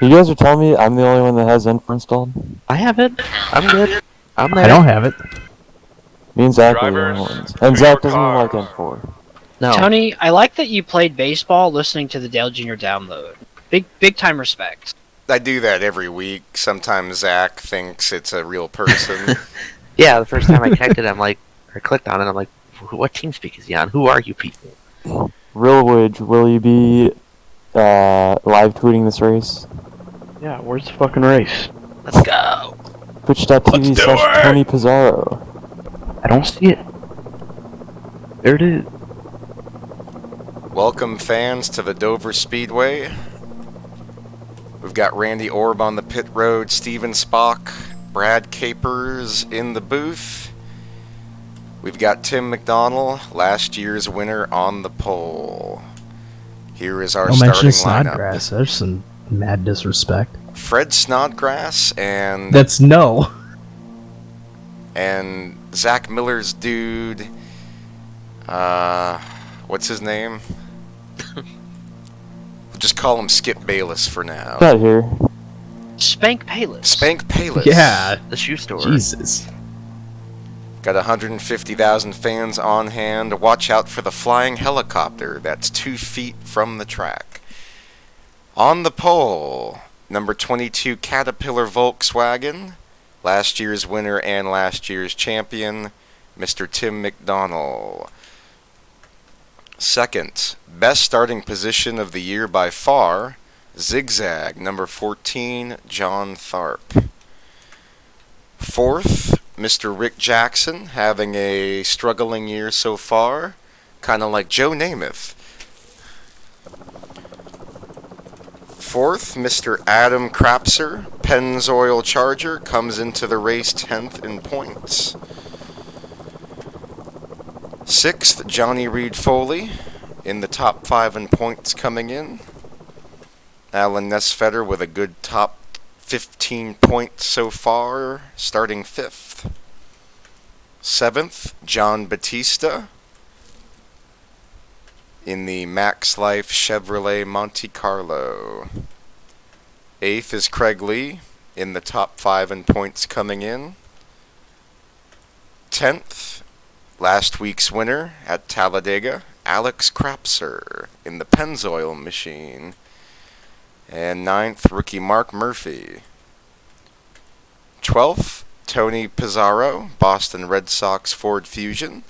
You guys are telling me I'm the only one that has N4 installed? I have it. I'm good. I'm there. I don't have it. Me and Zach are the only Drivers, ones. And to Zach your doesn't even like car. N4. No. Tony, I like that you played baseball listening to the Dale Jr. download. Big time respect. I do that every week. Sometimes Zach thinks it's a real person. Yeah, the first time I checked it, I clicked on it, I'm like, what TeamSpeak is he on? Who are you people? Real Widge, will you be live tweeting this race? Yeah, where's the fucking race? Let's go. Twitch.tv/Tony Pizarro. I don't see it. There it is. Welcome, fans, to the Dover Speedway. We've got Randy Orb on the pit road, Steven Spock, Brad Capers in the booth. We've got Tim McDonald, last year's winner, on the pole. Here is our Don't starting mention lineup. Snodgrass. There's some mad disrespect. Fred Snodgrass and That's no. and Zach Miller's dude. What's his name? We'll just call him Skip Bayless for now. Got here. Spank Payless. Spank Payless. Yeah. The shoe store. Jesus. Got 150,000 fans on hand. Watch out for the flying helicopter that's 2 feet from the track. On the pole, number 22 Caterpillar Volkswagen, last year's winner and last year's champion, Mr. Tim McDonald. Second, best starting position of the year by far, Zigzag, number 14, John Tharp. Fourth, Mr. Rick Jackson, having a struggling year so far, kind of like Joe Namath. Fourth, Mr. Adam Crapser, Pennzoil Charger, comes into the race 10th in points. Sixth, Johnny Reed Foley, in the top 5 in points coming in. Alan Nesfetter with a good top 15 points so far, starting 5th. Seventh, John Batista, in the Max Life Chevrolet Monte Carlo. Eighth is Craig Lee, in the top 5 in points coming in. 10th, last week's winner at Talladega, Alex Crapser, in the Pennzoil machine. And 9th, rookie Mark Murphy. 12th, Tony Pizarro, Boston Red Sox Ford Fusion.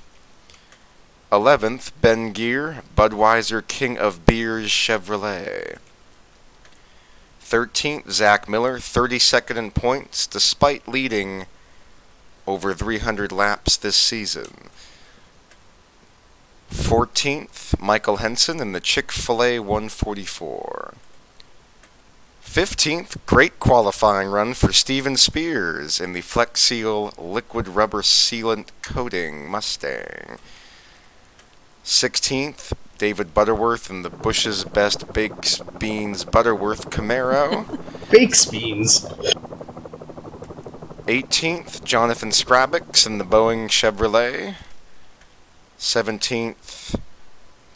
11th, Ben Gear, Budweiser King of Beers Chevrolet. 13th, Zach Miller, 32nd in points, despite leading over 300 laps this season. 14th, Michael Henson in the Chick-fil-A 144. 15th, great qualifying run for Steven Spears in the Flex Seal liquid rubber sealant coating Mustang. 16th, David Butterworth in the Bush's Best Baked Beans Butterworth Camaro. Bakes beans. 18th, Jonathan Scrabix in the Boeing Chevrolet. 17th,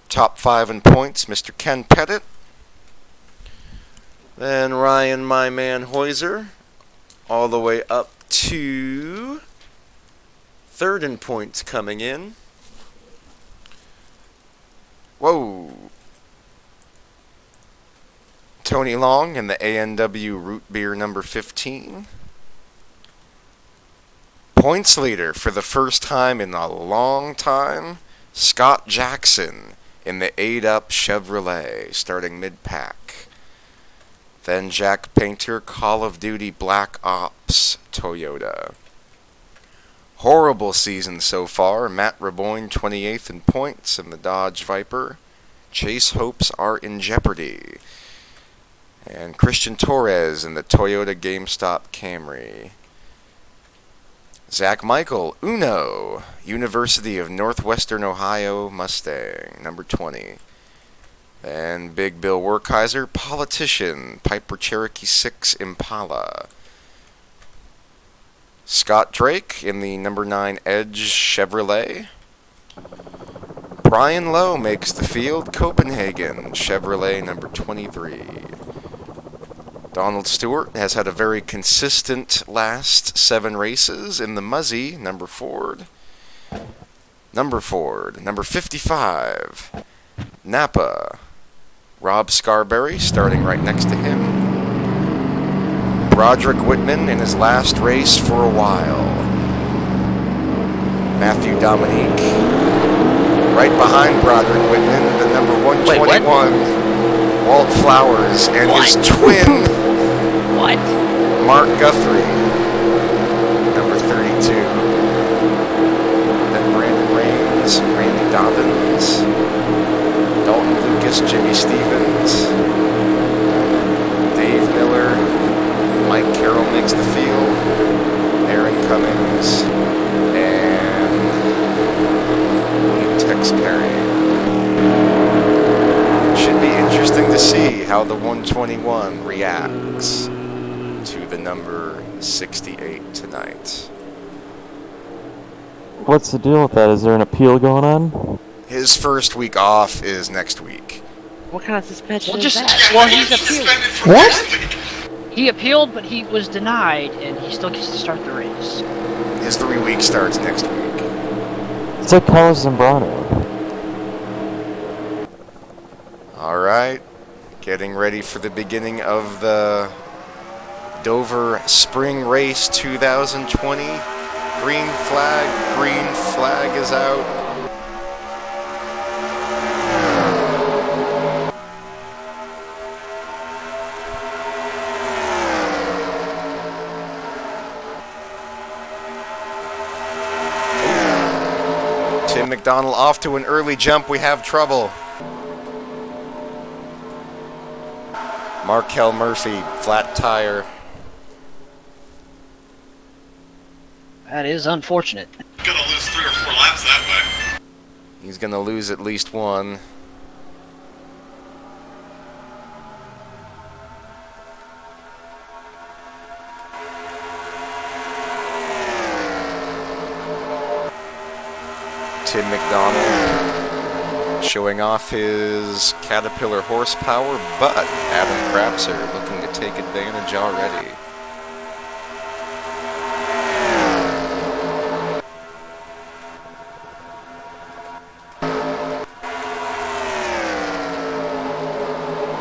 top 5 in points, Mr. Ken Pettit. Then Ryan, my man, Heuser, all the way up to 3rd in points coming in. Whoa. Tony Long in the A&W Root Beer number 15. Points leader for the first time in a long time, Scott Jackson in the 8-Up Chevrolet, starting mid-pack. Then Jack Painter, Call of Duty Black Ops Toyota. Horrible season so far. Matt Raboyne 28th in points in the Dodge Viper. Chase hopes are in jeopardy. And Christian Torres in the Toyota GameStop Camry. Zach Michael, Uno, University of Northwestern Ohio Mustang, number 20. And Big Bill Werkheiser, Politician, Piper Cherokee 6 Impala. Scott Drake in the number 9 Edge Chevrolet. Brian Lowe makes the field, Copenhagen Chevrolet number 23. Donald Stewart has had a very consistent last 7 races in the Muzzy, number Ford. Number 55, Napa. Rob Scarberry starting right next to him. Broderick Whitman in his last race for a while. Matthew Dominique. Right behind Broderick Whitman, the number 121, Walt Flowers, and his twin, What? Mark Guthrie, number 32. Then Brandon Raines, Randy Dobbins, Dalton Lucas, Jimmy Stevens, Dave Miller, Mike Carroll makes the field, Aaron Cummings, and William Tex Perry. Should be interesting to see how the 121 reacts to the number 68 tonight. What's the deal with that? Is there an appeal going on? His first week off is next week. What kind of suspension Well, is just that? well, he's appealed. What? He appealed, but he was denied, and he still gets to start the race. His 3 week starts next week. It's like Carlos Zambrano. Alright, getting ready for the beginning of the Dover Spring Race 2020. Green flag is out. Tim McDonald off to an early jump. We have trouble. Markel Murphy, flat tire. That is unfortunate. Gonna lose 3 or 4 laps that way. He's going to lose at least one. Tim McDonald showing off his Caterpillar horsepower, but Adam Krapser looking to take advantage already.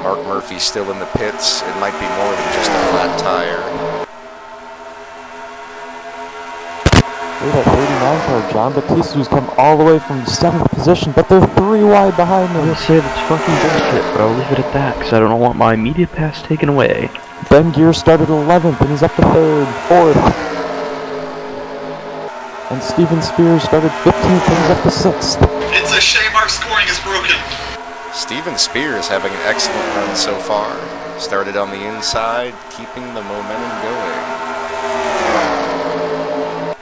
Mark Murphy still in the pits. It might be more than just a flat tire. Look at that 39 car, John Batista, who's come all the way from 7th position, but they're 3 wide behind I will him. say that's fucking bullshit, but I'll leave it at that, because I don't want my media pass taken away. Ben Gear started 11th, and he's up to 3rd, 4th. And Steven Spears started 15th, and he's up to 6th. It's a shame our scoring is broken. Steven Spears having an excellent run so far. Started on the inside, keeping the momentum going.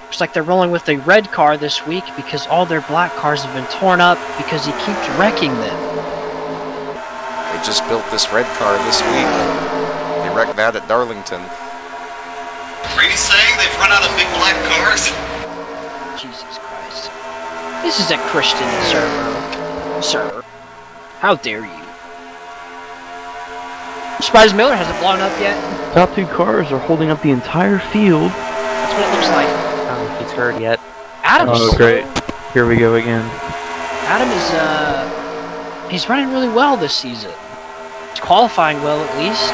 Looks like they're rolling with a red car this week because all their black cars have been torn up because he keeps wrecking them. They just built this red car this week. They wrecked that at Darlington. Brady's saying they've run out of big black cars. Jesus Christ. This is a Christian server, sir. How dare you? I'm surprised Miller hasn't blown up yet. Top 2 cars are holding up the entire field. That's what it looks like. I don't know if he's heard yet. Adam's Oh, great. Here we go again. Adam is he's running really well this season. He's qualifying well at least.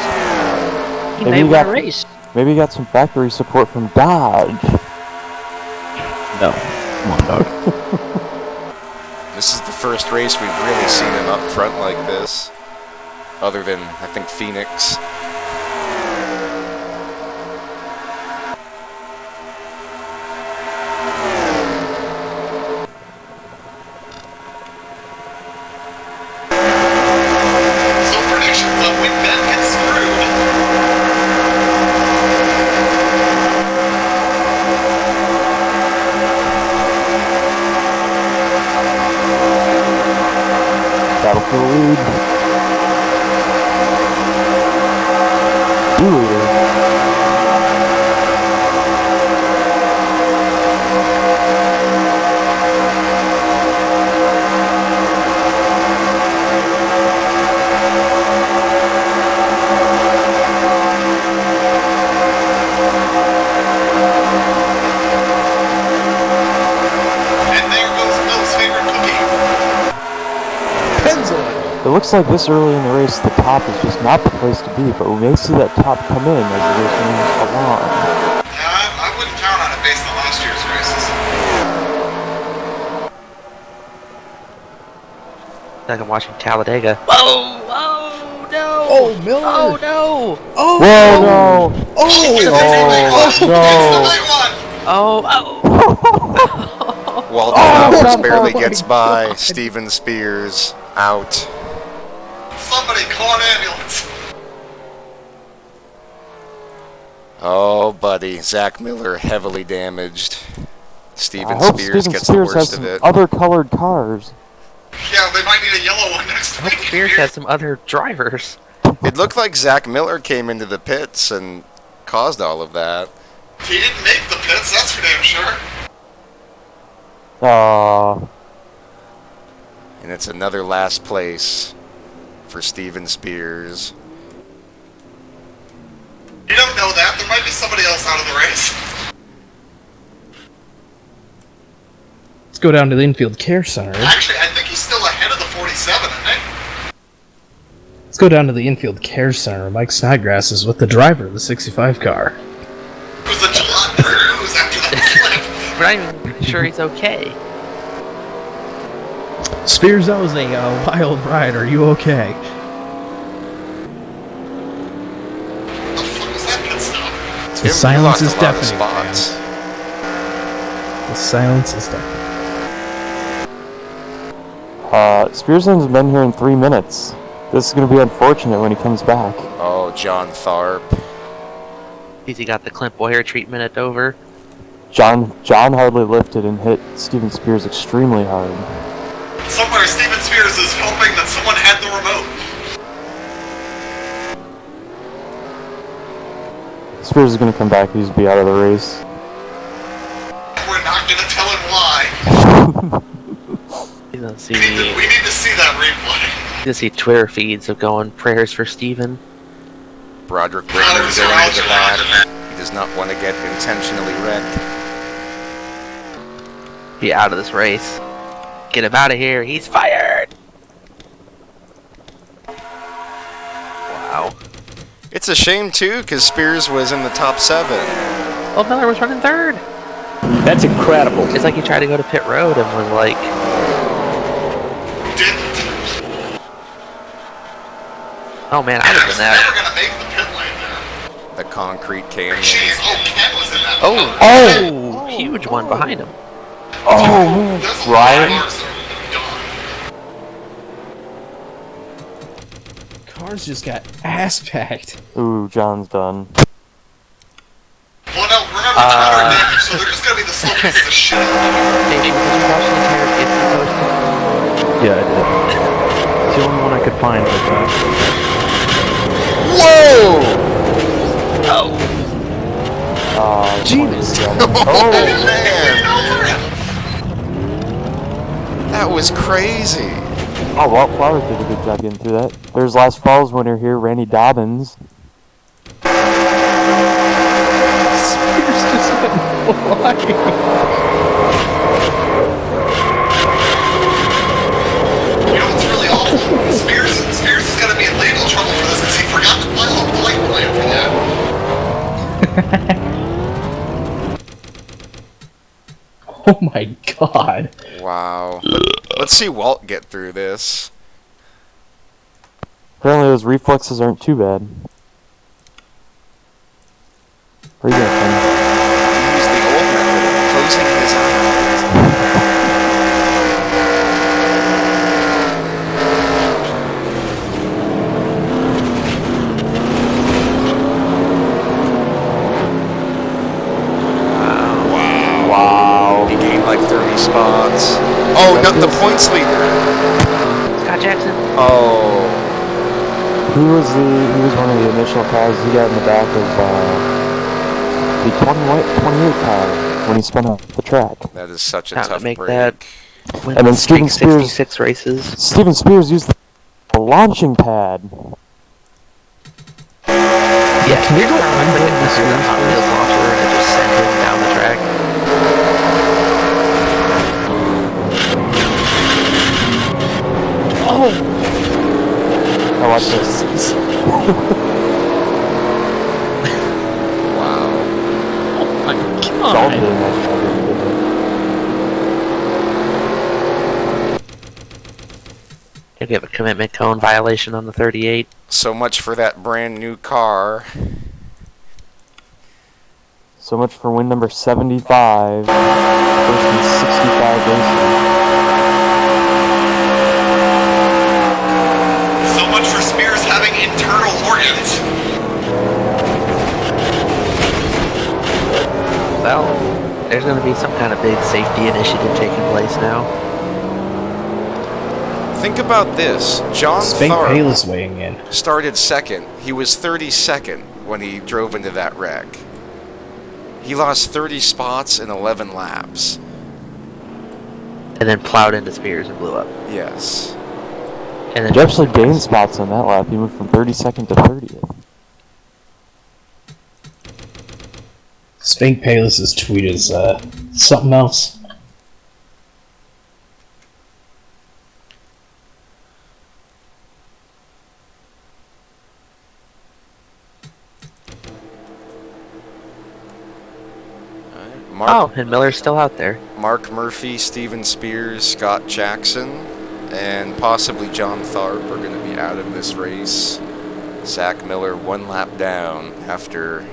He Maybe may he win a got- race. Maybe he got some factory support from Dodge. No. Come on, dog. This is the first race we've really seen him up front like this. Other than, I think, Phoenix. So predictions on when Ben gets screwed. Battle for the lead. Leader. looks like this early in the race, the top is just not the place to be, but we may see that top come in as the race moves along. I wouldn't count on it based on last year's races. Like I'm watching Talladega. Whoa! Oh no! Oh, Miller! Oh no! Oh! Whoa, no! Oh! It's the big one! Oh! Walter Oh, Powers no. barely Oh my gets by. God. Steven Spears out. Somebody call an ambulance. Oh, buddy. Zach Miller heavily damaged. I Steven hope Spears Steven gets the Spears has worst of some it. other colored cars. Yeah, they might need a yellow one next I hope week. Spears has some other drivers. It looked like Zach Miller came into the pits and caused all of that. He didn't make the pits, that's for damn sure. And it's another last place for Steven Spears. You don't know that. There might be somebody else out of the race. Let's go down to the infield care center. Actually, I think he's still ahead of the 47, isn't he? Let's go down to the infield care center. Mike Snodgrass is with the driver of the 65 car. It was a Jalot Cruz after that flip. We're not even sure he's okay. Spears, that was a wild ride. Are you okay? The fuck was that pit stop? The Tim, you silence lost is a lot of deafening, spots. fans. The silence is deafening. Spears hasn't been here in 3 minutes. This is going to be unfortunate when he comes back. Oh, John Tharp. He got the Clint Boyer treatment at Dover. John hardly lifted and hit Steven Spears extremely hard. Somewhere Steven Spears is hoping that someone had the remote. Spears is going to come back. He's be out of the race. We're not gonna tell him why. He's gonna see, We need to see that replay. to see Twitter feeds of going prayers for Steven. Broderick Whitman going to the back. He does not want to get intentionally wrecked. Be out of this race. Get him out of here. He's fired. Wow. It's a shame, too, because Spears was in the top 7. Oh, Miller was running third. That's incredible. It's like he tried to go to pit road and was like, Didn't. oh man, I would have was been that. never gonna make the pit lane there. The concrete canyon. Jeez, Ken was in that. Oh, huge one behind him. Oh, man. There's a Ryan? lot of cars that are done. Cars just got ass-packed. Ooh, John's done. Well, no, remember, it's water damage, so they're just gonna be the slow pieces of shit. Did you watch the entire Gibson post? Yeah, I did. It's the only one I could find like that. Whoa! Jesus. Oh, man! That was crazy. Oh, Walt Flowers did a good job getting through that. There's last fall's winner here, Randy Dobbins. Spears just went flying. You know what's really awful? Spears is gonna be in legal trouble for this because he forgot to file a flight plan for that. Oh my god. Wow. Let's see Walt get through this. Apparently those reflexes aren't too bad. Where are you going, Ken? Use the old method of closing his eyes. Wow. He gained like 30 spots. Oh, not the points leader. Scott Jackson. Oh. He was one of the initial cars. He got in the back of the 28 car when he spun off the track. That is such a Time to tough make break. that. Win And then streak, Steven Spears- 66 races. Steven Spears used the launching pad. Yeah, can you go on the Hot Wheels launcher and it just sent him down the track? I watch this. Wow. Oh my Dalton did a god. nice job there, too. Did we have a commitment cone violation on the 38? So much for that brand new car. So much for win number 75. First in 65 races. So much for Spears having internal organs. Well, there's going to be some kind of big safety initiative taking place now. Think about this. John Spank Tharp Payless weighing in. started second. He was 32nd when he drove into that wreck. He lost 30 spots in 11 laps. And then plowed into Spears and blew up. Yes. And then He actually gained spots on that lap. He moved from 32nd to 30th. Spank Payless's tweet is something else. Mark, oh, and Miller's still out there. Mark Murphy, Steven Spears, Scott Jackson, and possibly John Tharp are going to be out of this race. Zach Miller 1 lap down after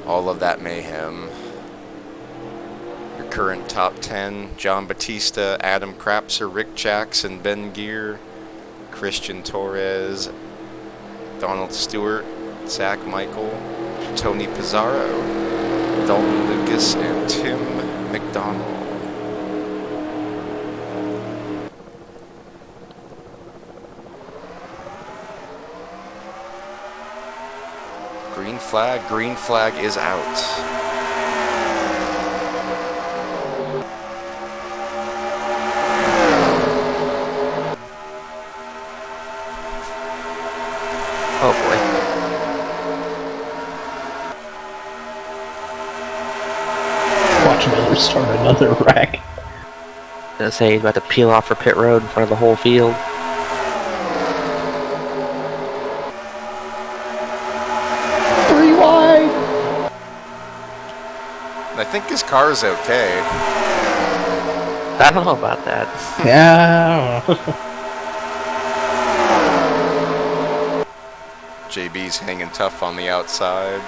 all of that mayhem. Your current top 10, John Batista, Adam Krapser, Rick Jackson, Ben Gear, Christian Torres, Donald Stewart, Zach Michael, Tony Pizarro, Dalton Lucas, and Tim McDonald. Green flag is out. Oh boy. Watch Miller start another wreck. I was gonna say he's about to peel off for pit road in front of the whole field. 3 wide! I think his car's okay. I don't know about that. Yeah, I don't know. JB's hanging tough on the outside.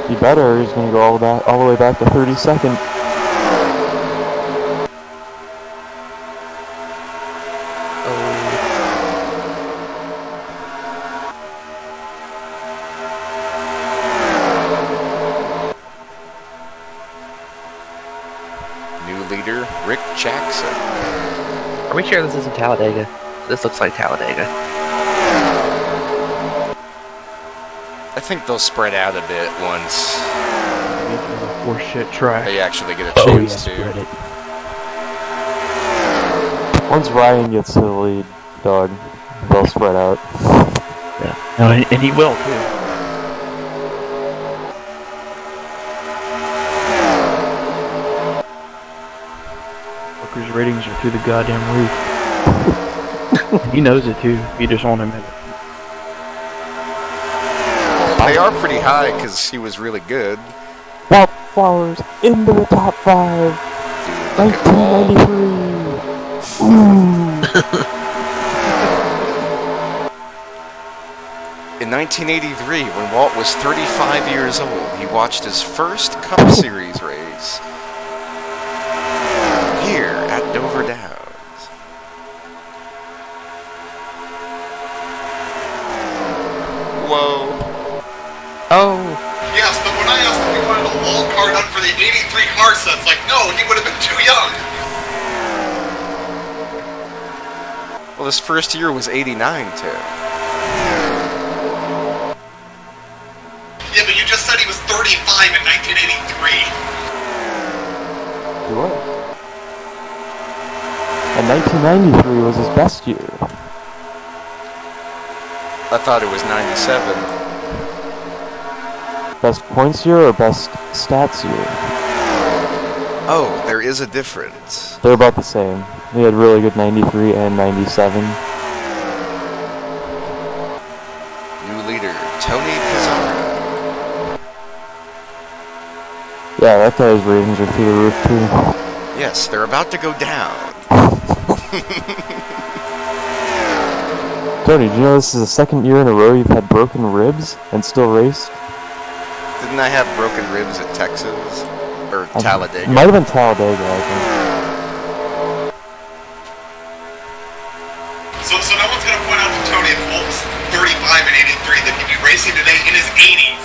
He better. He's going to go all the way back to 32nd. New leader, Rick Jackson. Are we sure this isn't Talladega? This looks like Talladega. I think they'll spread out a bit once Horse shit track. they actually get a Oh, chance yeah, spread to. it. Once Ryan gets to the lead, dog, they'll spread out. Yeah. No, and he will too. Booker's ratings are through the goddamn roof. He knows it too. You just won't admit it. They are pretty high because he was really good. Wildflowers into the top 5. Dude, look at Walt. 1993. In 1983, when Walt was 35 years old, he watched his first Cup Series race here at Dover Downs. Whoa. Oh, Yes, but when I asked if he wanted a Walt car done for the 83 car sets, like, no, he would have been too young. Well, his first year was 89, too. Yeah, but you just said he was 35 in 1983. He was. And 1993 was his best year. I thought it was 97. Best points year or best stats year? Oh, there is a difference. They're about the same. He had really good 93 and 97. New leader, Tony Pizarro. Yeah, that guy's ratings are through the roof too. Yes, they're about to go down. Tony, do you know this is the second year in a row you've had broken ribs and still raced? Didn't I have broken ribs at Texas? Or Talladega? Might have been Talladega, I think. So no one's going to point out to Tony at Fulton's 35 and 83 that he'd be racing today in his 80s.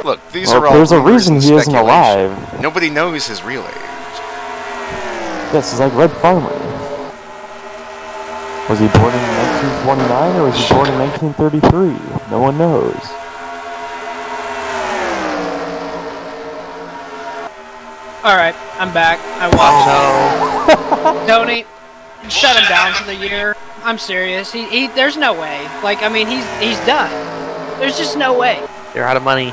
Look, these are all there's a rumors reason and he isn't speculation. alive. Nobody knows his real age. Yes, it's like Red Farmer. Was he born in 1929 or was he born in 1933? No one knows. Alright, I'm back. I watched Tony, shut him down for the year. I'm serious. He there's no way. Like, I mean, he's done. There's just no way. They're out of money.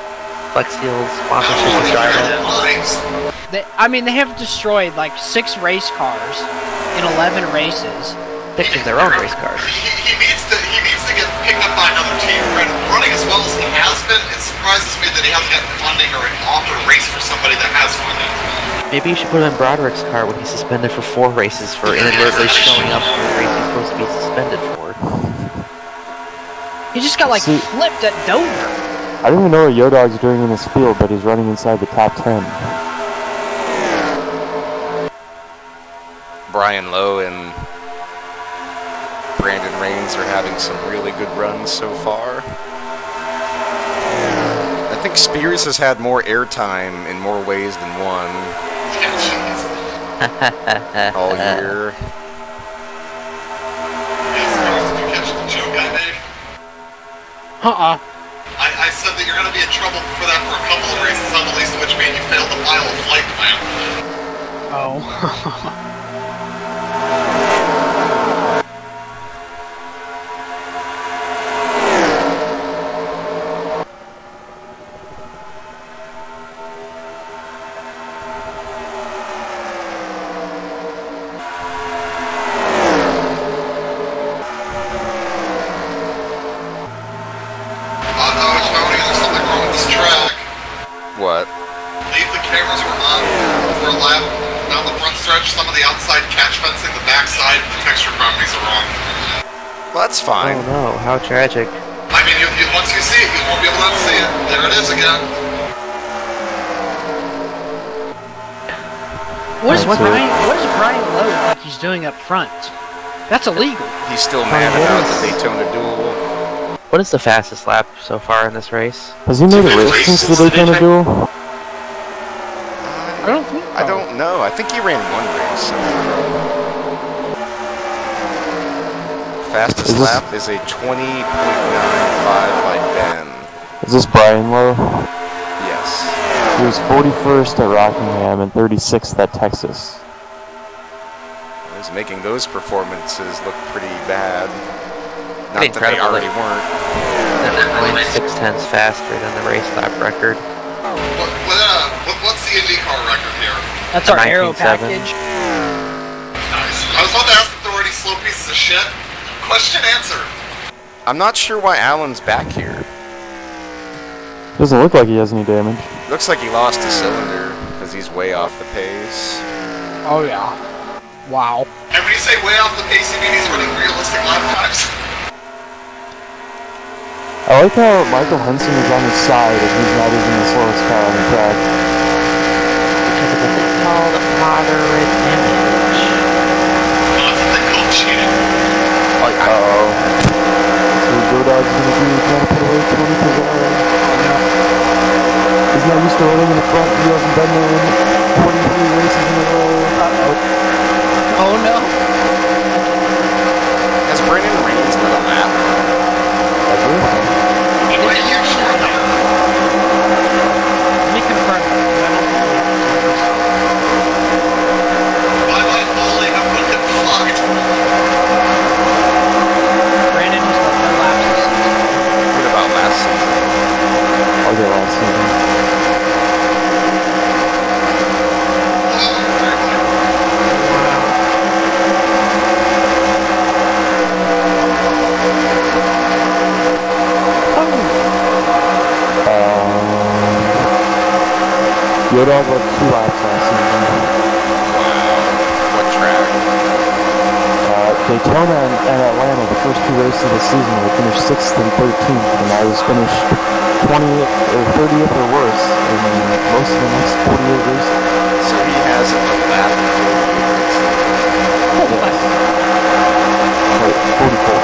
Flex Seals, sponsorship is dried up. They have destroyed like 6 race cars in 11 races. Fixing their own race cars. He needs to get picked up by another team. Running as well as he has been, it surprises me that he hasn't gotten funding or an offer race for somebody that has funding. Maybe you should put him in Broderick's car when he's suspended for 4 races for inadvertently showing up for a race he's supposed to be suspended for. He just got flipped at Dover. I don't even know what Yodog's doing in this field, but he's running inside the top 10. Brian Lowe and Brandon Raines are having some really good runs so far. I think Spears has had more airtime in more ways than one all year. Did you catch the joke I made? I said that you're going to be in trouble for that for a couple of races, not the least of which being you failed to file a flight plan. Oh. What? Leave the cameras were on for a lap down the front stretch. Some of the outside catch fencing, the backside, the texture properties are wrong. Well, that's fine. Oh no, how tragic. I mean, once you see it, you won't be able to unsee it. There it is again. What does Brian Lowe think he's doing up front? That's illegal. He's still mad about the Daytona duel. What is the fastest lap so far in this race? Has he made a race since the Daytona duel? I don't think so. I don't know. I think he ran one race. Fastest lap is a 20.95 by Ben. Is this Brian Lowe? Yes. He was 41st at Rockingham and 36th at Texas. He's making those performances look pretty bad. Not that they Incredible. already weren't. Going 6/10 faster than the race lap record. What's the IndyCar record here? That's our aero 19.7. package. Nice. I was about to ask if there were any slow pieces of shit. Question answered. I'm not sure why Allen's back here. Doesn't look like he has any damage. Looks like he lost a cylinder because he's way off the pace. Oh yeah. Wow. And when you say way off the pace, you mean he's running realistic lap times? I like how Michael Henson is on his side and he's not even the slowest car on the track. Because of a thing called moderate damage. That's a thing called cheating. Uh-oh. So Godog's gonna do trying to put away Tony Pizarro. He's not used to running in the front. He hasn't been there in 43 races in a row. Oh no. Has Brennan Raines led a lap? Has he? What are you sure about? Let me confirm. Bye-bye, Foley. I'm gonna get fucked. Brandon just let no laps this season. What about last season? I'll get last season. Road Dogg led 2 laps last season. What track? Daytona and Atlanta, the first 2 races of the season, they finished 6th and 13th, and now he's finished 20th or 30th or worse in most of the next 48 races. So he has a lap in 48 races. Yes. Wait, 44.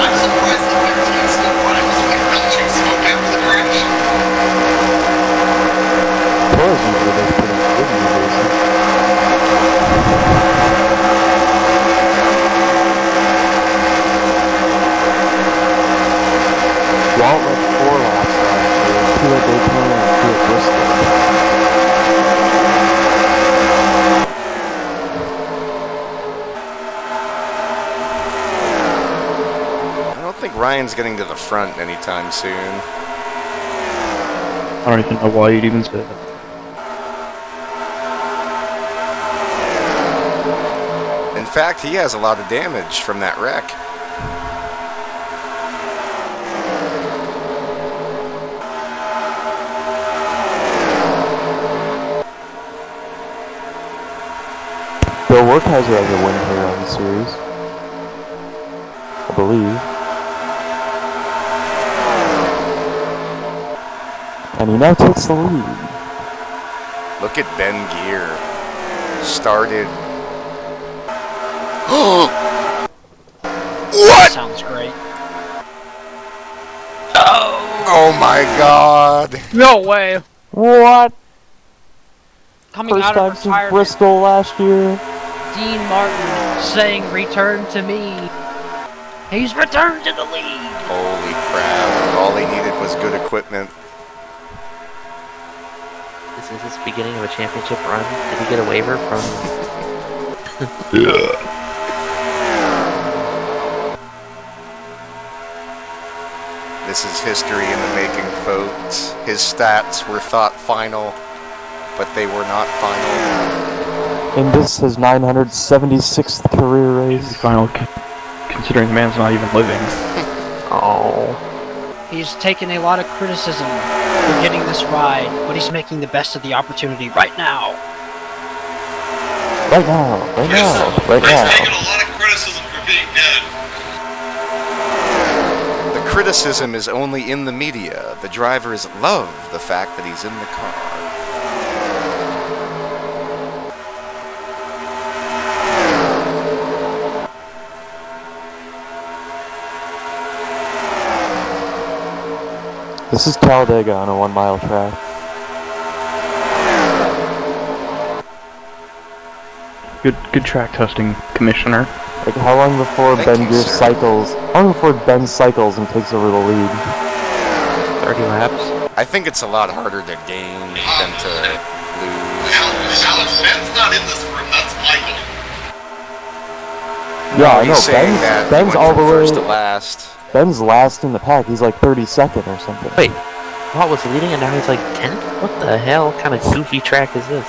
I'm surprised the 15's still running. Was it like belching smoke after the crash? Torres usually does pretty good in these races. Walt led 4 laps last year, 2 at Daytona and 2 at Bristol. I don't think Ryan's getting to the front anytime soon. I don't even know why you'd even say that. In fact, he has a lot of damage from that wreck. Bill Wertheiser has a win here on the series, I believe. And he now takes the lead. Look at Ben Gear. Started. What? Sounds great. Oh my god. No way. What? Coming First out time of since retirement, Bristol last year. Dean Martin saying "Return to me." He's returned to the league. Holy crap. All he needed was good equipment. This is the beginning of a championship run. Did he get a waiver from? This is history in the making, folks. His stats were thought final, but they were not final. And this is his 976th career race. Final, considering the man's not even living. Oh. He's taken a lot of criticism for getting this ride, but he's making the best of the opportunity right now. Right now, right now, right He's now. taking a lot of criticism for being dead. The criticism is only in the media. The drivers love the fact that he's in the car. This is Talladega on a 1-mile track. Good track testing, Commissioner. Like, how long before Thank Ben you, Gear sir. cycles? How long before Ben cycles and takes over the lead? 30 laps. I think it's a lot harder to gain than to lose. Alex, Ben's not in this room. That's Michael. Yeah, I He's know. saying that he Ben's went all from the first to way. last. Ben's last in the pack. He's like 32nd or something. Wait, Walt was leading and now he's like 10th? What the hell? What kind of goofy track is this?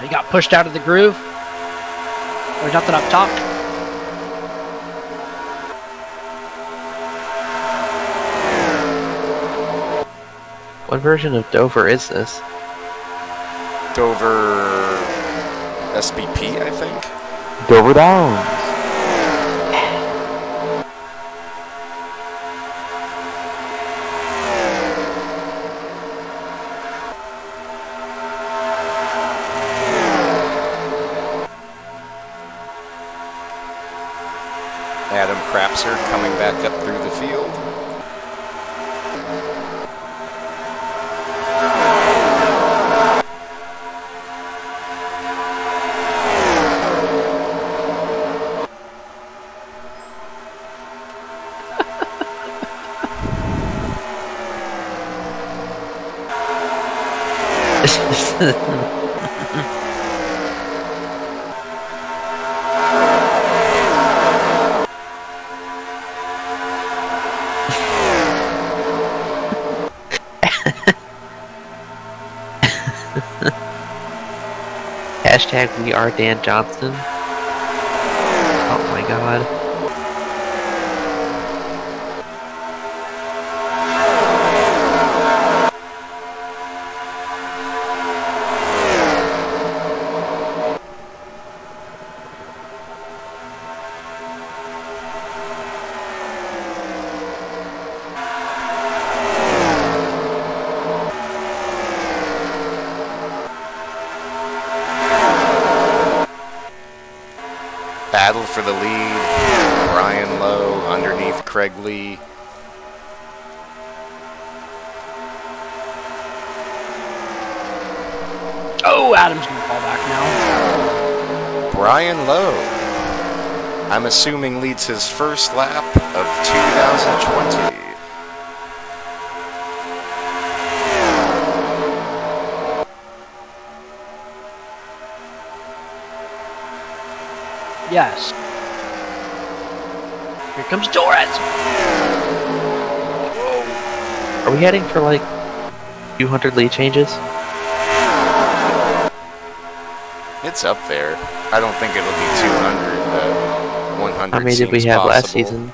He got pushed out of the groove. There's nothing up top. What version of Dover is this? Dover SBP, I think. Dover Downs. Adam Crapser coming back up through the field. Hashtag we are Dan Johnston. Oh my god. Battle for the lead. Brian Lowe underneath Craig Lee. Oh, Adam's gonna fall back now. Brian Lowe, I'm assuming, leads his first lap of 2020. Yes. Here comes Torres. Are we heading for like 200 lead changes? It's up there. I don't think it'll be 200, but 100 How many did we seems have last possible. season?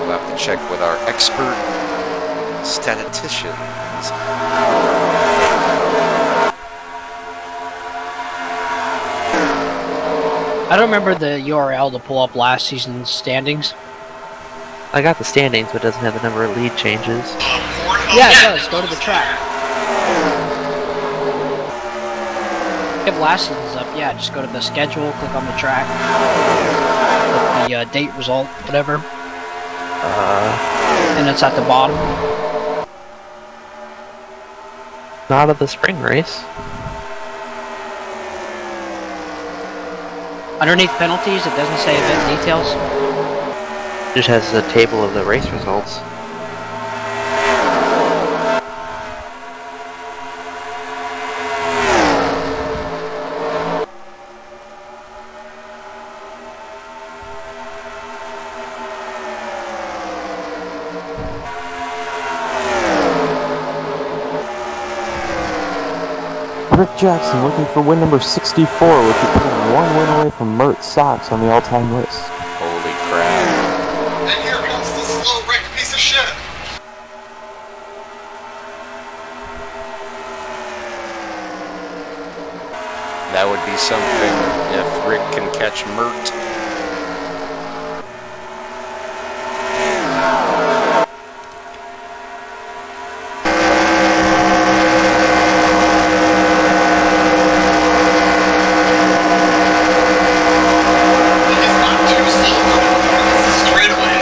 We'll have to check with our expert statisticians. I don't remember the URL to pull up last season's standings. I got the standings, but it doesn't have the number of lead changes. Yeah, it does. Go to the track. If last season's up, yeah, just go to the schedule, click on the track, click the date result, whatever, and it's at the bottom. Not of the spring race. Underneath penalties, it doesn't say event details. It just has a table of the race results. Rick Jackson looking for win number 64, which would put him one win away from Mert Sox on the all-time list. Holy crap. And here comes the slow wrecked piece of shit. That would be something if Rick can catch Mert. He's not too slow though. It's a straightaway.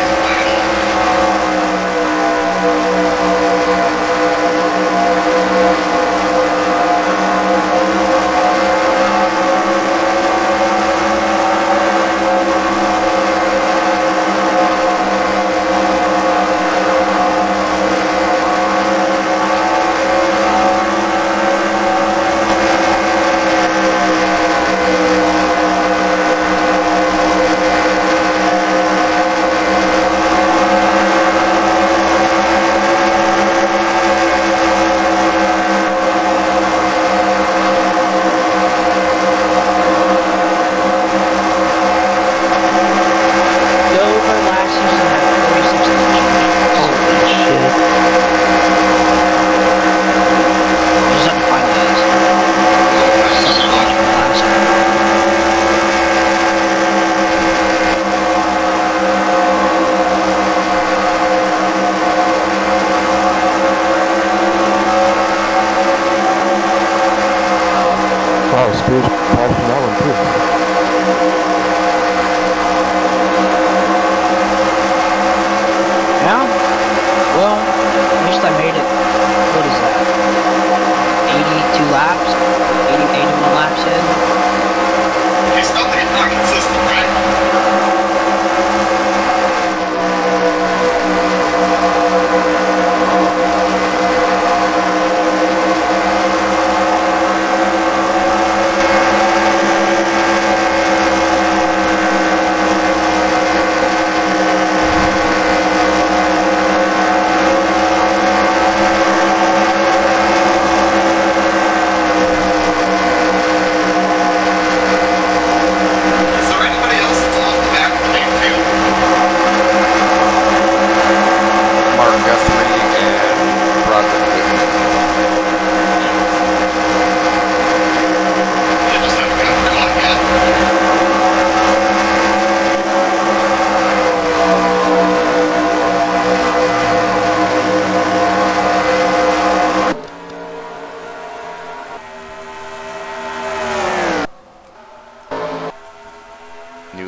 Dover last season had 46 Holy shit. Just have to find those. Something like last year. Wow, Spears crashing that one too. Yeah? Well, at least I made it. What is that? 82 laps? 81 laps in? He's not consistent, right?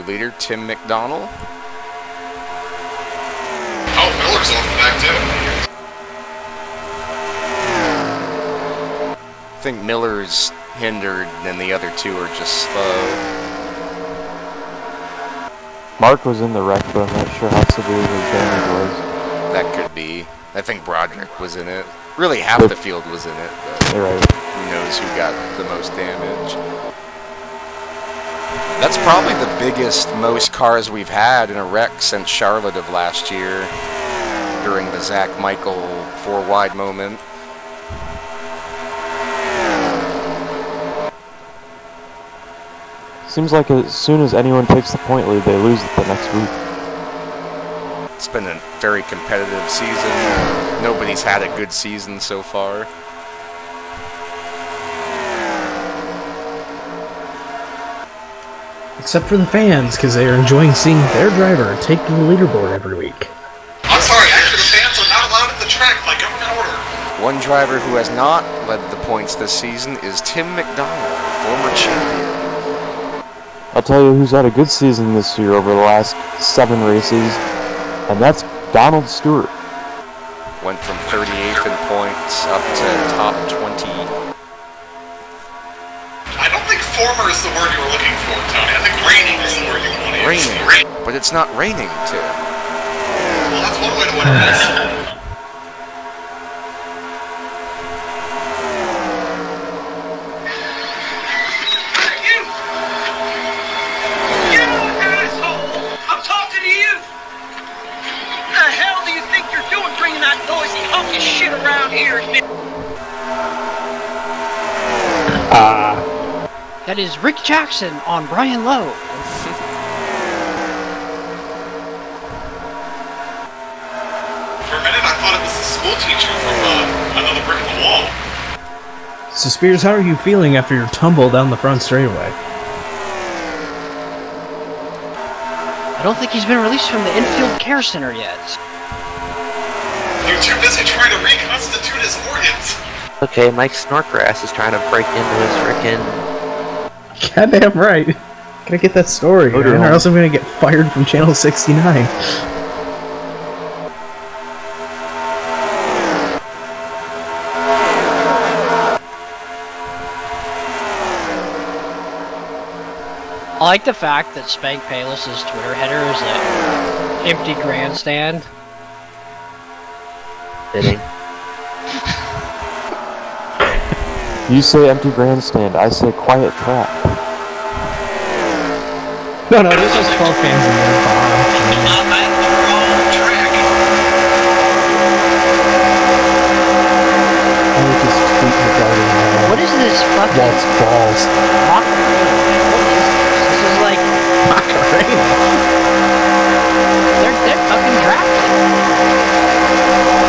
leader, Tim McDonald. Oh, Miller's off the back too. I think Miller's hindered, and the other two are just slow. Mark was in the wreck, but I'm not sure how severe his damage was. That could be. I think Broderick was in it. Really, half the field was in it, but You're right. who knows who got the most damage. That's probably the biggest, most cars we've had in a wreck since Charlotte of last year during the Zach Michael 4-wide moment. Seems like as soon as anyone takes the point lead, they lose it the next week. It's been a very competitive season. Nobody's had a good season so far. Except for the fans, because they are enjoying seeing their driver take the leaderboard every week. I'm sorry, actually the fans are not allowed at the track by government order. One driver who has not led the points this season is Tim McDonald, former champion. I'll tell you who's had a good season this year over the last 7 races, and that's Donald Stewart. Went from 38th in points up to top 20. I don't think former is the word you were looking for, Tony. I think raining is the word you wanted. Raining. But it's not raining, Tim. Well, that's one way to win a race. You asshole! I'm talking to you! What the hell do you think you're doing bringing that noisy hunky shit around here? That is Rick Jackson on Brian Lowe. For a minute, I thought it was the school teacher from Another Brick in the Wall. So Spears, how are you feeling after your tumble down the front straightaway? I don't think he's been released from the infield care center yet. You're too busy trying to reconstitute his organs. Okay, Mike Snortgrass is trying to break into his frickin'... Goddamn right. Gotta get that story, man, or else I'm gonna get fired from Channel 69. I like the fact that Spank Payless's Twitter header is an empty grandstand. Fitting. You say empty grandstand, I say quiet trap. No, there's just 12 fans in there, Bob. I would just tweet regarding What is this fucking Walt's balls. Macarena? What is this? This is like Macarena. they're fucking drafting.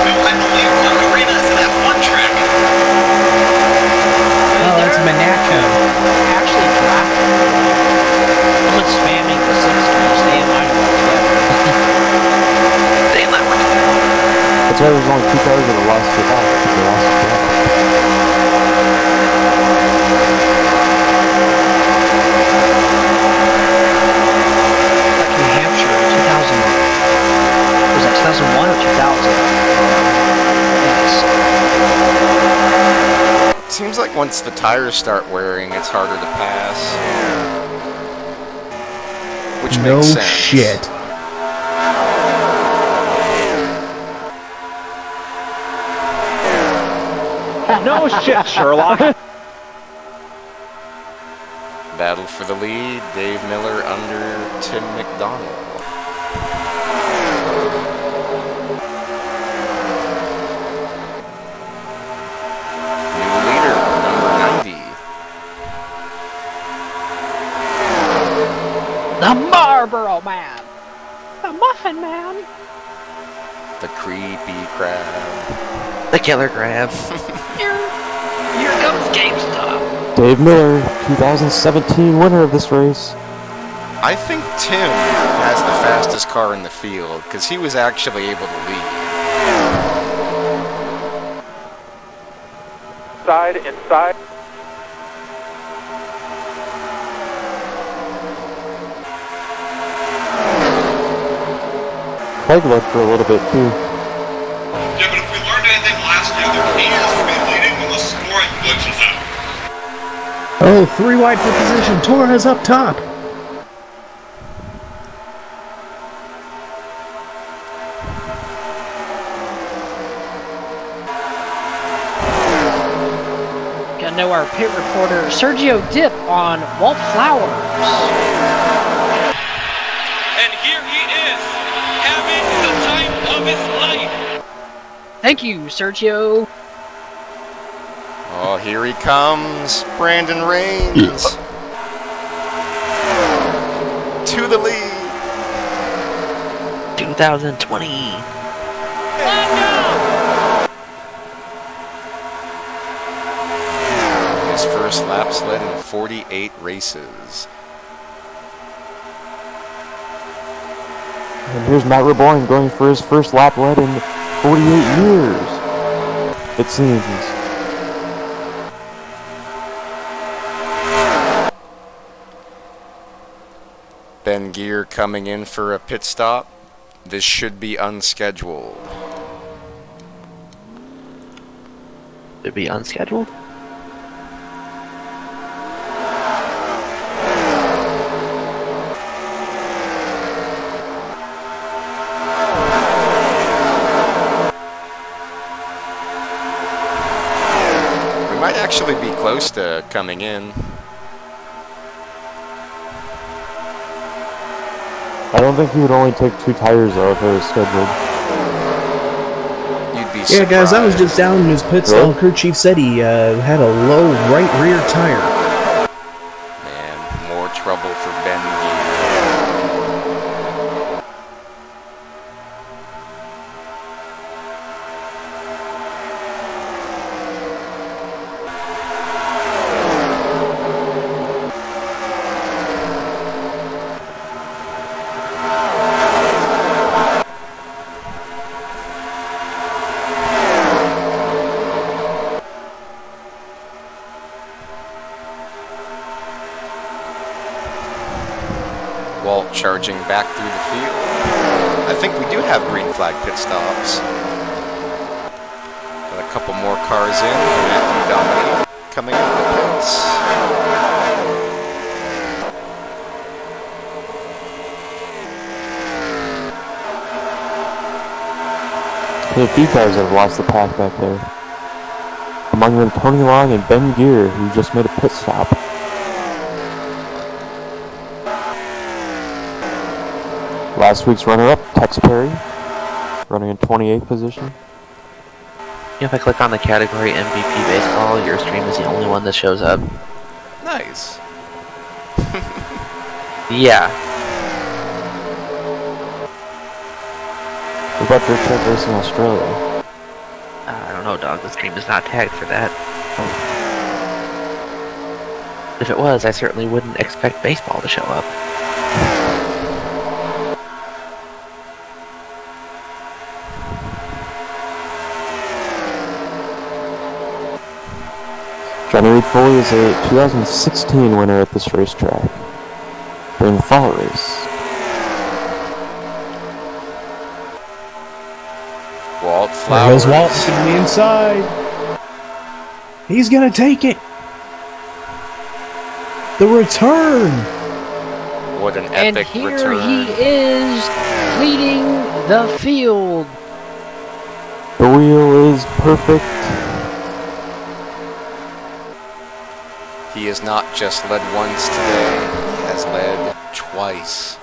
No, I believe Macarena is an F1 track. Oh, that's Monaco. Actually drafting. Someone's spamming the 60s. They and I work together. They and I work together. That's why there's only 2 cars that have lost their back, because they lost their back. New Hampshire, 2000. Was that 2001 or 2000? Yes. Seems like once the tires start wearing, it's harder to pass. Which No makes sense. shit. No shit, Sherlock. Battle for the lead, Dave Miller under Tim McDonald. New leader, number 90. The Marlboro Man. The Muffin Man. The creepy crab. The killer crab. Here comes GameStop. Dave Miller, 2017 winner of this race. I think Tim has the fastest car in the field, because he was actually able to lead. Craig led for a little bit too. Yeah, but if we learned anything last year, the key is to be leading when the scoring glitches out. Oh, 3 wide for position. Torres up top. Gotta know our pit reporter, Sergio Dip, on Walt Flowers. And here he is, having the time of his life. Thank you, Sergio. Oh, here he comes, Brandon Raines. To the lead. 2020. His first laps led in 48 races. And here's Matt Reboyne going for his first lap led in 48 years. It seems. Ben Gear coming in for a pit stop. This should be unscheduled. It'd be unscheduled? We might actually be close to coming in. I don't think he would only take 2 tires though if it was scheduled. You'd be Yeah, guys, I was surprised. just down in his pit stall. Really? Crew chief said he had a low right rear tire. Man, more trouble for Ben Gear. Walt charging back through the field. I think we do have green flag pit stops. Got a couple more cars in. Matthew Dominique coming out of the pits. A few cars have lost the pack back there. Among them Tony Long and Ben Gear, who just made a pit stop. Last week's runner-up, Tex Perry, running in 28th position. If I click on the category MVP Baseball, your stream is the only one that shows up. Nice. Yeah. What about Dirt Track Racing Australia? I don't know, dog. The stream is not tagged for that. If it was, I certainly wouldn't expect baseball to show up. Johnny Reed Foley is a 2016 winner at this racetrack during the fall race. Walt There Flowers. goes Walt to the inside. He's gonna take it. The return. What an And epic here return. he is, leading the field. The wheel is perfect. He has not just led once today, he has led twice.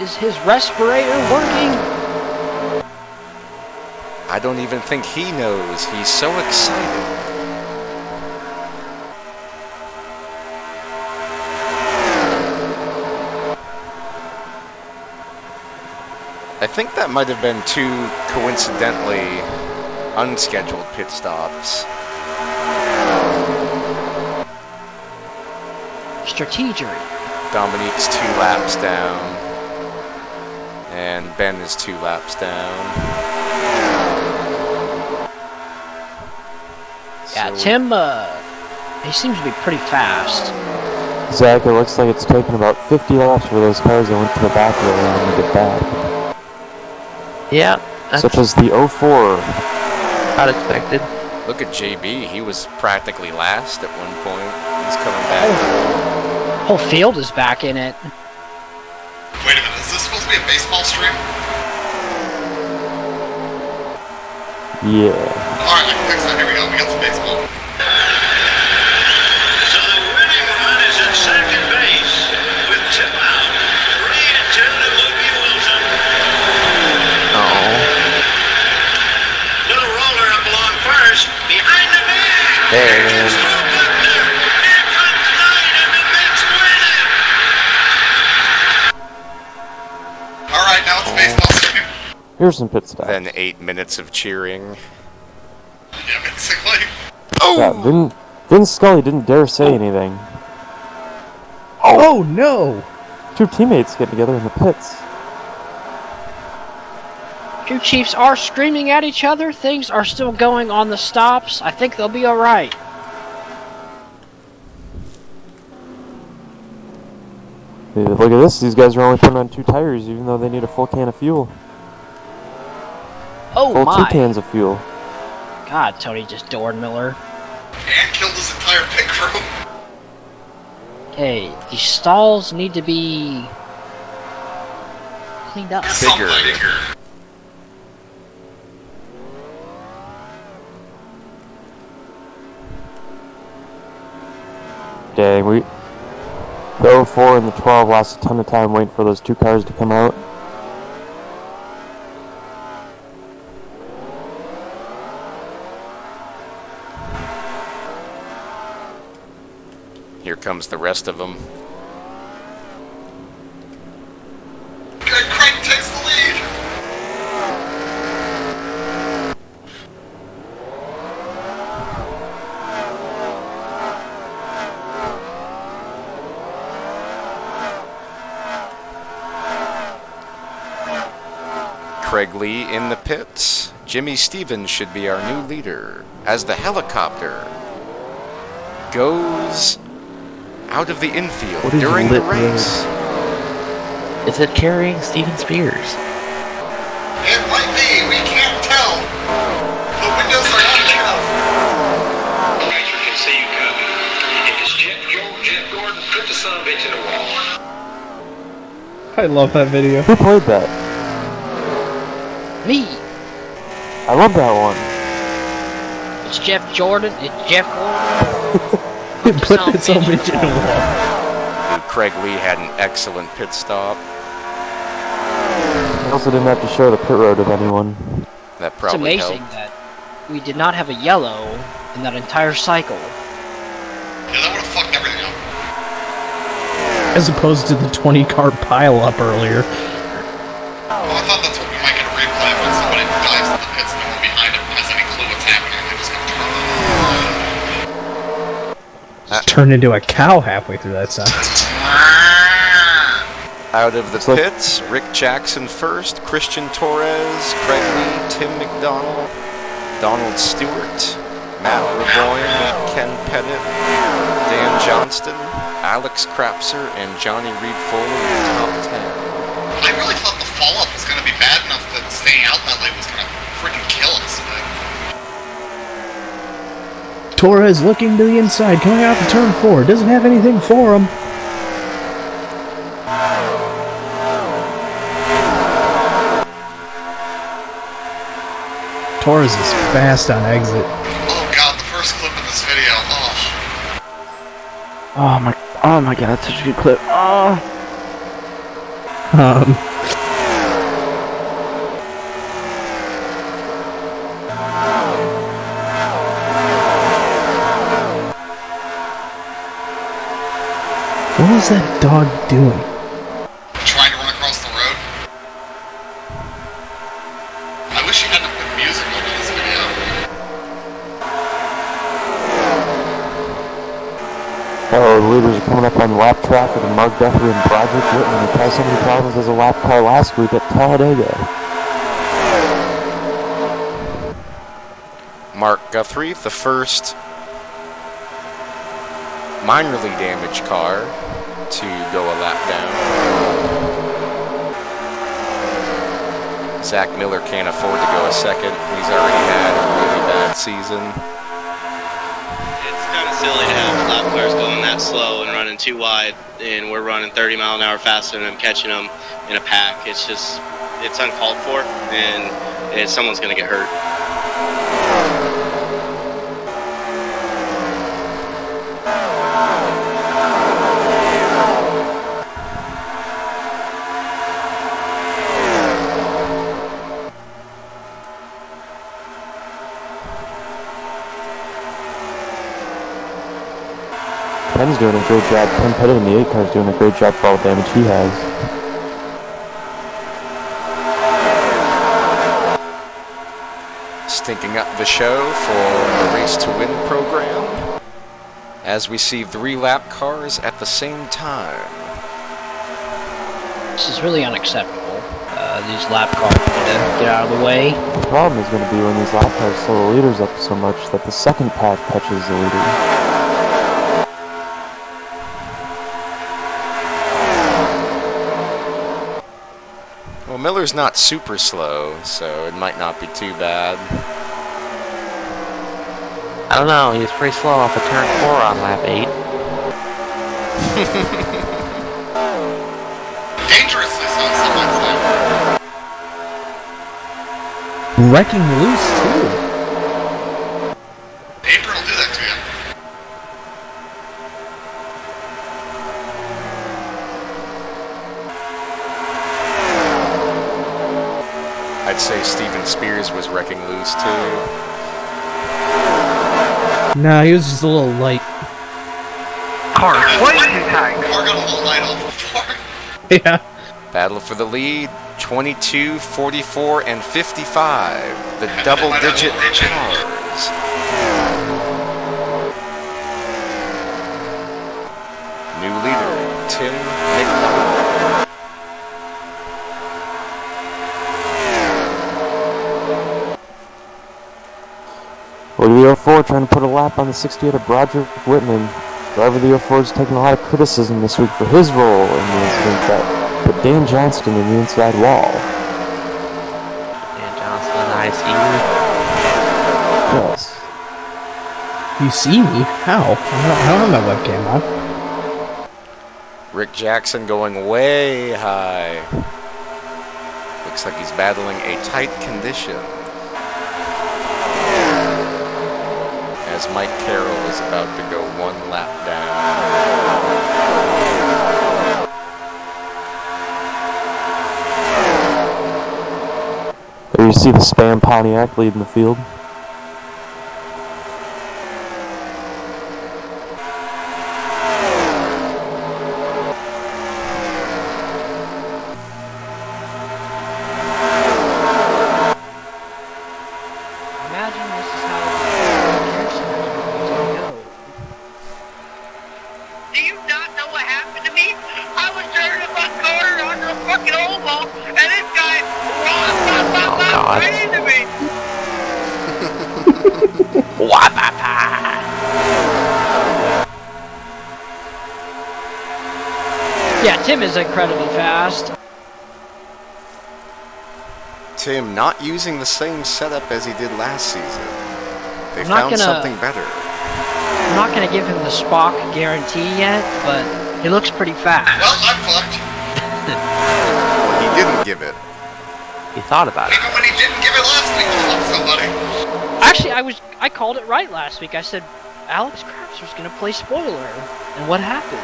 Is his respirator working? I don't even think he knows. He's so excited. I think that might have been 2 coincidentally unscheduled pit stops. Strategery. Dominique's 2 laps down. And Ben is 2 laps down. Yeah, So Tim, he seems to be pretty fast. Zach, it looks like it's taken about 50 laps for those cars that went to the back of the line to get back. Yeah, that's Such as the 04. not expected. Look at JB. He was practically last at one point. He's coming back. Whole field is back in it. Wait a minute, is this supposed to be a baseball stream? Yeah. Alright, I can fix that. Here we go. We got some baseball. So the winning run is at second base with two out. 3-2 to Mookie Wilson. Oh. Little roller up along first. Behind the man. There it is. Here comes Knight and the Mets win it. Alright, now it's a baseball stream. Here's some pit stops. Then 8 minutes of cheering. Yeah, basically. Yeah, Vince Scully didn't dare say anything. Oh no! Two teammates get together in the pits. Two Chiefs are screaming at each other. Things are still going on the stops. I think they'll be alright. Hey, look at this. These guys are only putting on 2 tires, even though they need a full can of fuel. Oh Full 2 my. cans of fuel. God, Tony just Dorn Miller. And killed his entire pit crew. Okay, the stalls need to be cleaned up. Bigger. Dang, the 04 and the 12 lost a ton of time waiting for those 2 cars to come out. Here comes the rest of them. Craig takes the lead. Craig Lee in the pits. Jimmy Stevens should be our new leader as the helicopter goes out of the infield What is during the lit race. Is it carrying Steven Spears? It might be. We can't tell. The windows are not big enough. Tractor can see you coming. It is Jeff Gordon. Put the son of a bitch in the wall. I love that video. Who played that? Me! I love that one. It's Jeff Jordan. It's Jeff Gordon. Put this on bitch in the wall. And Craig Lee had an excellent pit stop. I also didn't have to share the pit road with anyone. That It's probably amazing helped. that we did not have a yellow in that entire cycle. Yeah, that would have fucked everything up. As opposed to the 20-car pile-up earlier. Well, I thought that's what we might get a replay of when somebody dives in the pits and no one behind him has any clue what's happening. They just gonna turn. Turned into a cow halfway through that sound. Out of the pits, Rick Jackson first, Christian Torres, Craig Lee, Tim McDonald, Donald Stewart, Matt Reboyne, Ken Pettit, Dan Johnston, Alex Krapser, and Johnny Reed Foley in the top 10. I really thought the fall-off was gonna be bad enough that staying out that late was gonna freaking kill us. But Torres looking to the inside, coming out of turn 4. Doesn't have anything for him. Torres is fast on exit. oh god, the first clip in this video. Oh, Oh my god, that's such a good clip. Oh. What was that dog doing? trying to run across the road. I wish you hadn't put music over this video. Oh, the leaders are coming up on lap traffic, and Mark Guthrie and Broderick Whitman had so many problems as a lap car last week at Talladega. Mark Guthrie, the first minorly damaged car to go a lap down. Zach Miller can't afford to go a second. He's already had a really bad season. It's kind of silly to have lap cars going that slow and running too wide, and we're running 30 mile an hour faster than them, catching them in a pack. It's just, it's uncalled for, and someone's going to get hurt. Pen's doing a great job. Pen Pettit in the 8 car's doing a great job for all the damage he has. Stinking up the show for the Race to Win program, as we see 3 lap cars at the same time. This is really unacceptable. These lap cars need to get out of the way. The problem is going to be when these lap cars slow the leaders up so much that the second pack catches the leader. Well, Miller's not super slow, so it might not be too bad. I don't know, he was pretty slow off of turn 4 on lap 8. Dangerously so, some might say. Wrecking loose, too. Apron will do that to you. I'd say Steven Spears was wrecking loose too. Nah, he was just a little light. Car way too tight. Car got a whole light off before. Yeah. Battle for the lead, 22, 44, and 55. The double-digit cars. New leader, Tim McDonald. Well, the 04 trying to put a lap on the 68 of Broderick Whitman. Driver of the 04 is taking a lot of criticism this week for his role in the incident that put Dan Johnston in the inside wall. Dan Johnston, I see Yes. You see me? How? I don't have my webcam on. Rick Jackson going way high. Looks like he's battling a tight condition. As Mike Carroll is about to go 1 lap down. There you see the Spam Pontiac leading the field. Imagine this is how the go. Do you not know what happened to me? I was turning my car onto a fucking oval, and this guy right into me. Yeah, Tim is incredibly fast. Tim not using the same setup as he did last season. They I'm not found gonna- something better. I'm not going to give him the Spock guarantee yet, but he looks pretty fast. Well, I'm fucked. Well, he didn't give it. He thought about it. Even when he didn't give it last week, he fucked somebody. Actually, I called it right last week. I said Alex Krabs was going to play spoiler. And what happened?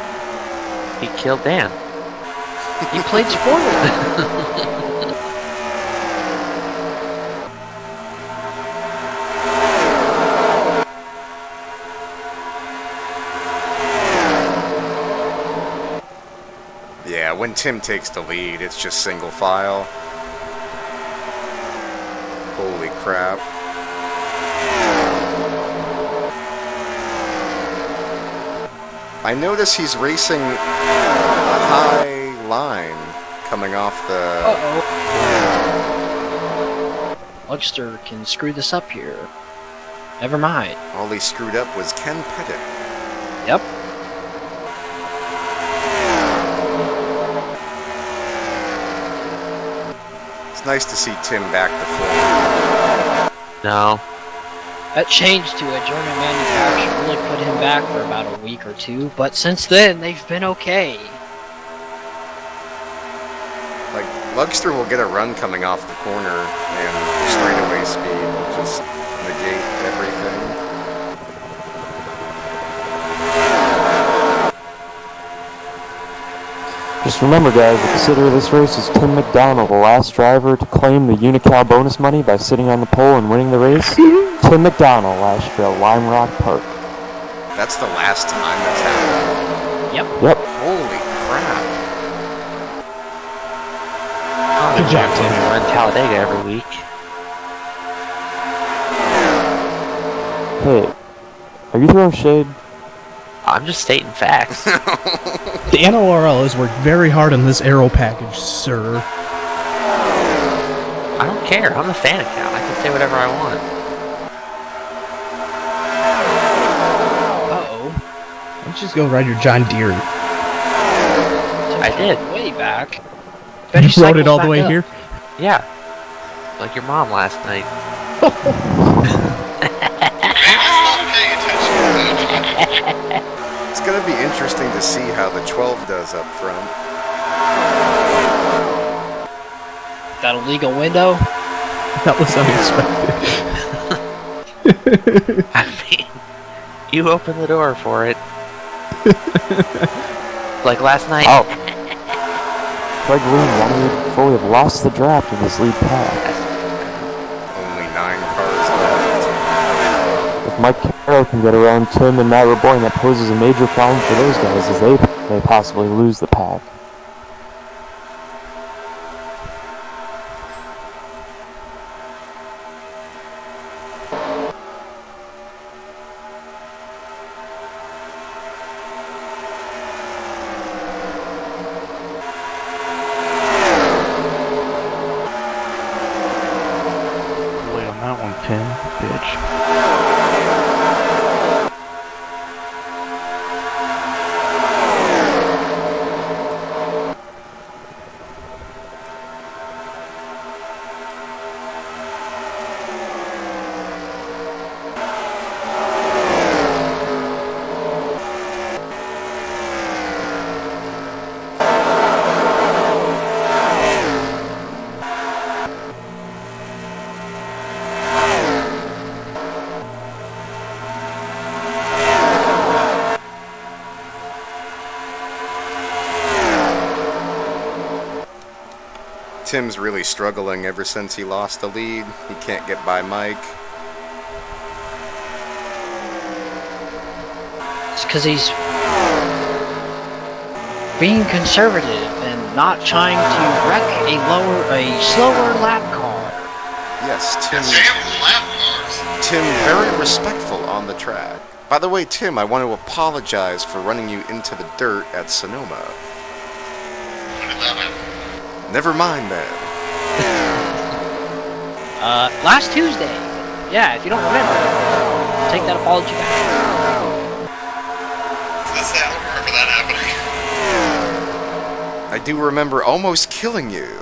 He killed Dan. He played spoiler. Yeah, when Tim takes the lead, it's just single file. Holy crap. I notice he's racing a high line coming off the... Uh-oh. Lugster can screw this up here. Never mind. All he screwed up was Ken Pettit. Yep. It's nice to see Tim back to form. No. That change to a German manufacturer really put him back for about a week or two, but since then, they've been okay. Like, Lugster will get a run coming off the corner, and straightaway speed will just negate everything. Just remember, guys, the consider this race is Tim McDonald, the last driver to claim the Unical bonus money by sitting on the pole and winning the race. Tim McDonald last year at Lime Rock Park. That's the last time that's happened. Yep. Holy crap. Good job, Tim. You run Talladega every week. Hey, are you throwing shade? I'm just stating facts. The N.O.R.L has worked very hard on this aero package, sir. I don't care. I'm a fan account. I can say whatever I want. Uh-oh. Why don't you just go ride your John Deere? I did. Way back. You rode it all the way here? Yeah. Like your mom last night. It's gonna be interesting to see how the 12 does up front. That illegal window? That was unexpected. I mean, you opened the door for it. Like last night. Oh. Craig Lean wanted fully have lost the draft in this lead pack. Only 9 cars left. If Mike Carroll can get around Tim and Matt Raboyne, that poses a major problem for those guys as they may possibly lose the pack. Wait on that one, Tim, bitch. Tim's really struggling ever since he lost the lead. He can't get by Mike. It's because he's being conservative and not trying to wreck a slower lap car. Yes, Tim. Damn lap cars. Tim, very respectful on the track. By the way, Tim, I want to apologize for running you into the dirt at Sonoma. When did that happen? Never mind that. Last Tuesday. Yeah, if you don't remember, take that apology back. I don't remember that happening. I do remember almost killing you.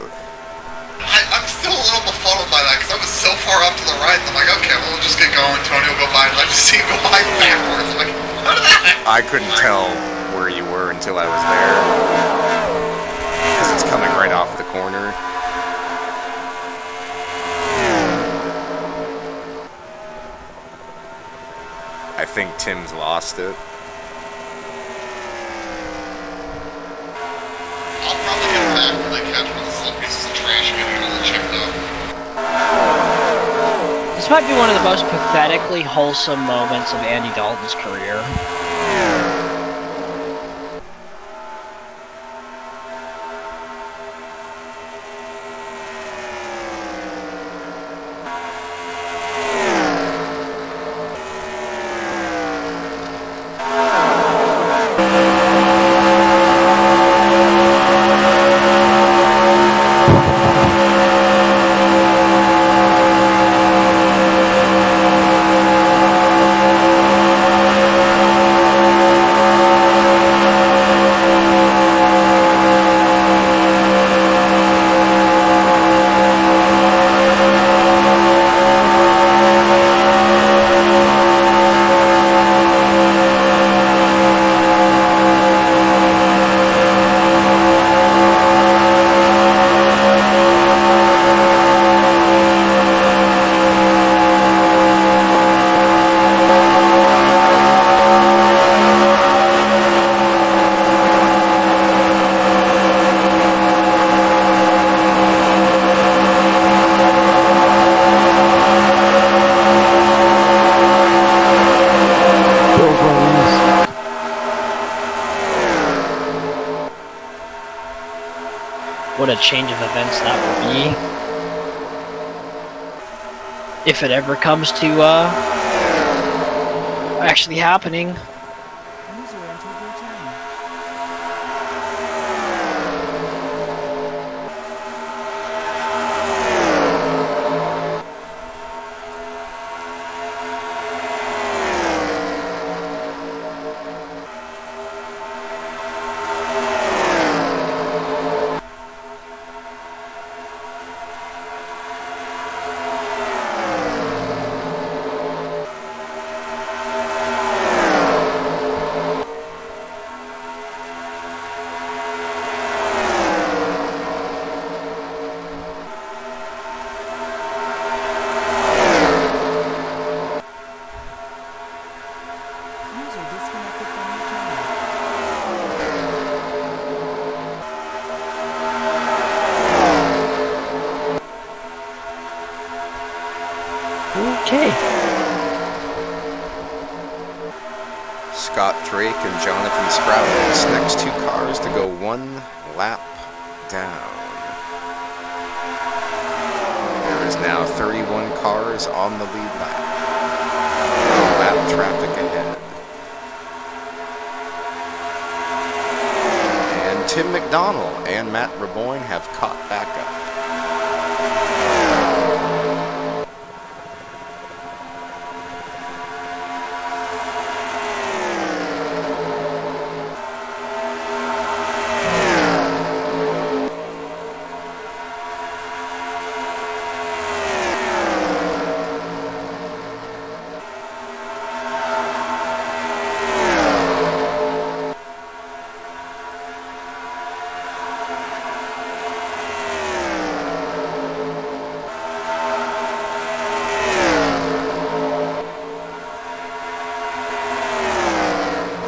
I'm still a little befuddled by that because I was so far up to the right. I'm like, okay, well, we'll just get going. Tony will go by, and I just see him go by backwards. I'm like, how did that happen? I couldn't tell where you were until I was there. Because it's coming right off the corner. I think Tim's lost it. I'll probably get it back when they catch one of these little pieces of trash and get it all checked out. This might be one of the most pathetically wholesome moments of Andy Dalton's career. what a change of events that will be. If it ever comes to actually happening. Okay. Scott Drake and Jonathan Sprouse, next 2 cars to go 1 lap down. There is now 31 cars on the lead lap. No lap traffic ahead. And Tim McDonald and Matt Raboyne have caught back up.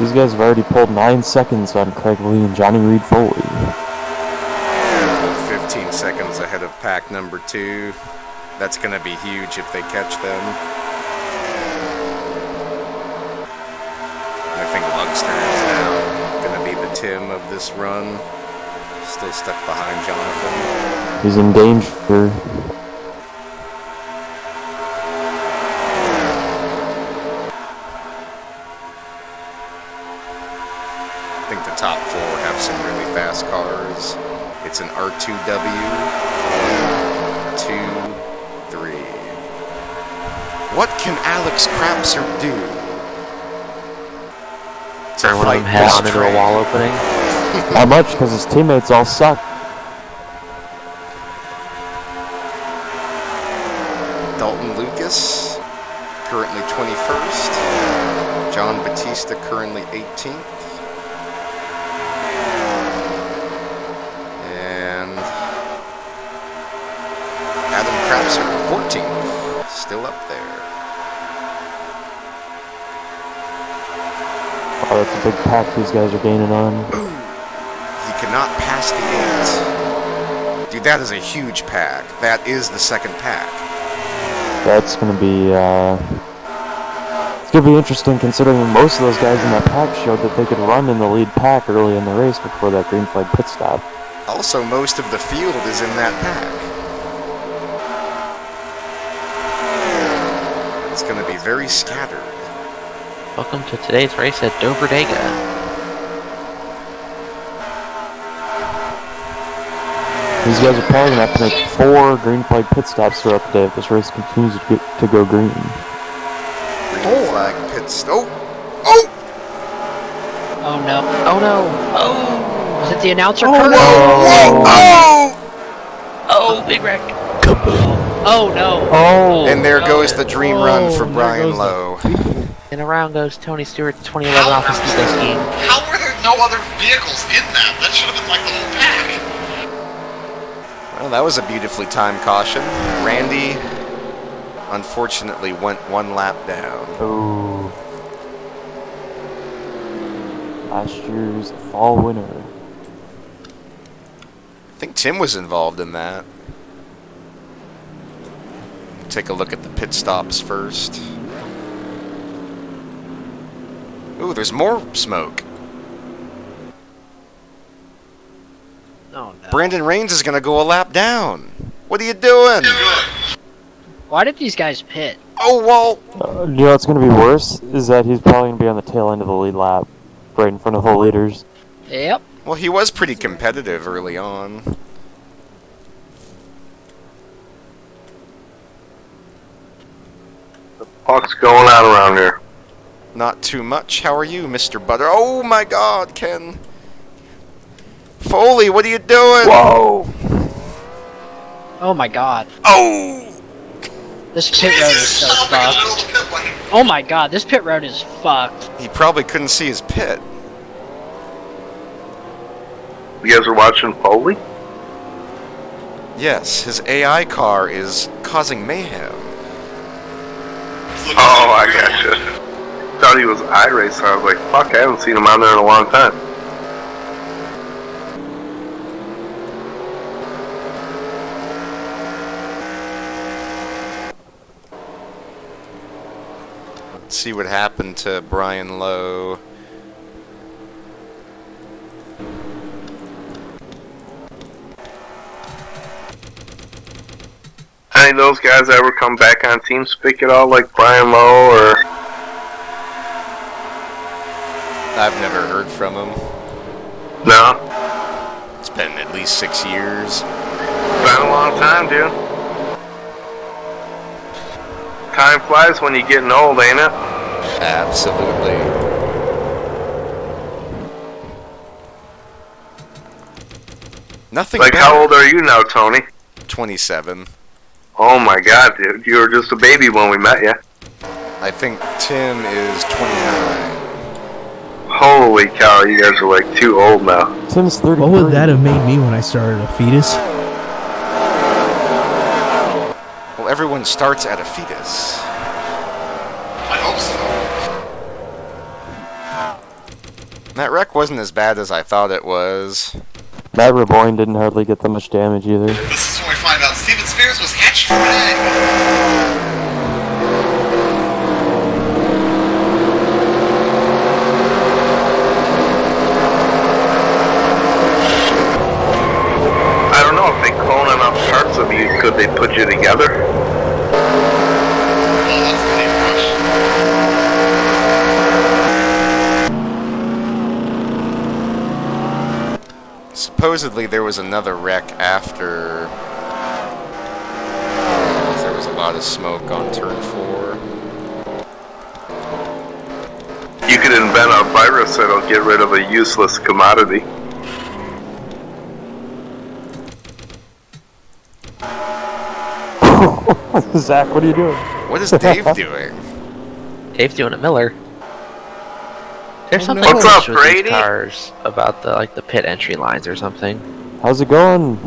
These guys have already pulled 9 seconds on Craig Lee and Johnny Reed Foley. 15 seconds ahead of pack number 2. That's going to be huge if they catch them. I think Lugster is now going to be the Tim of this run. Still stuck behind Jonathan. He's in danger. I think the top 4 have some really fast cars. It's an R2W. 1, 2, 3. What can Alex Crapser do? Turn one of them head on into a wall opening. Not much, because his teammates all suck. Dalton Lucas, currently 21st. John Batista, currently 18th. And Adam Crapser, 14th. Still up there. Oh, that's a big pack these guys are gaining on. He cannot pass the 8. Dude, that is a huge pack. That is the second pack. That's going to be, it's going to be interesting considering most of those guys in that pack showed that they could run in the lead pack early in the race before that green flag pit stop. Also, most of the field is in that pack. It's going to be very scattered. Welcome to today's race at Dover Dega. These guys are probably going to have to make 4 green flag pit stops throughout the day if this race continues to go green. Green flag pit stop. Oh! Oh no. Oh no. Oh! Is it the announcer? Oh, Curtis? whoa! Whoa! Oh! Oh, big wreck. Oh no. Oh! And there goes the dream run for Brian Lowe. And around goes Tony Stewart's 2011 Office Depot scheme. How were there no other vehicles in that? That should have been like the whole pack. Well, that was a beautifully timed caution. Randy, unfortunately, went 1 lap down. Oh. Last year's fall winner. I think Tim was involved in that. Take a look at the pit stops first. Ooh, there's more smoke. Oh Oh no. Brandon Raines is gonna go a lap down. What are you doing? Why did these guys pit? Oh, well. You know what's going to be worse is that he's probably going to be on the tail end of the lead lap, right in front of the leaders. Yep. Well, he was pretty competitive early on. What's going on around here? Not too much. How are you, Mr. Butter? Oh my God, Ken. Foley, what are you doing? Whoa! Oh my god. Oh! This pit road is so fucked. Oh my god, this pit road is fucked. He probably couldn't see his pit. You guys are watching Foley? Yes, his AI car is causing mayhem. Oh, I gotcha. Thought he was iRacing. I was like, fuck, I haven't seen him on there in a long time. Let's see what happened to Brian Lowe. Any of those guys ever come back on TeamSpeak at all, like Brian Lowe, or? I've never heard from him. No? It's been at least 6 years. Been a long time, dude. Time flies when you're getting old, ain't it? Absolutely. Nothing like, better. how old are you now, Tony? 27. Oh my god, dude. You were just a baby when we met you. I think Tim is 29. Holy cow, you guys are like too old now. Tim's 33. What would that have made me when I started a fetus? Well, everyone starts at a fetus. I hope so. That wreck wasn't as bad as I thought it was. Matt Reboyne didn't hardly get that much damage either. This is when we find out Steven Spears was hatched from an egg. I don't know if they clone enough parts of you, could they put you together? Well, that's the deep question. Supposedly there was another wreck after. There was a lot of smoke on turn 4. You could invent a virus that'll get rid of a useless commodity. Zach, what are you doing? What is Dave doing? Dave's doing a Miller. There's something What's up, with Brady? these cars about the pit entry lines or something. How's it going?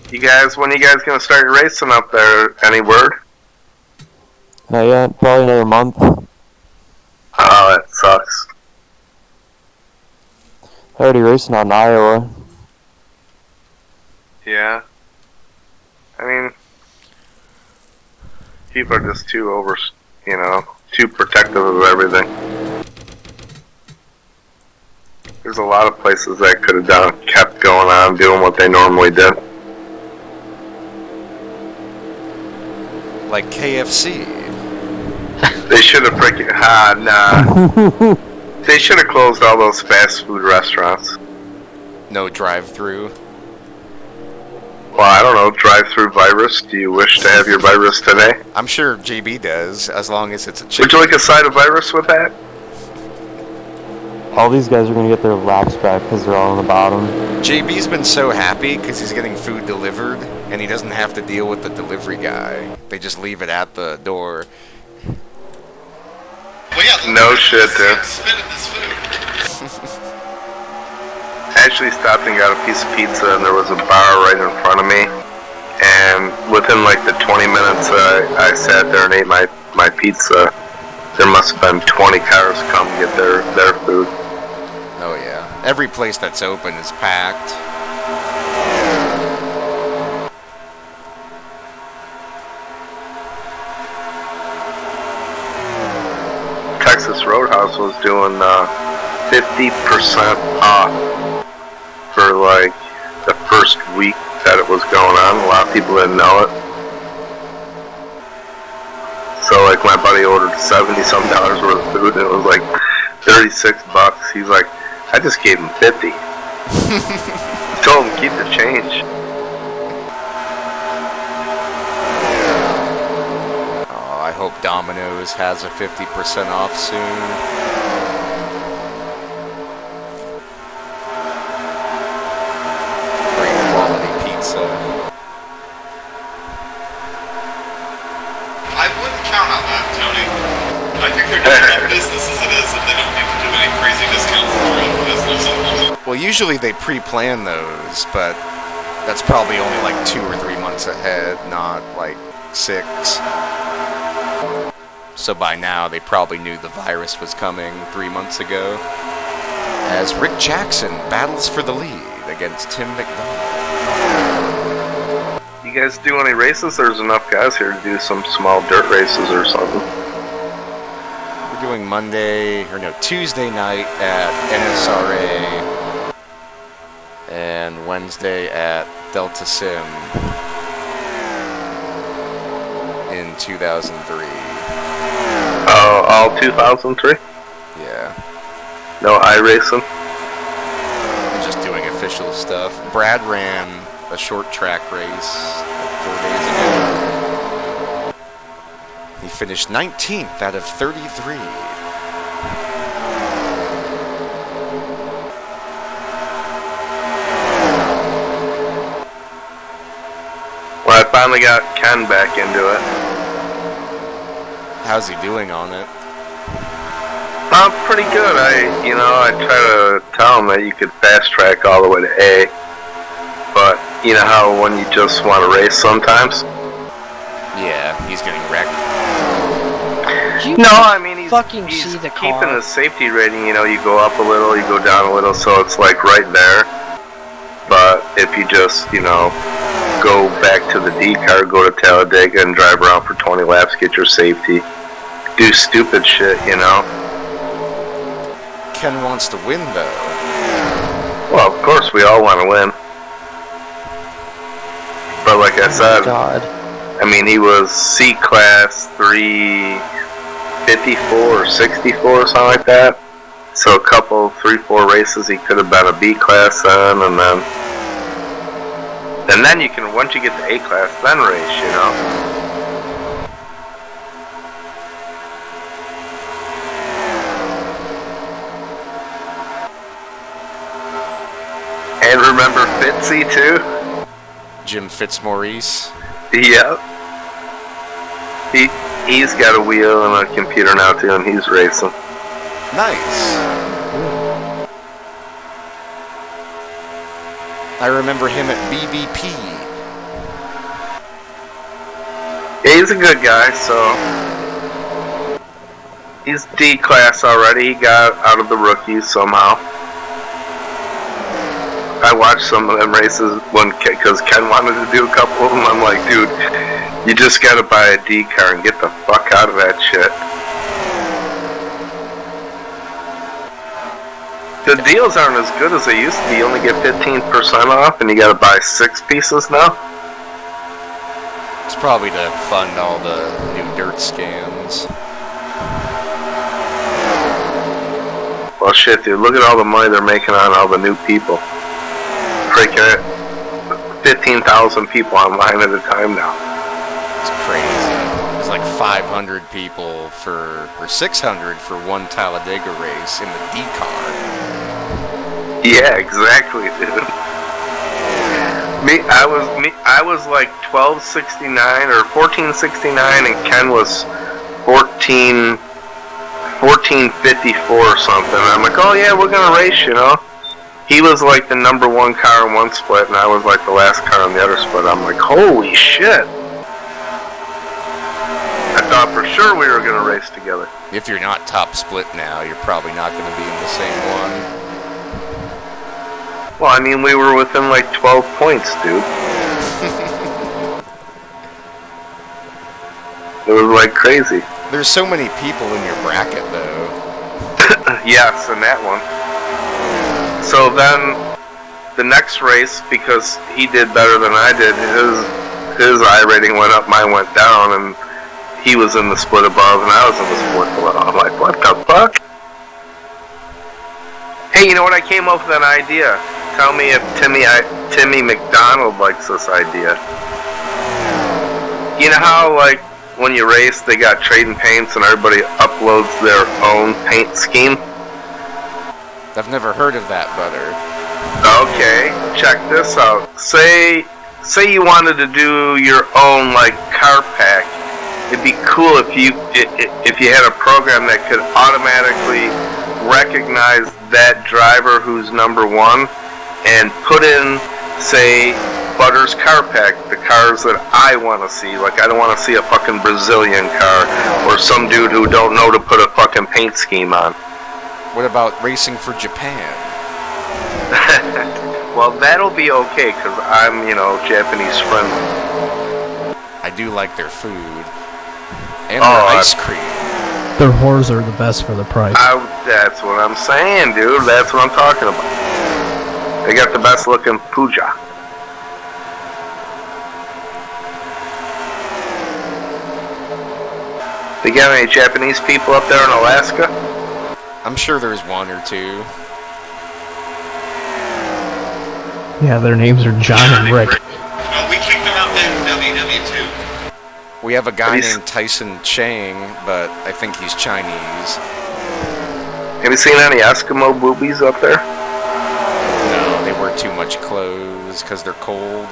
You guys, when you guys gonna start racing up there? Any word? Not yet. Probably another month. Oh, that sucks. Already racing out in Iowa. Yeah. I mean, people are just too too protective of everything. There's a lot of places that could have kept going on, doing what they normally did. Like KFC. They should have freaking nah. They should have closed all those fast food restaurants. No drive-through. Well, I don't know. Drive-through virus. Do you wish to have your virus today? I'm sure JB does, as long as it's a chicken. Would you like a side of virus with that? All these guys are going to get their laps back because they're all on the bottom. JB's been so happy because he's getting food delivered, and he doesn't have to deal with the delivery guy. They just leave it at the door. Well, yeah, No shit, dude. Spit in this food. I actually stopped and got a piece of pizza, and there was a bar right in front of me. And within like the 20 minutes I sat there and ate my pizza, there must have been 20 cars come get their food. Oh yeah. Every place that's open is packed. Texas Roadhouse was doing 50% off for like first week that it was going on. A lot of people didn't know it. So like my buddy ordered $70-some worth of food and it was like $36. He's like, I just gave him 50. Told him keep the change. Oh, I hope Domino's has a 50% off soon. Great quality pizza. I wouldn't count on that, Tony. I think they're doing enough business as it is, and they don't need to do any crazy discounts throughout the business. Well, usually they pre-plan those, but that's probably only like 2 or 3 months ahead, not like 6. So by now, they probably knew the virus was coming 3 months ago. As Rick Jackson battles for the lead against Tim McDonald. You guys do any races? There's enough guys here to do some small dirt races or something. We're doing Tuesday night at N.O.R.L and Wednesday at Delta Sim in 2003. Oh, all 2003? Yeah. No iRacing? I'm just doing official stuff. Brad ran a short track race like 4 days ago. He finished 19th out of 33. Well, I finally got Ken back into it. How's he doing on it? Pretty good. I try to tell him that you could fast track all the way to A. But, you know how when you just want to race sometimes? Yeah, he's getting wrecked. No, I mean, he's see the car. keeping his safety rating, you go up a little, you go down a little, so it's like right there. But if you just, go back to the D car, go to Talladega and drive around for 20 laps, get your safety, do stupid shit, Ken wants to win, though. Well, of course, we all want to win. But like I said, he was C class 354 or 64 or something like that. So a couple, 3-4 races, he could have been a B class then, and then you can, once you get to A class, then race, And remember Fitzy too? Jim Fitzmaurice. Yep. He's got a wheel and a computer now too, and he's racing. Nice. I remember him at BBP. Yeah, he's a good guy, so he's D class already. He got out of the rookies somehow. I watched some of them races because Ken wanted to do a couple of them. I'm like, dude, you just gotta buy a D car and get the fuck out of that shit. The deals aren't as good as they used to be. You only get 15% off and you gotta buy 6 pieces now. It's probably to fund all the new dirt scans. Well, shit, dude, look at all the money they're making on all the new people. Freaking 15,000 people online at a time now. It's crazy. It's like 500 people or 600 for one Talladega race in the D car. Yeah, exactly, dude. I was like 1269 or 1469, and Ken was 1454 or something. I'm like, oh yeah, we're gonna race, He was like the number 1 car in one split, and I was like the last car in the other split. I'm like, holy shit! I thought for sure we were gonna race together. If you're not top split now, you're probably not gonna be in the same one. Well, we were within like 12 points, dude. It was like crazy. There's so many people in your bracket, though. Yes, in that one. So then the next race, because he did better than I did, his I rating went up, mine went down, and he was in the split above, and I was in the split below. I'm like, what the fuck? Hey, you know what? I came up with an idea. Tell me if Timmy McDonald likes this idea. You know how, like, when you race, they got trading paints and everybody uploads their own paint scheme? I've never heard of that, brother. Okay, check this out. Say you wanted to do your own, like, car pack. It'd be cool if you had a program that could automatically recognize that driver who's number one and put in, say, Butter's car pack, the cars that I want to see. Like, I don't want to see a fucking Brazilian car or some dude who don't know to put a fucking paint scheme on. What about racing for Japan? Well, that'll be okay, because I'm, Japanese friendly. I do like their food. And their ice cream. Their whores are the best for the price. That's what I'm saying, dude. That's what I'm talking about. They got the best looking puja. They got any Japanese people up there in Alaska? I'm sure there's one or two. Yeah, their names are John and Rick. No, we kicked them out back in WW2. We have a guy named Tyson Chang, but I think he's Chinese. Have you seen any Eskimo boobies up there? No, they wear too much clothes because they're cold.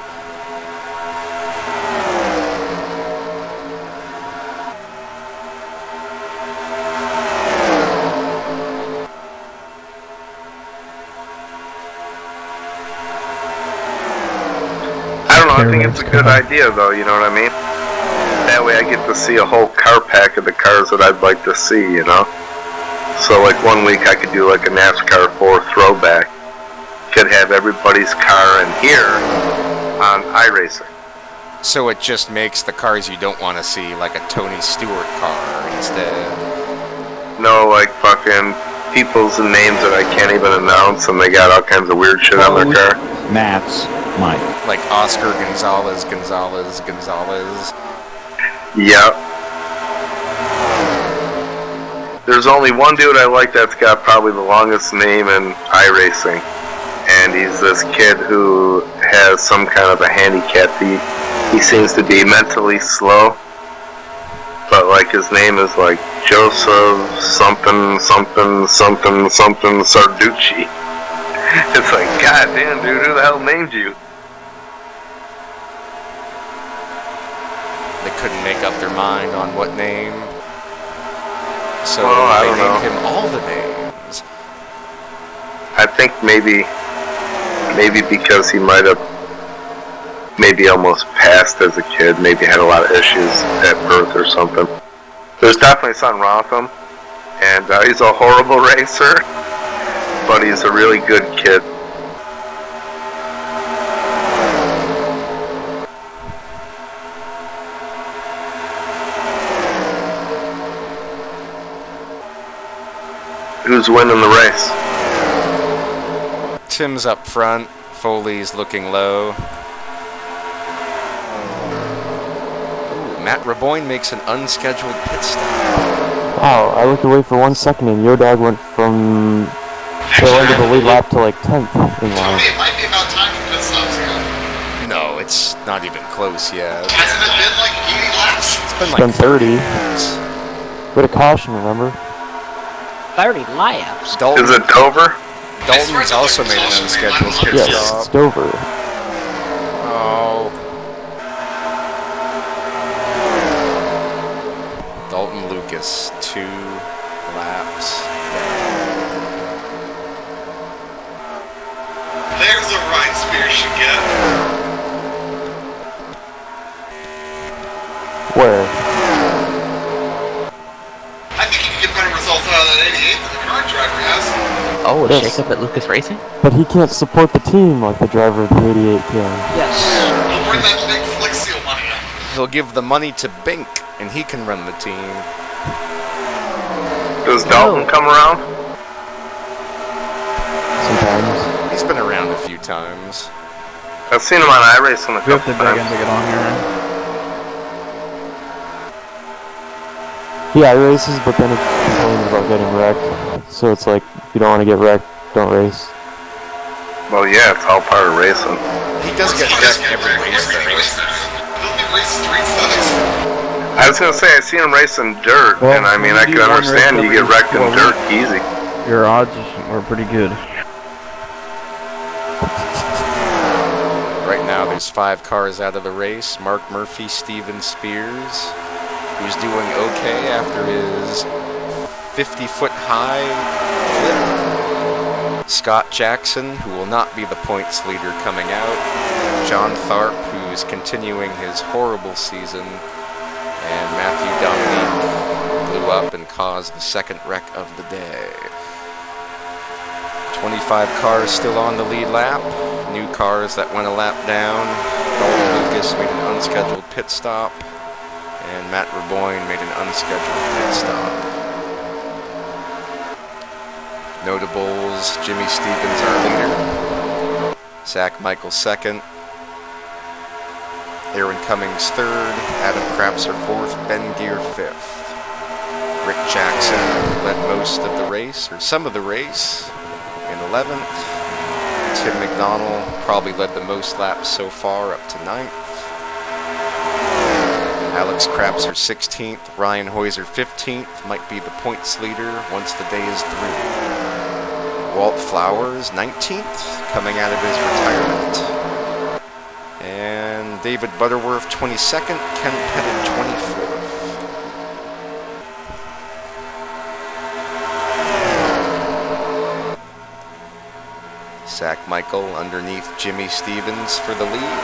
I think it's a good idea, though, you know what I mean? That way I get to see a whole car pack of the cars that I'd like to see, So, like, one week I could do, like, a NASCAR 4 throwback. Could have everybody's car in here on iRacing. So it just makes the cars you don't want to see, like a Tony Stewart car instead. No, like, fucking people's names that I can't even announce, and they got all kinds of weird shit on their car. Matt's Mike. Like Oscar Gonzalez. Yep. There's only one dude I like that's got probably the longest name in iRacing. And he's this kid who has some kind of a handicap. He seems to be mentally slow. But, like, his name is, like, Joseph something Sarducci. It's like, god damn, dude, who the hell named you? They couldn't make up their mind on what name. So they named him all the names. I think maybe because he might have maybe almost passed as a kid, maybe had a lot of issues at birth or something. There's definitely something wrong with him. And he's a horrible racer, but he's a really good kid. Who's winning the race? Tim's up front. Foley's looking low. Ooh, Matt Raboyne makes an unscheduled pit stop. Wow, I looked away for 1 second and Yodag went from tail end of the lead lap to like 10th in line. It might be about time for pit stops again. No, it's not even close yet. Hasn't it been like 80 laps? It's been like 30. Bit of caution, remember? 30 laps. Is it Dover? Dalton's also made an unscheduled pit Yes, stop. it's Dover. Oh. Dalton Lucas, 2 laps. There's a ride Spears should get. Where? I think you can get better results out of that 88 than the current driver has. Oh, a Yes. shake-up at Lucas Racing? But he can't support the team like the driver of the 88 can. Yes. He'll bring that big Flick Seal money up. He'll give the money to Bink, and he can run the team. Does Dalton come around? Sometimes. He's been around a few times. I've seen him on iRacing a We have couple to beg him times. to get on here. Yeah, he races, but then he complains about getting wrecked. So it's like, if you don't want to get wrecked, don't race. Well, yeah, it's all part of racing. He does get wrecked every race, though. I was gonna say, I seen him racing dirt, Well, and I mean, I when you can do one race understand you get every wrecked in 4 dirt weeks, easy. Your odds are pretty good. Right now, there's 5 cars out of the race. Mark Murphy, Steven Spears, who's doing okay after his 50-foot high flip. Scott Jackson, who will not be the points leader coming out. John Tharp, who's continuing his horrible season. And Matthew Dominique blew up and caused the second wreck of the day. 25 cars still on the lead lap. New cars that went a lap down. Dalton Lucas made an unscheduled pit stop. And Matt Raboyne made an unscheduled pit stop. Notables, Jimmy Stevens our leader. Zach Michael second. Aaron Cummings third. Adam Krapser fourth. Ben Gear fifth. Rick Jackson led most of the race, or some of the race, in 11th. Tim McDonald probably led the most laps so far, up to 9th. Alex Krapser 16th. Ryan Hoyser 15th. Might be the points leader once the day is through. Walt Flowers 19th, coming out of his retirement. And David Butterworth 22nd. Ken Pettit 24th. Zach Michael underneath Jimmy Stevens for the lead.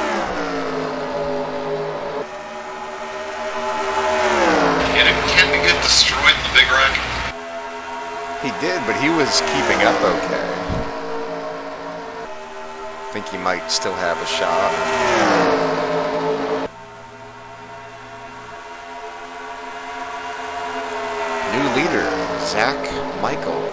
Can we get destroyed in the big wreck? He did, but he was keeping up okay. I think he might still have a shot. New leader, Zach Michael.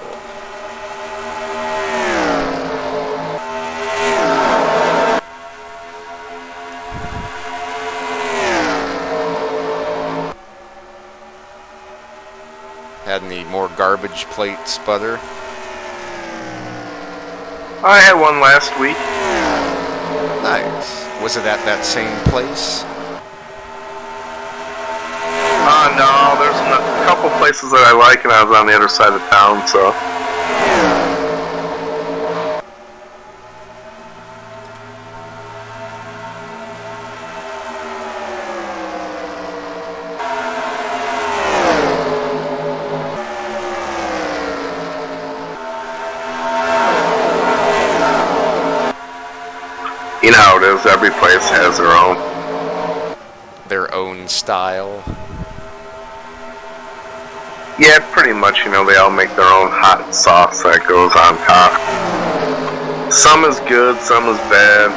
Had any more garbage plate sputter? I had one last week. Nice. Was it at that same place? No, there's a couple places that I like, and I was on the other side of town, so. You know how it is, every place has their own style. Yeah, pretty much, you know, they all make their own hot sauce that goes on top. Some is good, some is bad.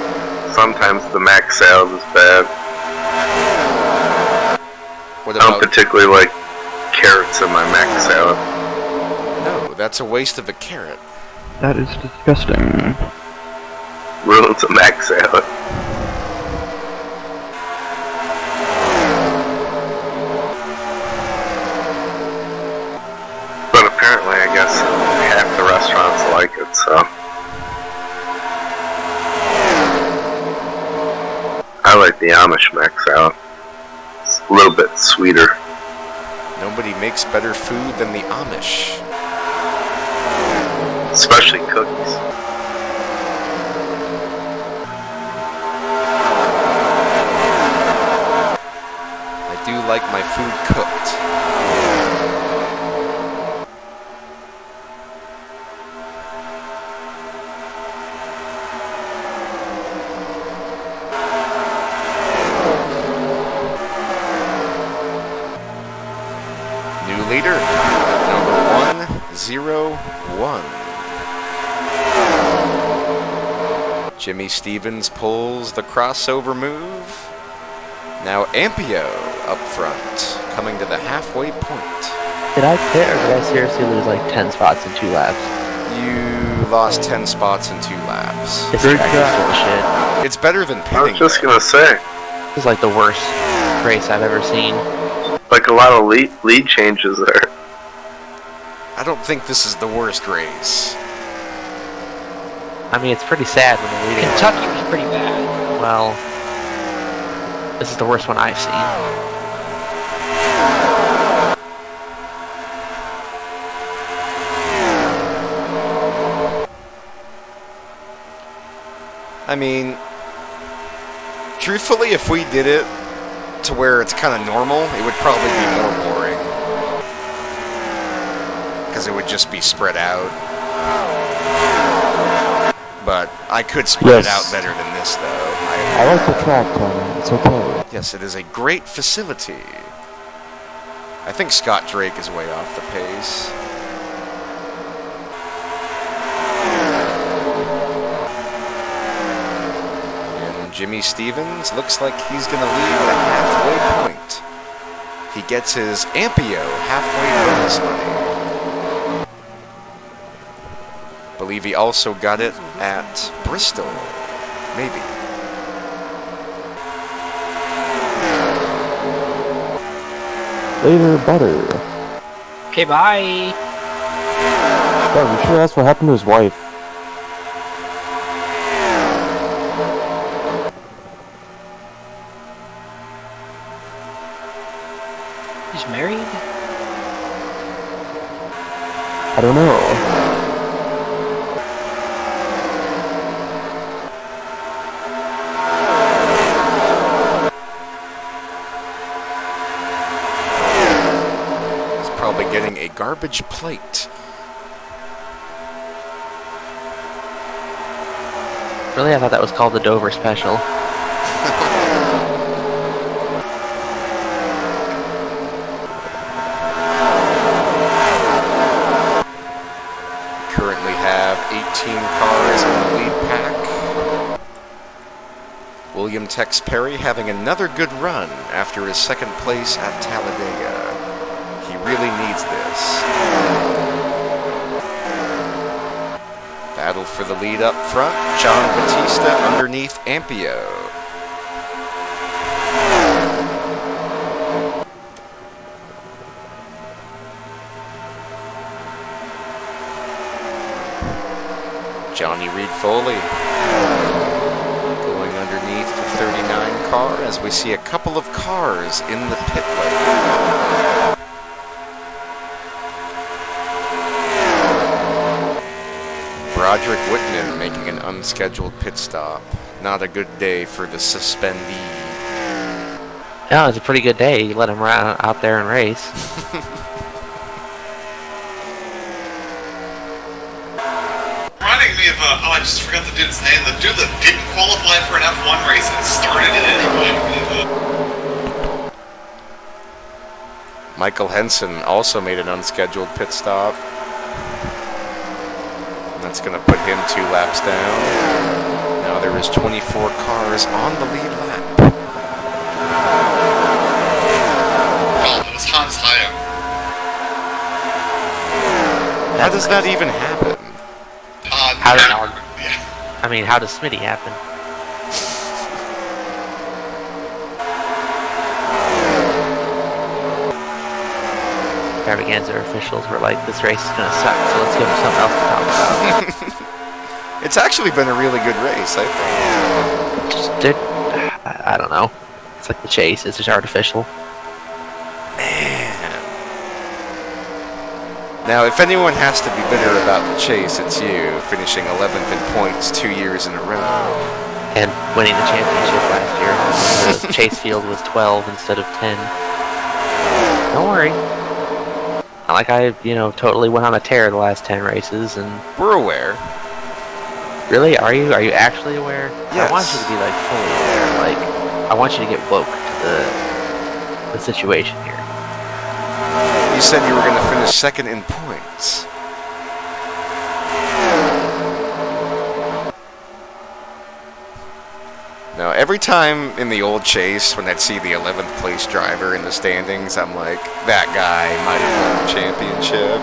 Sometimes the mac salad is bad. What I don't particularly like carrots in my mac salad. No, that's a waste of a carrot. That is disgusting. Ruins a mac salad. But apparently, I guess half the restaurants like it, so. I like the Amish mac salad. It's a little bit sweeter. Nobody makes better food than the Amish. Especially cookies. I do like my food cooked. New leader, number 101. Jimmy Stevens pulls the crossover move. Now Ampio up front, coming to the halfway point. Did I pit or did I seriously lose like 10 spots in 2 laps? You lost 10 spots in 2 laps. laps. This track is full of shit. It's better than I pitting. was just gonna say, This is like the worst race I've ever seen. like a lot of lead changes there. I don't think this is the worst race. I mean, it's pretty sad when the leading. Kentucky was pretty bad. Well, this is the worst one I've seen. I mean, truthfully, if we did it to where it's kind of normal, it would probably be more boring. Because it would just be spread out. But I could spread it out better than this, though. I like the track, Tony. It's okay. Yes, it is a great facility. I think Scott Drake is way off the pace. And Jimmy Stevens looks like he's going to lead the halfway point. He gets his Ampio halfway bonus money. Believe he also got it at Bristol. Maybe. Later, better. Okay, bye. Yeah, I'm sure that's what happened to his wife. He's married? I don't know. Probably getting a garbage plate. Really, I thought that was called the Dover Special. Currently have 18 cars in the lead pack. William Tex Perry having another good run after his second place at Talladega. He really needs this. Battle for the lead up front. John Batista underneath Ampio. Johnny Reed Foley going underneath the 39 car as we see a couple of cars in the pit lane. Broderick Whitman making an unscheduled pit stop. Not a good day for the suspendee. Yeah, it's a pretty good day. You let him run out there and race. Reminding me of, I just forgot the dude's name. The dude that didn't qualify for an F1 race and started it anyway. Michael Henson also made an unscheduled pit stop. That's going to put him 2 laps down. Now there is 24 cars on the lead lap. Oh, that was Hans Hayek. How does that even happen? How does I mean, how does Smitty happen? Extravaganza officials were like, this race is gonna suck, so let's give them something else to talk about. It's actually been a really good race, I think. I don't know. It's like the chase, it's just artificial. Man. Now, if anyone has to be bitter about the chase, it's you, finishing 11th in points 2 years in a row. And winning the championship last year. The chase field was 12 instead of 10. Don't worry. Not like I, totally went on a tear the last 10 races, and... We're aware. Really? Are you actually aware? Yes. I want you to be, fully aware. I want you to get woke to the situation here. You said you were going to finish 2nd in points. Now, every time in the old chase, when I'd see the 11th place driver in the standings, I'm like, that guy might have won the championship.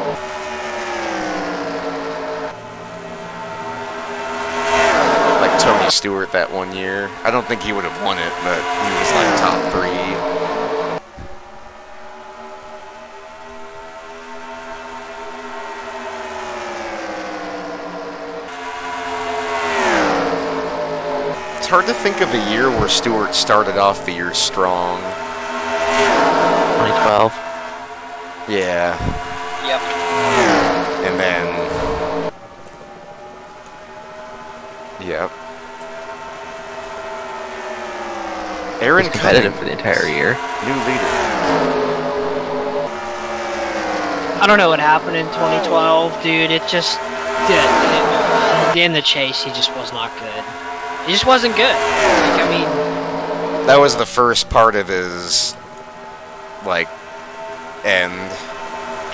with Stewart that one year. I don't think he would have won it, but he was like top 3. It's hard to think of a year where Stewart started off the year strong. 2012. Yeah. Yep. And then... Yep. Aaron competitive Cutting, for the entire year. New leader. I don't know what happened in 2012, dude. It just... in the chase, he just was not good. He just wasn't good. Like, I mean... That was the first part of his... like... end.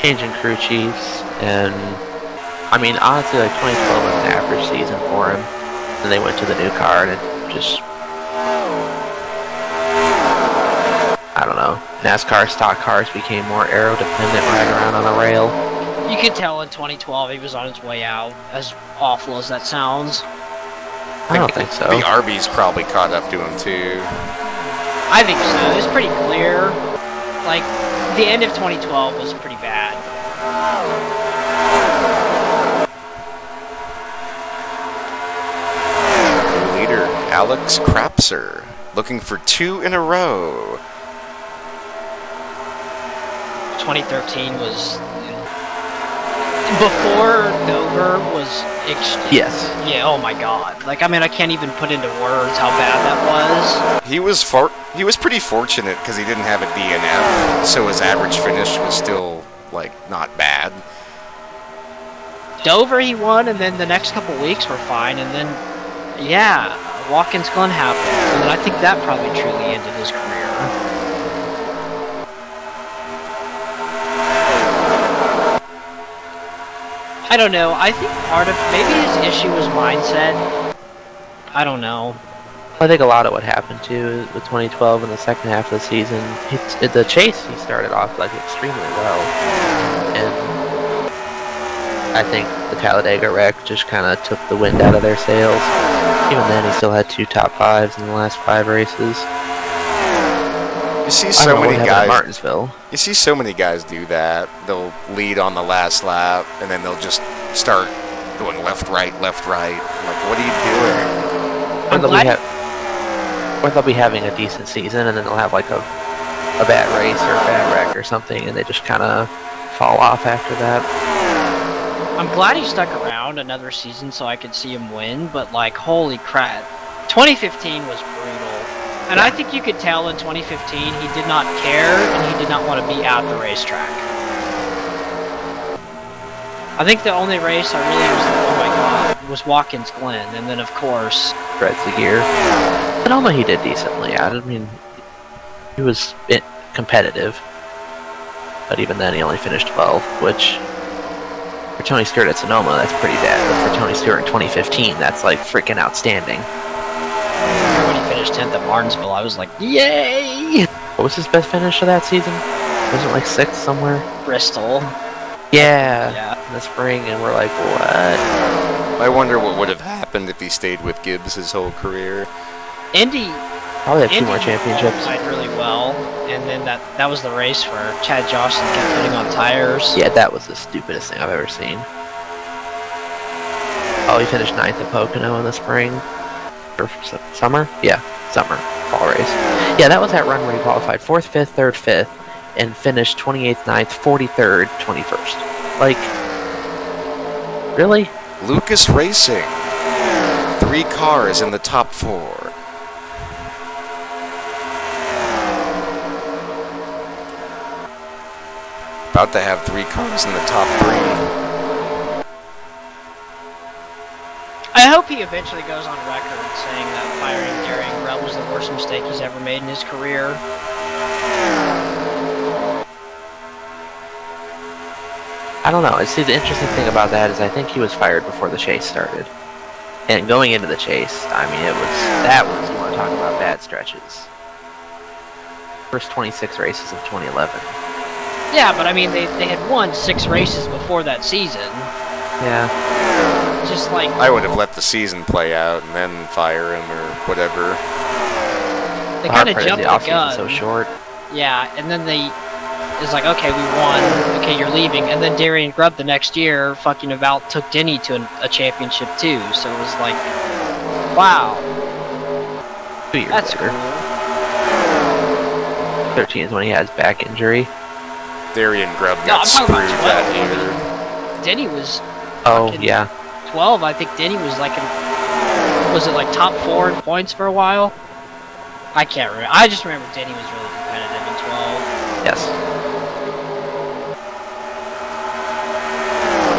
Changing crew chiefs, and... I mean, honestly, like, 2012 was an average season for him. Then they went to the new car, and it just... I don't know. NASCAR stock cars became more aero-dependent riding around on a rail. You could tell in 2012 he was on his way out, as awful as that sounds. I don't think so. The Arby's probably caught up to him, too. I think so. It's pretty clear. Like, the end of 2012 was pretty bad. Leader Alex Krapser, looking for 2 in a row. 2013 was... Before Dover was... Yes. Yeah, oh my god. Like, I mean, I can't even put into words how bad that was. He was pretty fortunate because he didn't have a DNF, so his average finish was still, like, not bad. Dover he won, and then the next couple weeks were fine, and then, yeah, Watkins Glen happened, and then I think that probably truly ended his career. I don't know. I think part of maybe his issue was mindset. I don't know. I think a lot of what happened too with 2012 in the second half of the season, the chase he started off like extremely well, and I think the Talladega wreck just kind of took the wind out of their sails. Even then, he still had 2 top 5s in the last 5 races. You see so many guys. Martinsville. You see so many guys do that. They'll lead on the last lap, and then they'll just start going left, right, left, right. Like, what are you doing? Or they'll be having a decent season, and then they'll have like a bad race or a bad wreck or something, and they just kind of fall off after that. I'm glad he stuck around another season so I could see him win, but like, holy crap. 2015 was brutal. And I think you could tell in 2015 he did not care and he did not want to be at the racetrack. I think the only race I really was like, oh my god, was Watkins Glen, and then of course... Threads the gear. Sonoma he did decently. I mean, he was competitive. But even then he only finished 12th, which... For Tony Stewart at Sonoma, that's pretty bad. But for Tony Stewart in 2015, that's like freaking outstanding. When he finished 10th at Martinsville, I was like, yay! What was his best finish of that season? Wasn't it like 6th somewhere? Bristol. Yeah, in the spring, and we're like, what? I wonder what would have happened if he stayed with Gibbs his whole career. Indy probably had 2 more championships. Qualified really well, and then that was the race where Chad Johnson kept putting on tires. Yeah, that was the stupidest thing I've ever seen. Oh, he finished 9th at Pocono in the spring. Or summer? Yeah, summer. Fall race. Yeah, that was that run where he qualified 4th, 5th, 3rd, 5th, and finished 28th, 9th, 43rd, 21st. Like, really? Lucas Racing. 3 cars in the top 4. About to have 3 cars in the top 3. I hope he eventually goes on record saying that firing Gary N.O.R.L was the worst mistake he's ever made in his career. I don't know. See, the interesting thing about that is I think he was fired before the chase started. And going into the chase, I mean, you want to talk about bad stretches. First 26 races of 2011. Yeah, but I mean, they had won 6 races before that season. Yeah. just like... I would have let the season play out and then fire him or whatever. They kind of jumped the gun. So short. Yeah, and then they... It's like, okay, we won. Okay, you're leaving. And then Darian Grubb the next year fucking about took Denny to a championship too. So it was like, wow. 2 years That's later. cool. 13 is when he has back injury. Darian Grubb got screwed that year. Denny was... Oh, yeah. 12, I think Denny was like was it like top 4 in points for a while? I can't remember. I just remember Denny was really competitive in 12. Yes.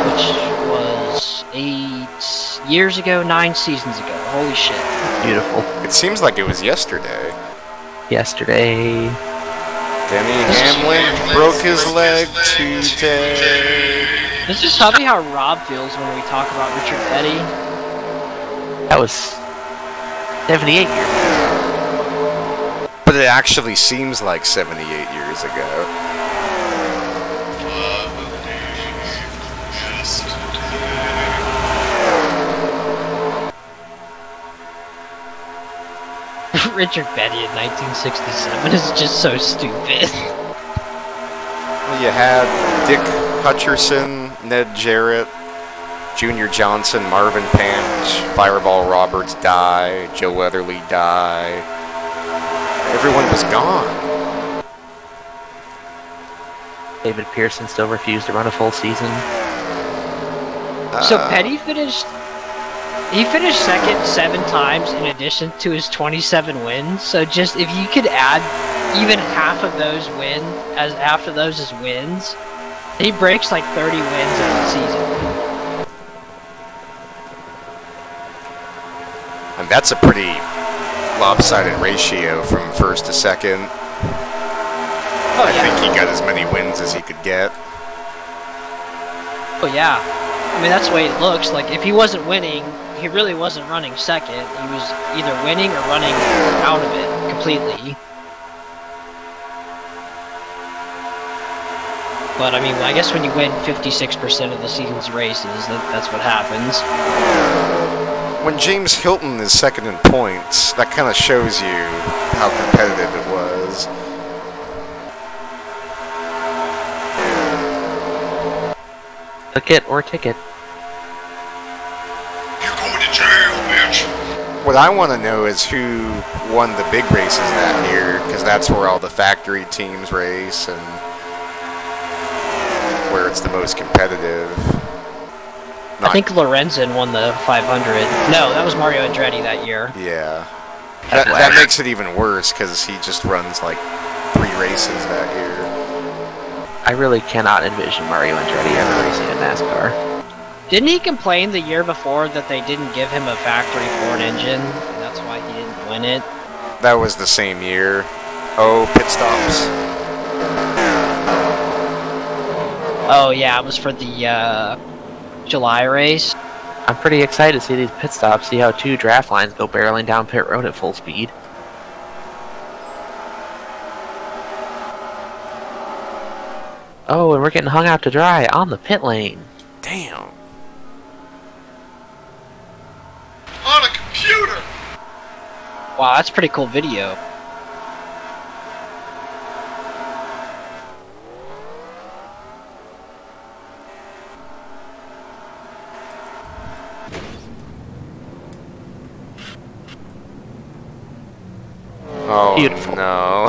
Which was 8 years ago, 9 seasons ago. Holy shit. Beautiful. It seems like it was yesterday. Yesterday. Denny Hamlin broke his leg today. This is probably how Rob feels when we talk about Richard Petty. That was 78 years ago. But it actually seems like 78 years ago. Richard Petty in 1967 is just so stupid. Well, you had Dick Hutcherson, Ned Jarrett, Junior Johnson, Marvin Pant, Fireball Roberts die, Joe Weatherly die. Everyone was gone. David Pearson still refused to run a full season. So Petty finished... He finished second 7 times in addition to his 27 wins. So just if you could add even half of those after those as wins, he breaks like 30 wins in the season. And that's a pretty lopsided ratio from first to second. Oh, I think he got as many wins as he could get. Oh yeah. I mean, that's the way it looks. Like, if he wasn't winning, he really wasn't running second. He was either winning or running out of it completely. But, I mean, I guess when you win 56% of the season's races, that's what happens. When James Hilton is second in points, that kind of shows you how competitive it was. Look it or ticket. You're going to jail, bitch. What I want to know is who won the big races that year, because that's where all the factory teams race and where it's the most competitive. I think Lorenzen won the 500. No, that was Mario Andretti that year. Yeah. That makes it even worse, because he just runs like 3 races that year. I really cannot envision Mario Andretti ever racing in NASCAR. Didn't he complain the year before that they didn't give him a factory Ford engine, and that's why he didn't win it? That was the same year. Oh, pit stops. Oh yeah, it was for the July race. I'm pretty excited to see these pit stops, see how 2 draft lines go barreling down pit road at full speed. Oh, and we're getting hung out to dry on the pit lane. Damn. On a computer. Wow, that's a pretty cool video. Oh, beautiful. No.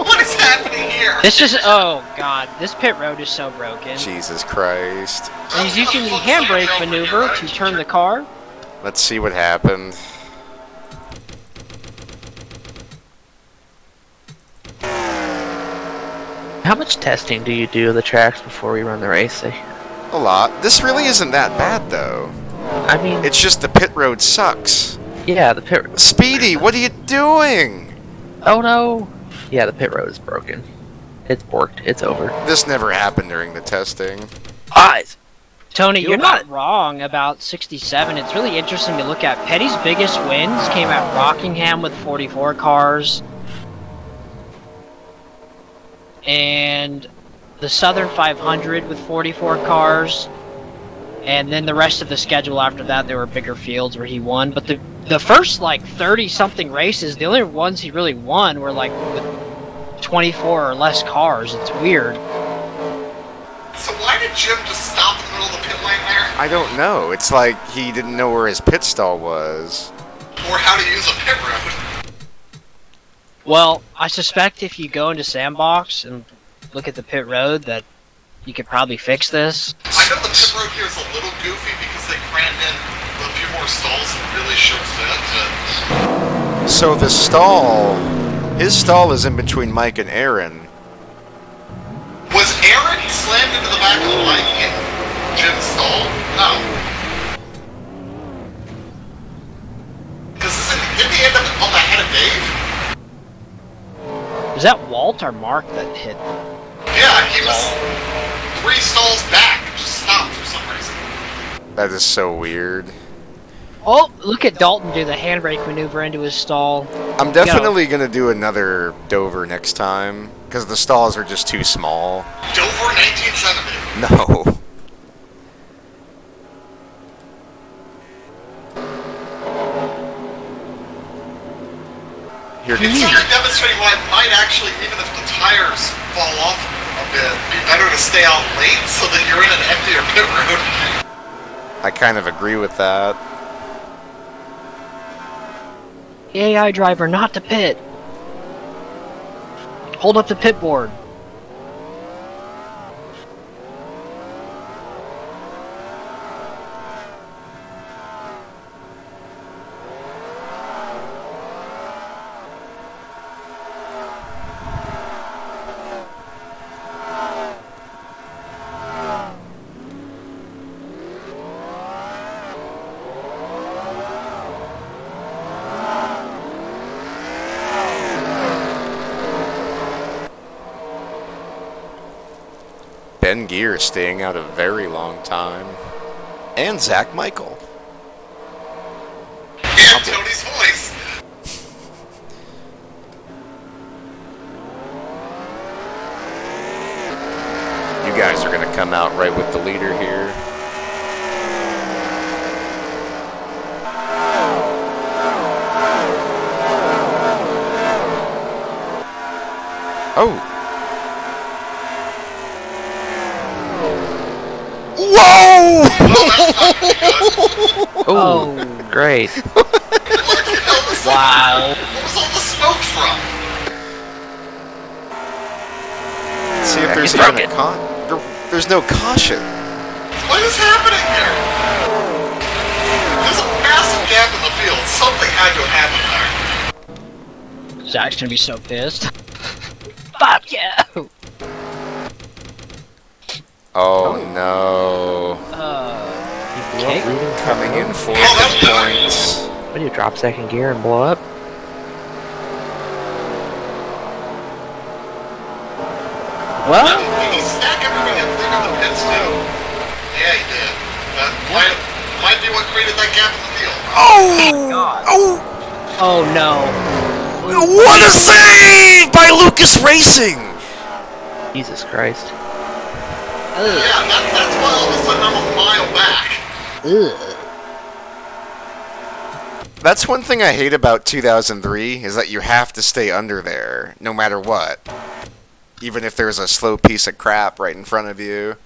What is happening here? This is, oh god, this pit road is so broken. Jesus Christ. And he's using the handbrake maneuver to turn the car. Let's see what happened. How much testing do you do of the tracks before we run the race? A lot. This really isn't that bad, though. I mean... It's just the pit road sucks. Yeah, the pit road... Speedy, what are you doing? Oh no! Yeah, the pit road is broken. It's borked. It's over. This never happened during the testing. Eyes! Tony, you're not wrong about 67. It's really interesting to look at. Petty's biggest wins came at Rockingham with 44 cars. And the Southern 500 with 44 cars. And then the rest of the schedule after that, there were bigger fields where he won. But the first, like, 30-something races, the only ones he really won were, like, with 24 or less cars. It's weird. So why did Jim just stop in the middle of the pit lane there? I don't know. It's like he didn't know where his pit stall was. Or how to use a pit road. Well, I suspect if you go into Sandbox and look at the pit road that you could probably fix this. I know the pit road here is a little goofy because they crammed in a few more stalls and really should fit. So the stall, his stall is in between Mike and Aaron. Was Aaron slammed into the back of the Mike in Jim's stall? No. Because didn't he end up on the head of Dave? Was that Walt or Mark that hit? Yeah, he was 3 stalls back, just stopped for some reason. That is so weird. Oh, look at Dalton do the handbrake maneuver into his stall. I'm definitely going to do another Dover next time, because the stalls are just too small. Dover 1970? No. Here, It's sort of demonstrating why it might actually, even if the tires fall off a bit, be better to stay out late so that you're in an emptier pit road. I kind of agree with that. AI driver, not to pit. Hold up the pit board. Ben Gear staying out a very long time. And Zach Michael. And Tony's voice. You guys are going to come out right with the leader here. Oh. Whoa! Oh, great. Wow. What was all the smoke from? See if there's even a there's no caution. What is happening here? There's a massive gap in the field. Something had to have happened there. Zach's gonna be so pissed. Fuck yeah! Oh no. Coming in for points. What do you drop second gear and blow up? Well, Did he stack everything in there in the pits too? Yeah, he did. That might be what created that gap in the field. Oh! God. Oh! Oh no. What a save by Lucas Racing! Jesus Christ. Yeah, that's why all of a sudden I'm a mile back. Ugh. That's one thing I hate about 2003, is that you have to stay under there, no matter what. Even if there's a slow piece of crap right in front of you.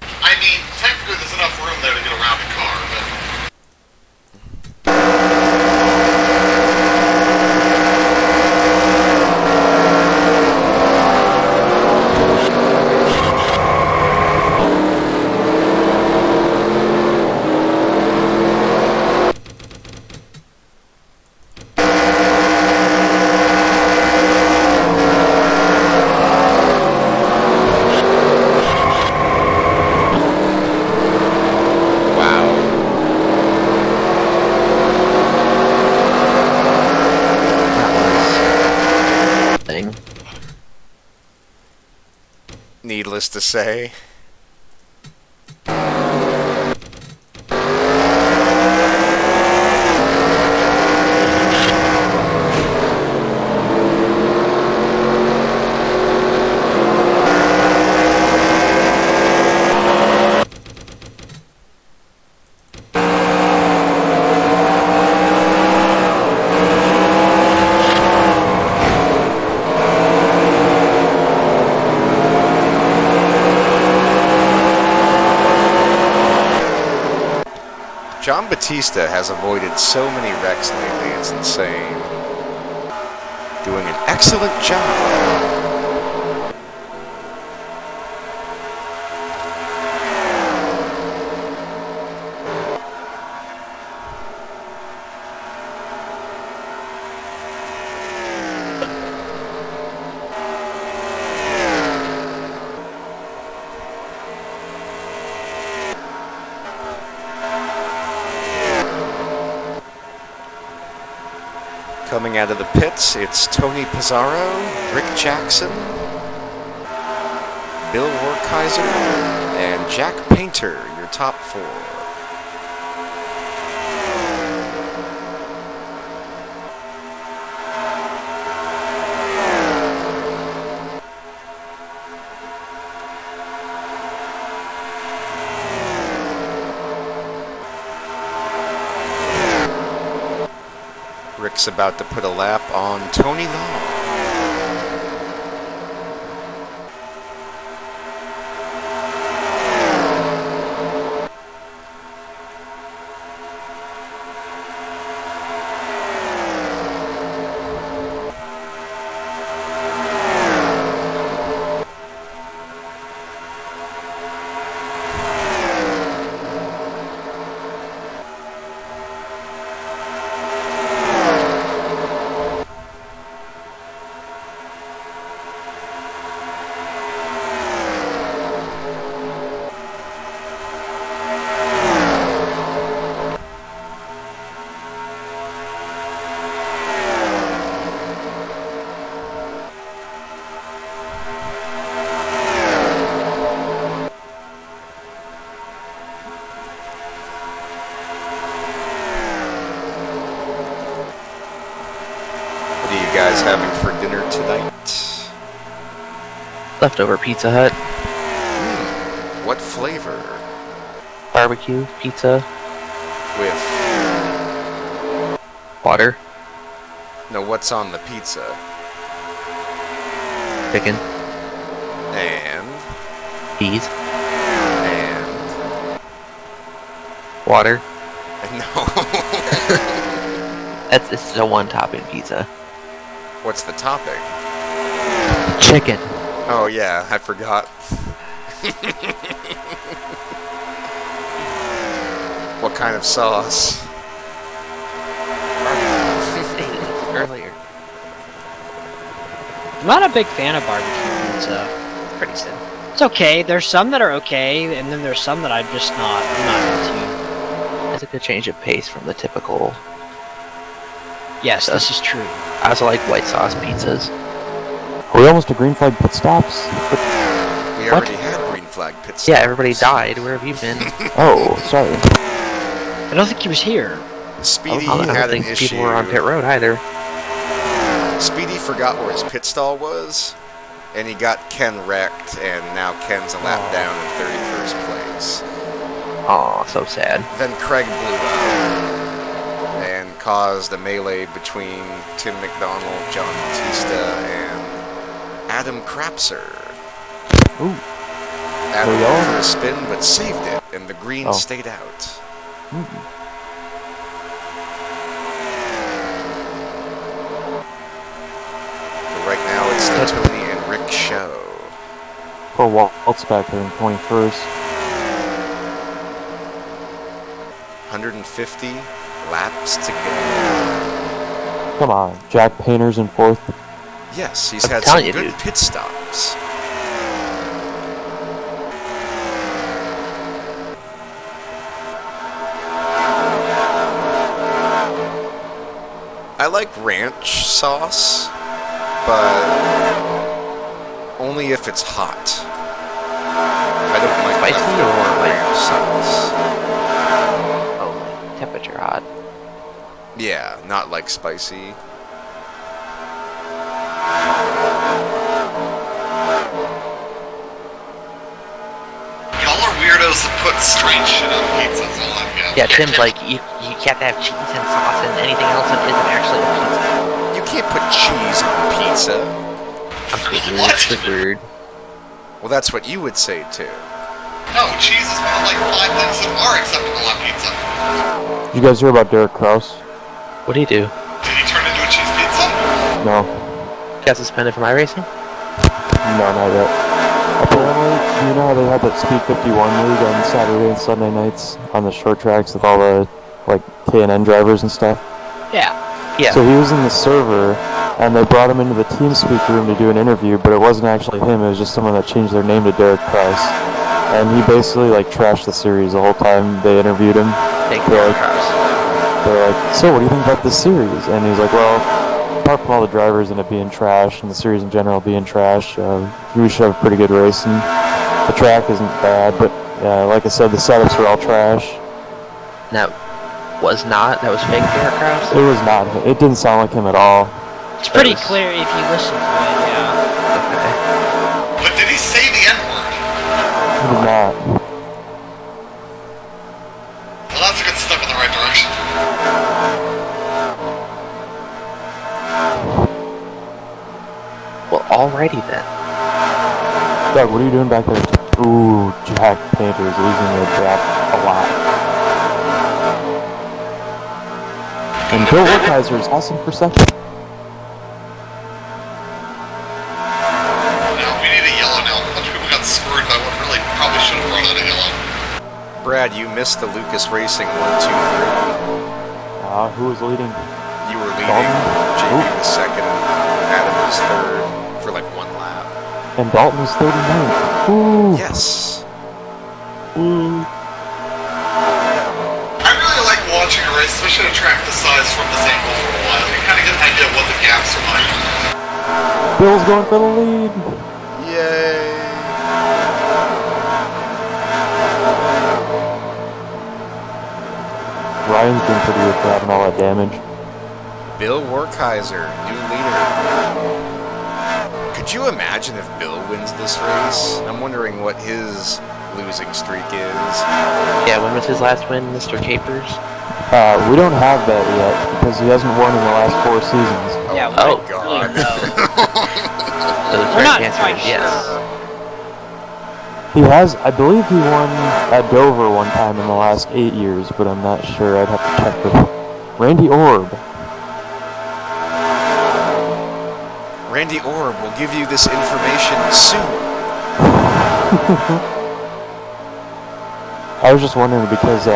I mean, technically there's enough room there to get around the car, but... Needless to say. John Batista has avoided so many wrecks lately, it's insane. Doing an excellent job. Coming out of the pits, it's Tony Pizarro, Rick Jackson, Bill Werkheiser, and Jack Painter, your top four. Rick's about to put a lap on Tony Long. Having for dinner tonight? Leftover Pizza Hut. What flavor? Barbecue pizza. With water. No, what's on the pizza? Chicken. And peas. And water. No. It's a one-topping pizza. What's the topping? Chicken. Oh yeah, I forgot. What kind of sauce? Earlier. I'm not a big fan of barbecue pizza. It's pretty simple. It's okay. There's some that are okay, and then there's some that I'm not into. It's a good change of pace from the typical. Yes, this is true. I also like white sauce pizzas. Are we almost to green flag pit stops? We already had green flag pit stops. Yeah, everybody died. Where have you been? Oh, sorry. I don't think he was here. Speedy I had don't an think issue. people were on pit road either. Speedy forgot where his pit stall was, and he got Ken wrecked, and now Ken's a lap down in 31st place. Aw, so sad. Then Craig blew up and caused a melee between Tim McDonald, John Batista, and Adam Crapser. Ooh. Adam went for a spin, but saved it, and the green stayed out. But right now, it's the Tony and Rick show. Poor Walt's back there in 21st. 150 laps to go. Come on, Jack Painter's in 4th. Yes, he's had some good pit stops. I like ranch sauce, but only if it's hot. I don't like Spicy or ranch sauce. Oh, temperature hot. Yeah, not like spicy. Y'all are weirdos that put strange shit on pizzas. All I'm getting. Yeah, Tim's like, you can't have cheese and sauce and anything else that isn't actually a pizza. You can't put cheese on pizza. I'm Squidward. Well, that's what you would say too. No, cheese is one of like 5 things that are acceptable on pizza. Did you guys hear about Derek Krause? What do you do? Did he turn into a cheese pizza? No. Got suspended from iRacing? No, not yet. Apparently, you know how they had that Speed 51 league on Saturday and Sunday nights on the short tracks with all the, like, K&N drivers and stuff? Yeah. Yeah. So he was in the server, and they brought him into the TeamSpeak room to do an interview, but it wasn't actually him, it was just someone that changed their name to Derek Krause. And he basically, like, trashed the series the whole time they interviewed him. They're like, so what do you think about this series? And he's like, well, apart from all the drivers and it being trash, and the series in general being trash, we should have a pretty good race, and the track isn't bad, but like I said, the setups are all trash. That was fake Derek Krause? It was not. It didn't sound like him at all. It's pretty clear if you listen to it, yeah. Okay. But did he say the N-word? He did not. Well, that's a good step in the right direction. Well, alrighty then. Doug, what are you doing back there? Ooh, Jack Painter is losing their draft a lot. And Bill Wertheiser is also for second. Now, we need a yellow now. A bunch of people got screwed by what really probably should have brought out a yellow. Brad, you missed the Lucas Racing 1, 2, 3. Who was leading? You were leading. JB was second, and Adam was third for like 1 lap. And Dalton was 39th. Ooh. Yes. Ooh. I really like watching a race, especially at a track this size, from this angle for a while. You kind of get an idea of what the gaps are like. Bill's going for the lead. Yay. Ryan's been pretty good for having all that damage. Bill Wertheiser, new leader. Could you imagine if Bill wins this race? I'm wondering what his losing streak is. Yeah, when was his last win, Mr. Capers? We don't have that yet, because he hasn't won in the last 4 seasons. Yeah, Oh, God. So the We're not correct answer quite is yes. sure. He has, I believe he won at Dover one time in the last 8 years, but I'm not sure. I'd have to check with Randy Orb. Randy Orb will give you this information soon. I was just wondering because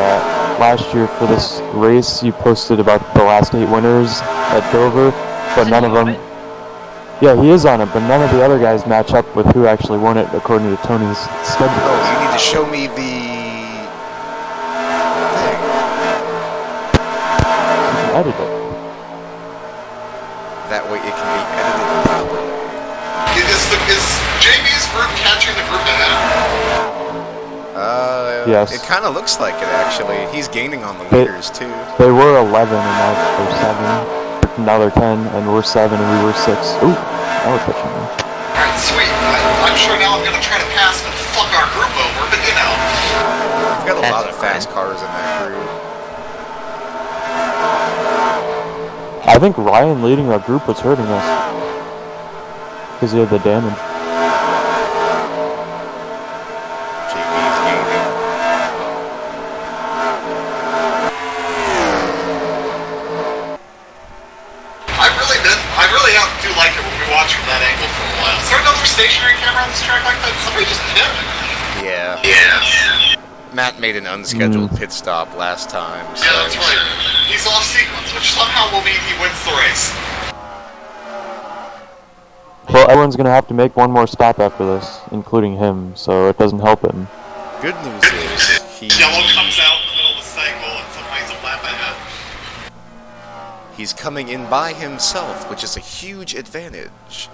last year for this race you posted about the last 8 winners at Dover, but none of them... Yeah, he is on it, but none of the other guys match up with who actually won it according to Tony's schedule. Oh, you need to show me the thing. You can edit it. That way it can be edited properly. Is JB's group catching the group ahead? Yes. It kind of looks like it, actually. He's gaining on the leaders, too. They were 11 and now they're 7. Now they're 10 and we're 7 and we were 6. Ooh, now we're pitching them. Alright, sweet. I'm sure now I'm going to try to pass and fuck our group over, but you know. We've got a lot of fast cars in that group. I think Ryan leading our group was hurting us. Because he had the damage. JB's gaining. I really do like it when we watch from that angle for a while. Is there another stationary camera on this track like that? Somebody just hit it. Yeah. Yeah. Matt made an unscheduled pit stop last time. So. Yeah, that's right. He's off sequence, which somehow will mean he wins the race. Well, everyone's going to have to make one more stop after this, including him, so it doesn't help him. Good news is Yellow comes out in the middle of the cycle and somehow he's a lap ahead. he's coming in by himself, which is a huge advantage.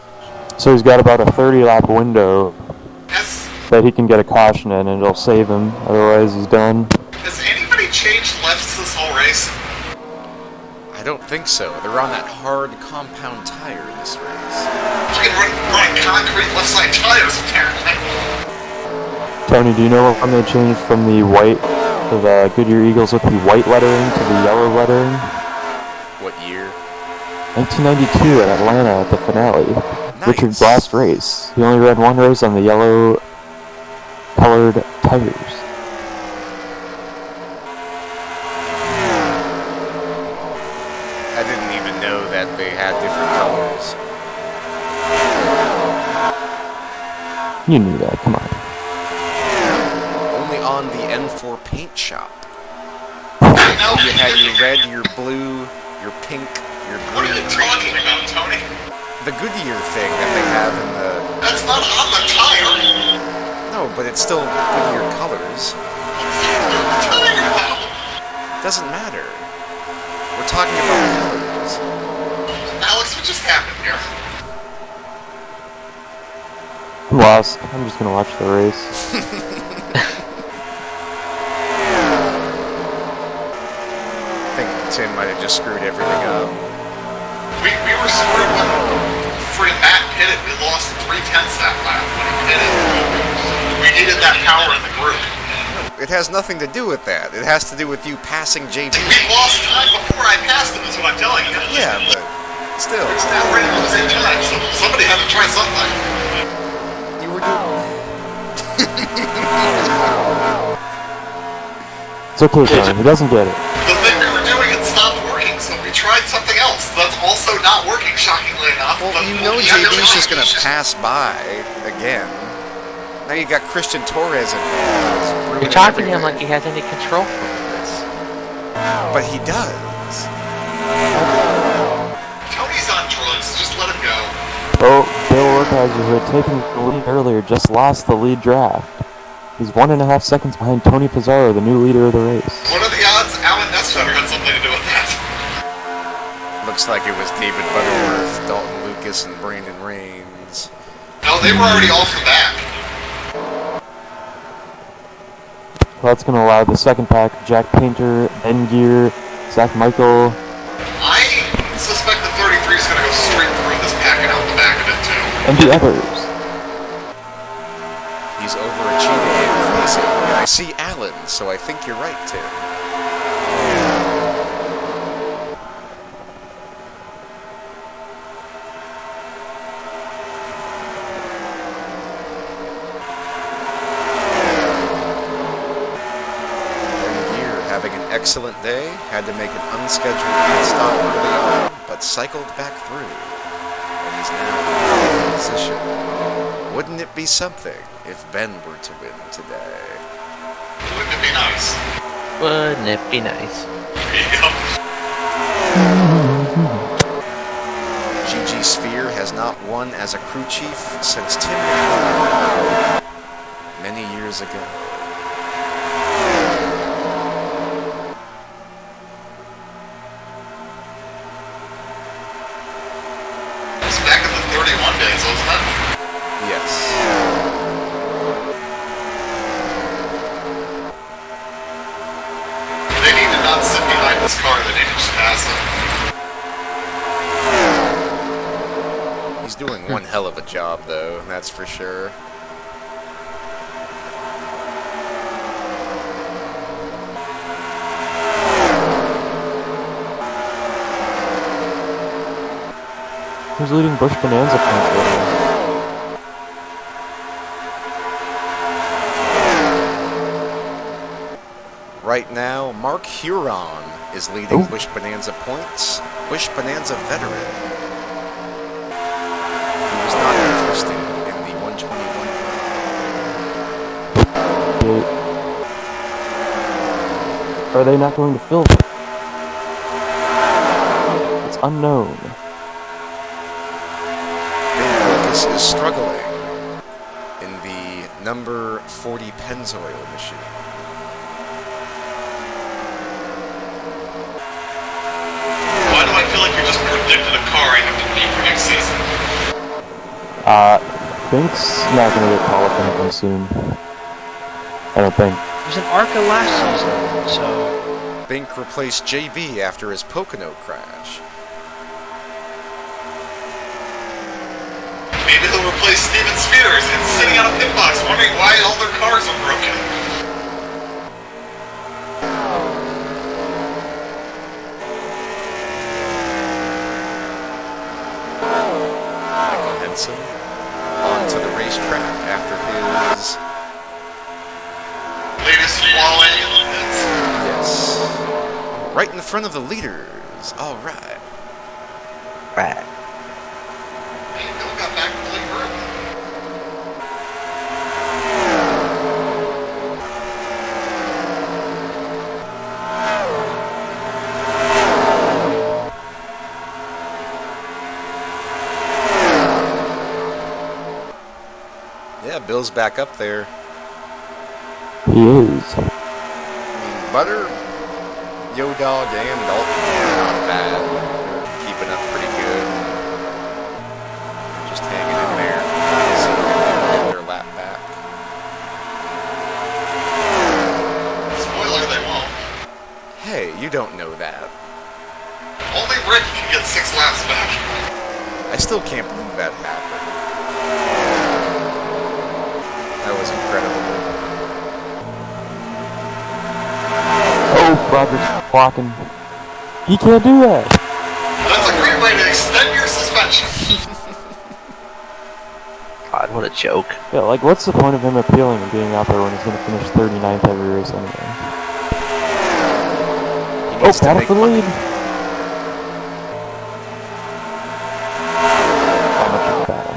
So he's got about a 30-lap window Has that he can get a caution in, and it'll save him. Otherwise, he's done. Has anybody changed lefts this whole race? I don't think so. They're on that hard compound tire in this race. Fucking running concrete left side tires, apparently. Tony, do you know when they changed from the white, the Goodyear Eagles with the white lettering to the yellow lettering? What year? 1992 at Atlanta at the finale. Nice. Richard's last race. He only ran one race on the yellow colored colored tires. I didn't even know that they had different colors. You knew that, come on. Only on the N4 paint shop. You had your red, your blue, your pink, your green. What are you talking about, Tony? The Goodyear thing that they have in the... That's not on the tire! No, but it's still Goodyear colors. Doesn't matter. We're talking about colors. Alex, what just happened here? I'm lost. I'm just gonna watch the race. I think Tim might have just screwed everything up. We were screwed when freaking Matt pitted. We lost 3/10 that lap when he pitted. We needed that power in the group. It has nothing to do with that. It has to do with you passing JB. We lost time before I passed him, is what I'm telling you. Yeah, but still. It's not right at the same time, so somebody had to try something. You were doing... It's okay, Tony. He doesn't get it. The thing we were doing had stopped working, so we tried something else. That's also not working, shockingly enough. Well, but you know we had to JB's just try. going to pass by again. Now you got Christian Torres in. You're talking to him like he has any control over this. But he does. Tony's on drugs, just let him go. Oh, Bill Orkeiser, who had taken the lead earlier, just lost the lead draft. He's 1.5 seconds behind Tony Pizarro, the new leader of the race. What are the odds Alan Nesvetter had something to do with that? Looks like it was David Butterworth, Dalton Lucas, and Brandon Rains. No, they were already off the back. Well, that's going to allow the second pack of Jack Painter, Ben Gear, Zach Michael. I suspect the 33 is going to go straight through this pack and out the back of it, too. And the others. He's overachieving and crazy. And I see Alan, so I think you're right, Tim. Having an excellent day, had to make an unscheduled pit stop early on, but cycled back through, and he's now in 5th position. Wouldn't it be something if Ben were to win today? Wouldn't it be nice? Wouldn't it be nice? GG Sphere has not won as a crew chief since Tim many years ago. Back in the 31 days, wasn't it? Yes. They need to not sit behind this car, they need to just pass it. He's doing one hell of a job, though, that's for sure. Who's leading Bush Bonanza points right now? Right now, Mark Huron is leading Bush Bonanza points. Bush Bonanza veteran. He was not interested in the 121. Are they not going to fill them? It's unknown. Lucas is struggling in the number 40 Pennzoil machine. Why do I feel like you just predicted a car I have to beat for next season? Bink's not going to get called up anytime soon. I don't think. It was an ARCA last season, so... Bink replaced JB after his Pocono crash. Maybe he'll replace Steven Spears and sitting on a pit box wondering why all their cars are broken. Michael Henson onto the racetrack after his right in front of the leaders. All right. Right. Bill got back to the lead early. Yeah, Bill's back up there. He is. Butter, Yo Dog, and Dalton are not bad. They're keeping up pretty good. They're just hanging in there. See if they can get their lap back. Spoiler, they won't. Hey, you don't know that. Only Rick can get 6 laps back. I still can't believe that happened. That was incredible. Oh, Broderick's blocking. He can't do that. That's a great way to extend your suspension. God, what a joke. Yeah, like, what's the point of him appealing and being out there when he's going to finish 39th every race anyway? Oh, battle for the lead. How much of a battle?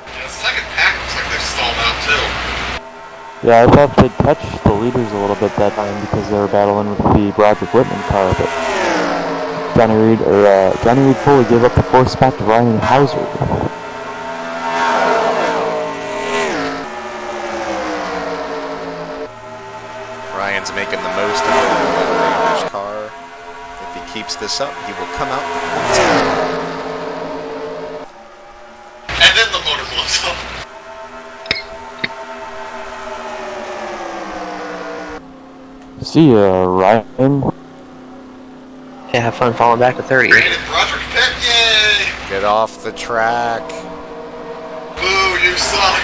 Yeah, second pack looks like they've stalled out too. Yeah, I thought they'd catch the leaders a little bit that time because they were battling with the Broderick Whitman car, but Johnny Reed fully gave up the 4th spot to Ryan Hauser. Ryan's making the most of the Rangers car. If he keeps this up, he will come out the points. And then the motor blows up. See ya, Ryan. Yeah, have fun falling back to 30. Broderick pit, yay! Get off the track. Boo, you suck.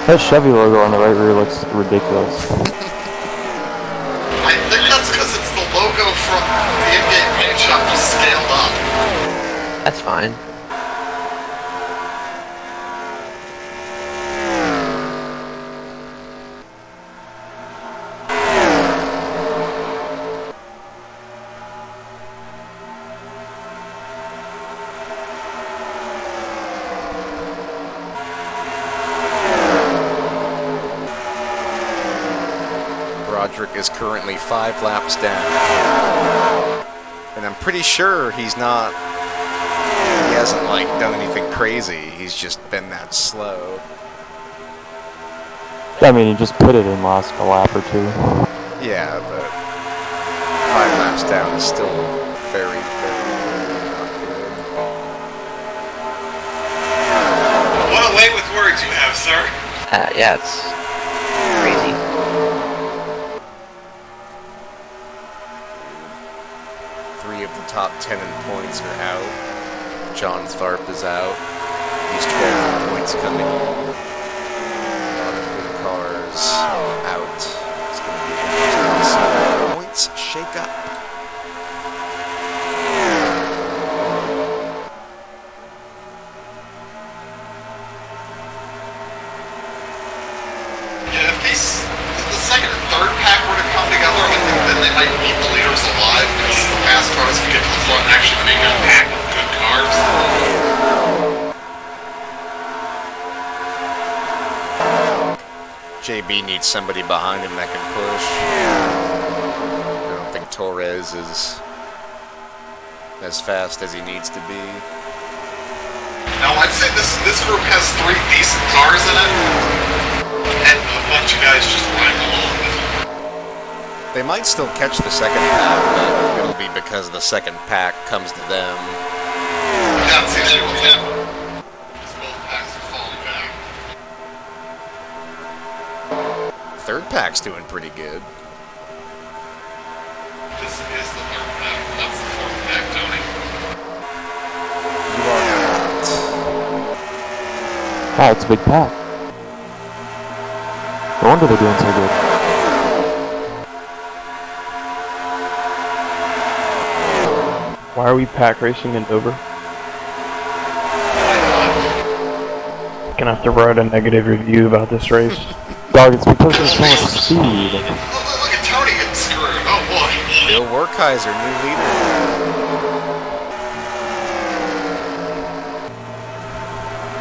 That Chevy logo on the right rear looks ridiculous. I think that's because it's the logo from the in-game paint shop just scaled up. That's fine. Broderick is currently 5 laps down. And I'm pretty sure he hasn't like done anything crazy. He's just been that slow. I mean, he just pitted and lost a lap or 2. Yeah, but 5 laps down is still very, very not good. What a way with words you have, sir. Yeah, it's crazy. Three of the top 10 in points are out. John Tharp is out. He's 12 points coming in. A lot of good cars out. It's going to be interesting to see how the points shake up. Yeah, if the second and third pack were to come together, I think then they might beat the leaders alive because the fast cars can get to the front and actually make a pack of good cars. JB needs somebody behind him that can push. I don't think Torres is as fast as he needs to be. Now, I'd say this group has 3 decent cars in it, and a bunch of guys just riding along with them. They might still catch the second pack, but it'll be because the second pack comes to them. That's the issue with him. Because both packs are falling back. Third pack's doing pretty good. This is the third pack. That's the fourth pack, Tony. You are correct. Wow, it's a big pack. No wonder they're doing so good. Why are we pack racing in Dover? Gonna have to write a negative review about this race. Dog, it's because there's so much speed. Look at Tony getting screwed. Oh boy. Bill Werkheiser, new leader.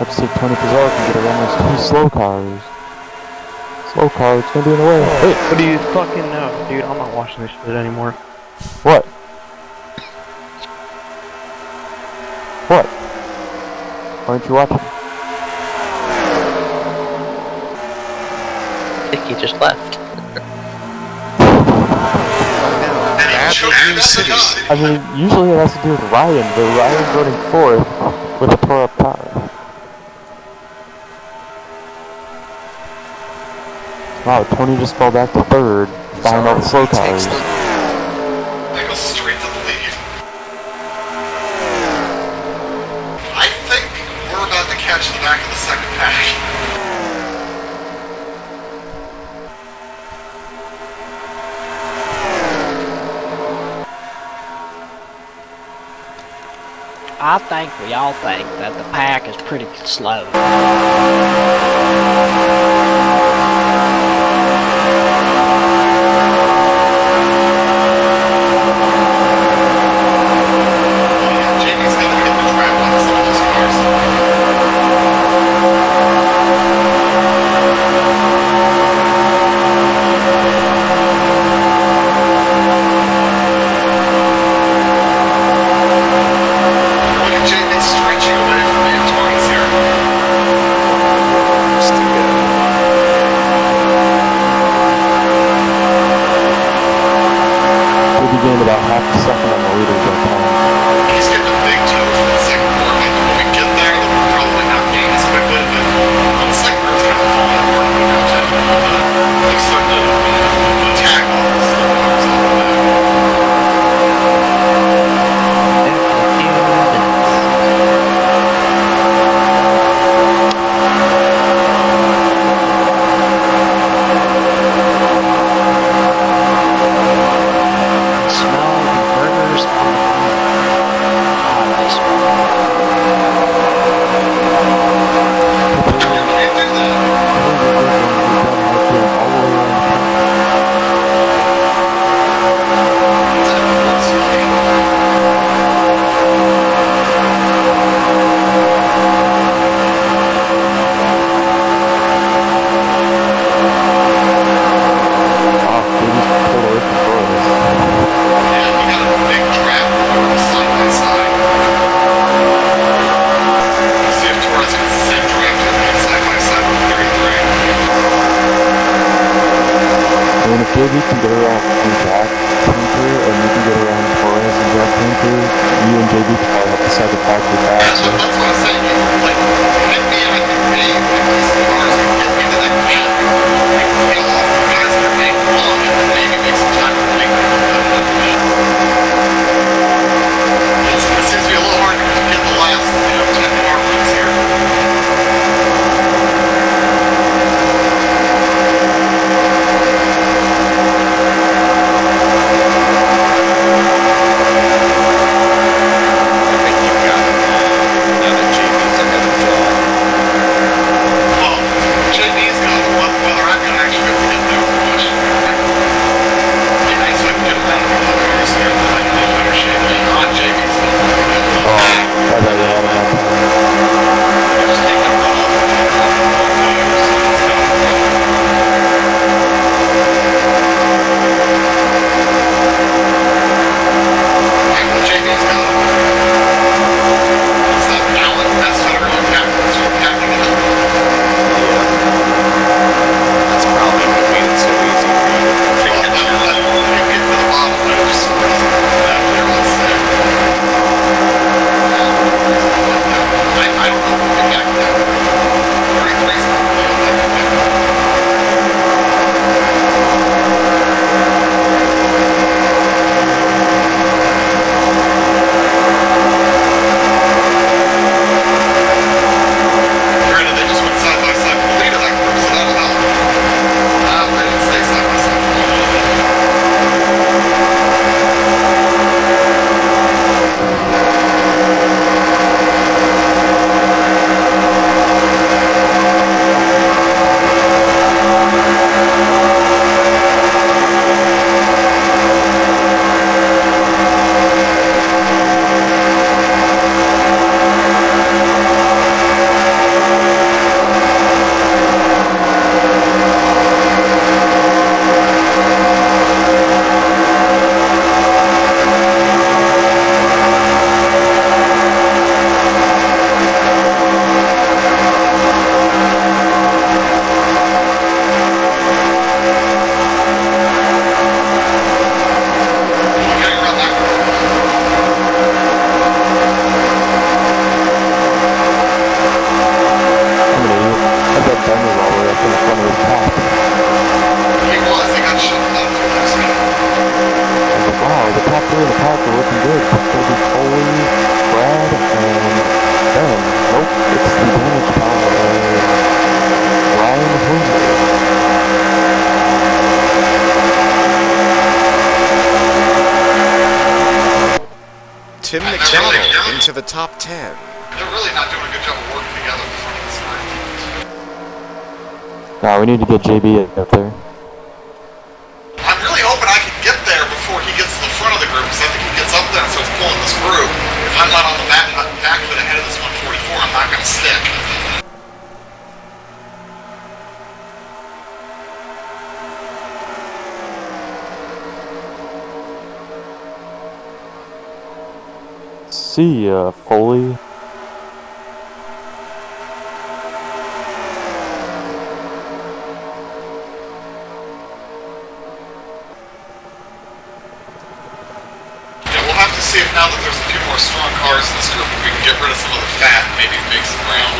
Let's see if Tony Pizarro can get around those 2 slow cars. Slow car, it's gonna be in the way. Wait, What do you fucking know? Dude, I'm not watching this shit anymore. what? What? Why aren't you watching? I think he just left. I mean, usually it has to do with Ryan, but Ryan's running 4th with a tore up car. Wow, Tony just fell back to 3rd, behind all the slow cars. They go straight to the lead. I think we're about to catch the back of the second pack. I think we all think that the pack is pretty slow. Jamie's gonna hit the trap on some of those cars. Look at Jamie stretching away from the Antoines here. We began about half a second on the leaders that time. He's getting a big toe for the second quarter. Like, when we get there, then we're probably not getting as quickly, but on the second quarter, it's kind of falling apart. Looks like the attack all the slow cars on the back. Smell the burgers on the highway smell. JB can get around Jack Painter, and you can get around Torres and Jack Painter. You and JB can probably have the second back to fast. That's what I'm saying. Like, hit me, I can pay with these cars and get me to that gap. Like, peel off the guys that are being wrong, and then maybe make some time for me. It seems to be a little hard to get the last, 10 car runs here. Tim And McDonald into the top 10. They're really not doing a good job of working together in front of the sprint. No, we need to get JB out there. I'm really hoping I can get there before he gets to the front of the group, because I think he gets up there and starts pulling this group. If I'm not on the back foot ahead of this 144, I'm not going to stick. See ya, Foley. See if now that there's a few more strong cars in this group, if we can get rid of some of the fat and maybe make some ground.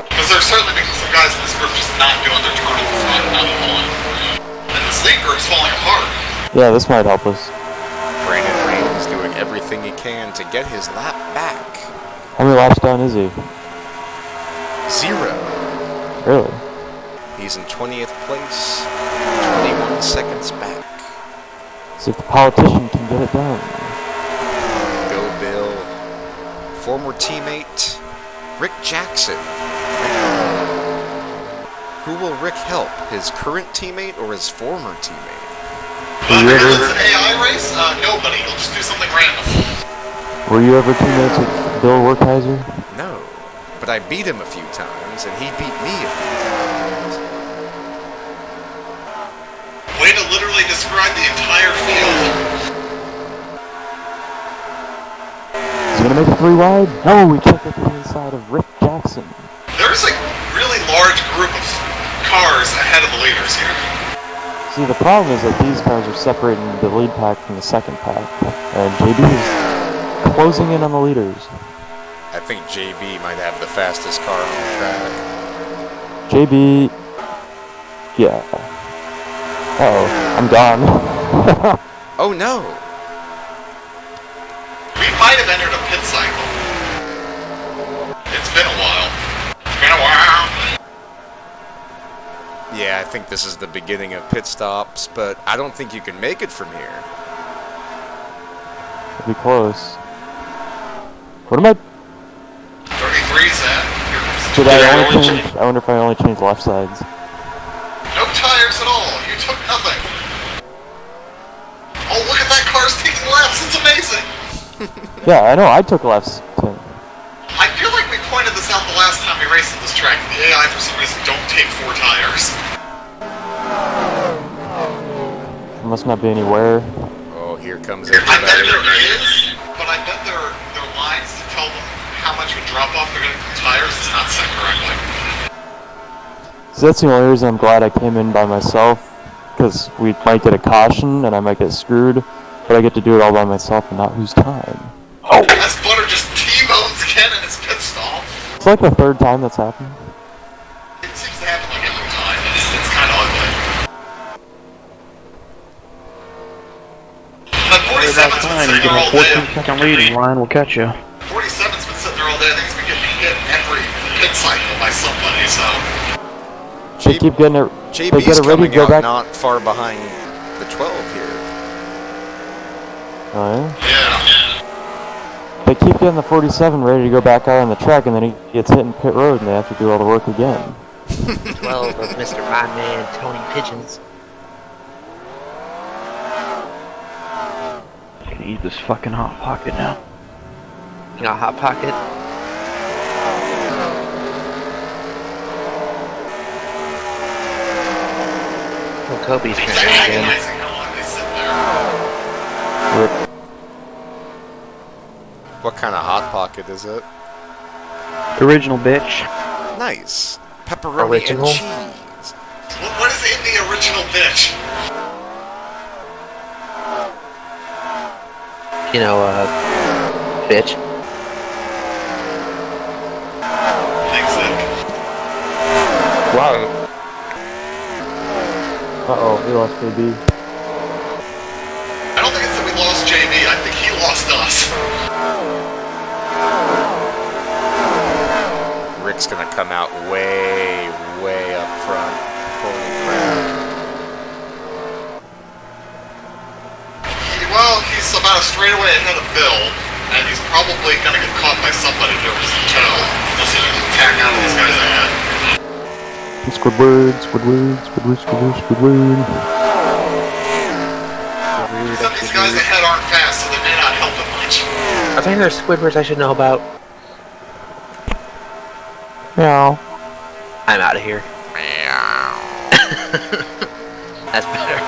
Because there's certainly been some guys in this group just not doing their turn in the front out of line. And this lead group's falling apart. Yeah, this might help us. Brandon Rain's doing everything he can to get his lap back. How many laps down is he? 0. Really? He's in 20th place, 21 seconds back. See if the politician can get it done. Former teammate Rick Jackson. Who will Rick help? His current teammate or his former teammate? Because it's an AI race, nobody. He'll just do something random. Were you ever teammates with Bill Werkheiser? No, but I beat him a few times, and he beat me a few times. Way to literally describe the entire field. Is he gonna make it 3 wide? No, we can't get to the inside of Rick Jackson. There's a really large group of cars ahead of the leaders here. See, the problem is that these cars are separating the lead pack from the second pack, and JB is closing in on the leaders. I think JB might have the fastest car on the track. JB... yeah. Uh-oh, I'm gone. Oh no! We might have entered a pit cycle. It's been a while. It's been a while. Yeah, I think this is the beginning of pit stops, but I don't think you can make it from here. It'll be close. What am I... 33's at. Did I only change... I wonder if I only changed left sides. No tires at all. You took nothing. Oh, look at that car's taking lefts. It's amazing. Yeah, I know. I took lefts, too. I feel like we pointed this out the last time we raced at this track. The AI, for some reason, don't take 4 tires. There must not be anywhere. Oh, here comes I bet everybody. there is, but I bet there are lines to tell them how much of a drop-off they're going to put tires is not set correctly. So that's the only reason I'm glad I came in by myself, because we might get a caution and I might get screwed, but I get to do it all by myself and not lose time. Oh! As Butter just T-bones Ken in his pit stall. It's like the 3rd time that's happened. It seems to happen like every time. It's kind of ugly. But 47's been sitting there all day. 14-second lead and Ryan will catch you. 47's been sitting there all day. I think he's been getting hit every pit cycle by somebody, so... They keep getting it. They get JB's it ready to coming go out back. not far behind the 12 here. Oh yeah. Yeah. They keep getting the 47 ready to go back out on the track, and then he gets hit in pit road, and they have to do all the work again. 12 of Mr. My Man, Tony Pigeons. Gonna eat this fucking Hot Pocket now. You know, Hot Pocket. Oh, Kobe's It's trying again. agonizing how long they sit there. What kind of Hot Pocket is it? Original bitch. Nice. Pepperoni Original? and cheese. What is in the original bitch? You know, bitch. Thanks, Nick. Wow. Uh-oh, we lost JB. I don't think it's that we lost JB, I think he lost us. Rick's gonna come out way, way up front. Holy crap. Well, he's about a straightaway ahead of Bill. and he's probably gonna get caught by somebody here with some tow. Unless he can tack out of these guys ahead. Squidward, Squidward, Squidward, Squidward, Squidward. Except these guys ahead aren't fast, so they may not help him much. I think there's Squidwards I should know about. Meow. I'm out of here. That's better.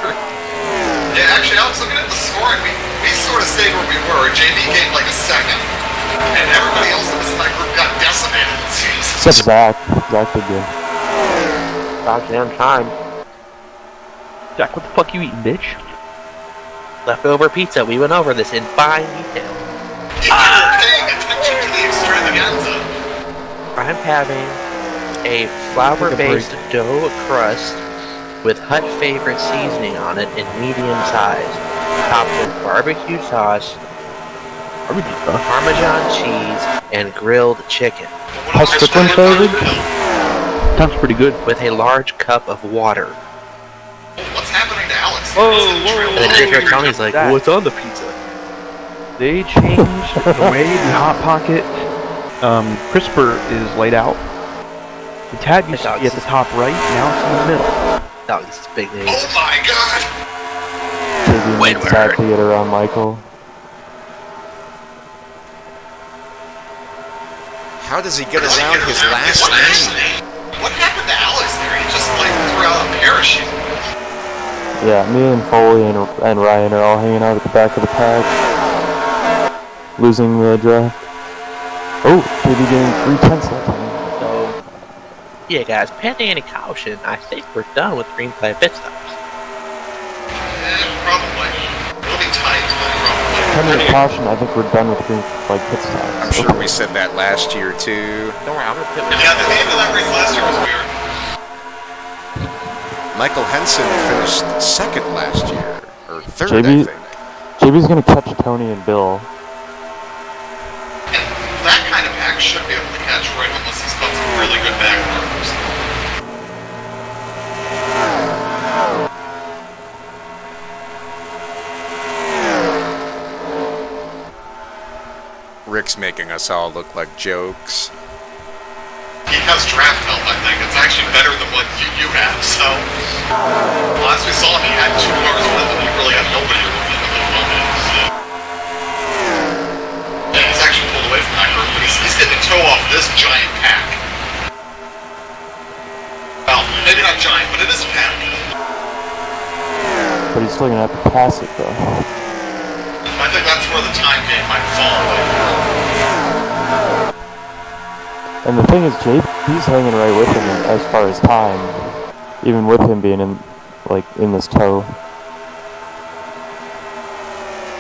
Yeah, actually, Alex, looking at the scoring, we sort of stayed where we were. JB gained like a second, and everybody else that was in that group got decimated, it seems. Except Zach. Zach did good. About damn time. Jack, what the fuck you eating, bitch? Leftover pizza. We went over this in fine detail. If you're paying attention to the extravaganza. I'm having a flour-based dough crust with Hut favorite seasoning on it in medium size, topped with barbecue sauce, Parmesan cheese, and grilled chicken. Has Strickland favored? Sounds pretty good. With a large cup of water. What's happening to Alex? And then you hear Tony's like, what's on the pizza? They changed the way the Hot Pocket crisper is laid out. The tab used to be at the top right, now it's in the middle. Dog, this is big news. Oh my god! JB needs Zach to get around Michael. How does he get around his last name? What happened to Alex there? He just like threw out a parachute. Yeah, me and Foley and Ryan are all hanging out at the back of the pack. Losing the draft. Oh, JB getting 3 tenths that time. So, yeah guys, pending any caution, I think we're done with green flag pit stops. Probably. It'll be tight, but probably. Pending caution, I think we're done with green flag pit stops. I'm sure we said that last year too. Don't worry, I'm gonna pit. Yeah, the end of that race last year was weird. Michael Henson finished second last year, or third, JB, I think. JB's gonna catch Tony and Bill. And that kind of pack should be able to catch Rick unless he's got some really good back markers. Rick's making us all look like jokes. He has draft help, I think. It's actually better than what you have, so... Last we saw him, he had 2 cars with him, and he really had nobody with him at the moment, so... Yeah, he's actually pulled away from that group, but he's getting a toe off this giant pack. Well, maybe not giant, but it is a pack. But he's still gonna have to pass it though. I think that's where the time game might fall. And the thing is, JB's hanging right with him as far as time, even with him being in this tow.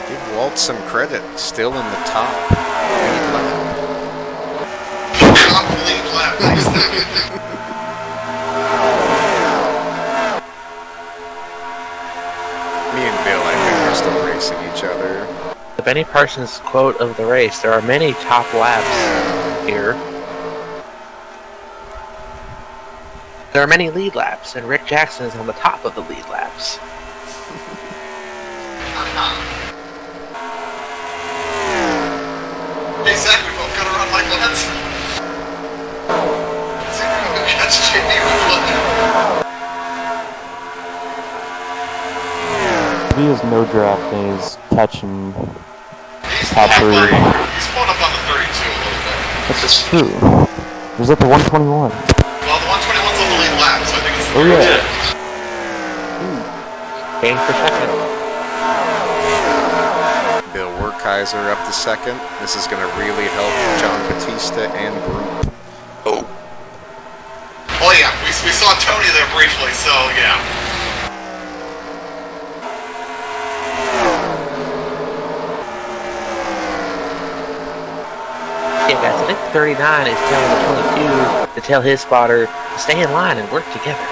Give Walt some credit, still in the top lead lap. Top lead lap. Me and Bill, I think, are still racing each other. The Benny Parsons quote of the race, there are many top laps here. There are many lead laps, and Rick Jackson is on the top of the lead laps. Hey Zach, we both got around Michael Henson. See if we can catch JB reflecting. He has no draft and he's catching He's top 3. He's going up on the 32 a little bit. That's just true. He's at the 121. Well, the 121's on the lead lap, so I think it's the Oh yeah. Gain for second. Bill Werkheiser up to second. This is going to really help John Batista and group. Oh yeah, we saw Tony there briefly, so yeah. Yeah, guys, I think 39 is telling the 22 to tell his spotter to stay in line and work together.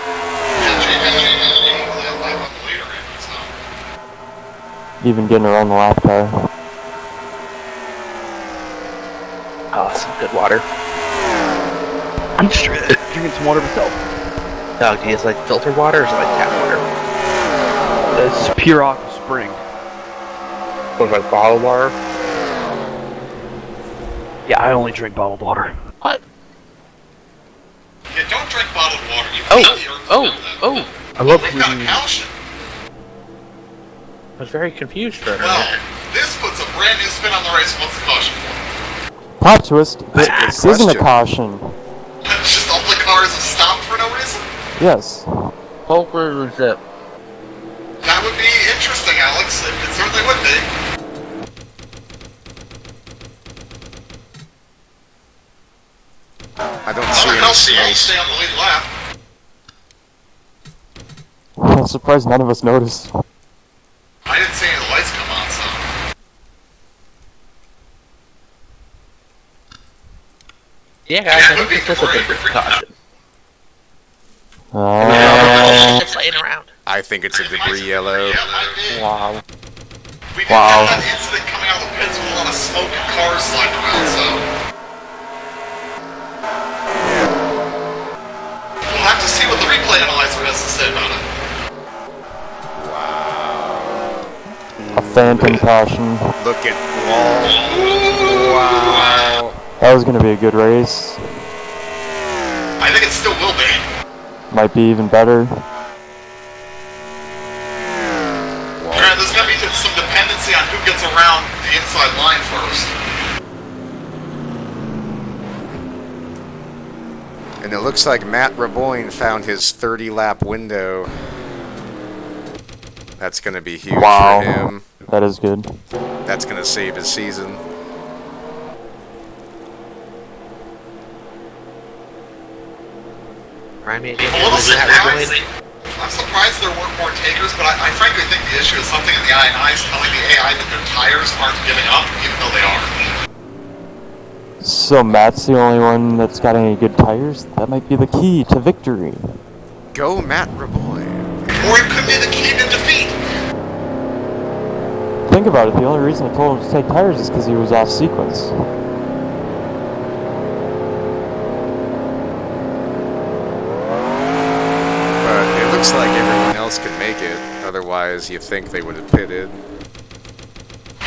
Even getting around the lap car. Oh, some good water. I'm just drinking some water myself. Dog, do you just like filtered water or is it like tap water? It's pure Aqua Spring. What, like bottled water? Yeah, I only drink bottled water. What? Yeah, don't drink bottled water. You Oh, can't hear oh. I love We've got a fruity. caution. I was very confused for a minute. Well, this puts a brand new spin on the race. What's the caution for? Plot twist. That's a good This isn't a question. caution. Just all the cars have stopped for no reason? Yes. Poker zip. That would be interesting, Alex. It certainly would be. I don't see any I'll smoke. stay on the lead lap. I'm surprised none of us noticed. I didn't see any of the lights come on, so. Yeah, guys, I think this was a big precaution. It's laying around. I think it's a debris yellow. Yeah, might be. Wow. We did have that incident coming out of the pits with a lot of smoke and cars sliding around, so. We'll have to see what the replay analyzer has to say about it. A phantom caution. Look at Wall. Wow. That was gonna be a good race. I think it still will be. Might be even better. Alright, there's gonna be some dependency on who gets around the inside line first. And it looks like Matt Raboyne found his 30-lap window. That's going to be huge for him. That is good. That's going to save his season. Remind me A little surprised. I'm surprised there weren't more takers, but I frankly think the issue is something in the I&I is telling the AI that their tires aren't giving up, even though they are. So Matt's the only one that's got any good tires? That might be the key to victory. Go Matt Raboyne. Or it could be the key to defeat. Think about it, the only reason I told him to take tires is because he was off sequence. But it looks like everyone else could make it. Otherwise, you think they would have pitted.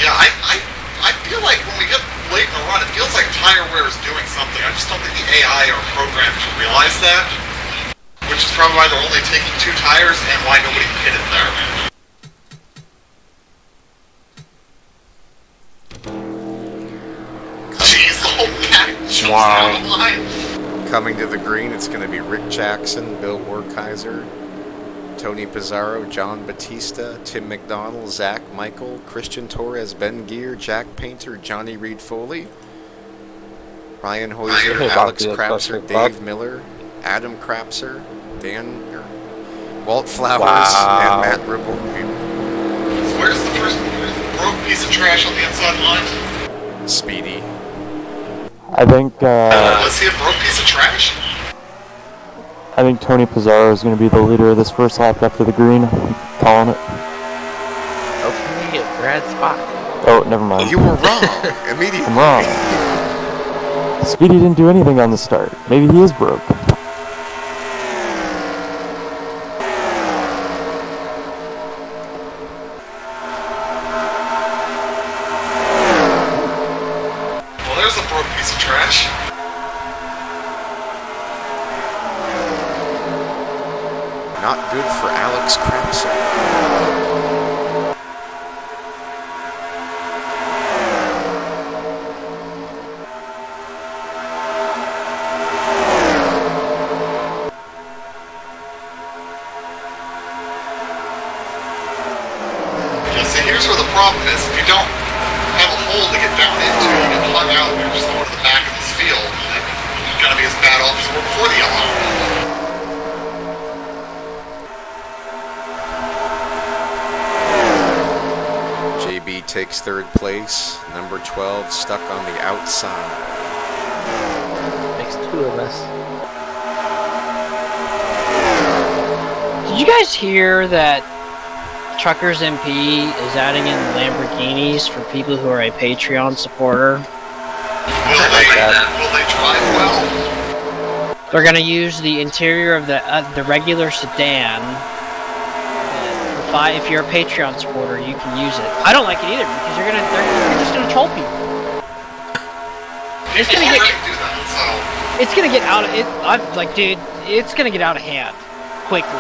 Yeah, I feel like when we get late in the run, it feels like tire wear is doing something. I just don't think the AI are programmed to realize that. Which is probably why they're only taking 2 tires and why nobody pitted there. Jeez, the whole pack jumps down the line. Coming to the green, it's going to be Rick Jackson, Bill Werkheiser, Tony Pizarro, John Batista, Tim McDonald, Zach Michael, Christian Torres, Ben Gear, Jack Painter, Johnny Reed Foley, Ryan Hoyser, Alex Krapser, Dave Miller, Adam Krapser, Walt Flowers, and Matt Raboyne. So where's the first broke piece of trash on the inside line? Speedy. I think, Let's see a broke piece of trash? I think Tony Pizarro is going to be the leader of this first lap after the green. I'm calling it. Okay, Brad's spot. Oh, never mind. You were wrong immediately. I'm wrong. Speedy didn't do anything on the start. Maybe he is broke. Well, there's a broke piece of trash. Not good for Alex Krapser. Yeah, see, here's where the problem is. If you don't have a hole to get down into, you get hung out and you're just going to the back of this field. It's going to be as bad off as we were before the yellow. JB takes 3rd place. Number 12 stuck on the outside. Makes 2 of us. Did you guys hear that Truckers MP is adding in Lamborghinis for people who are a Patreon supporter? Will they drive well? They're gonna use the interior of the regular sedan. If you're a Patreon supporter, you can use it. I don't like it either because they're just gonna troll people. It's People gonna get. already do that, so. It's gonna get out of it. I'm like, dude, it's gonna get out of hand quickly.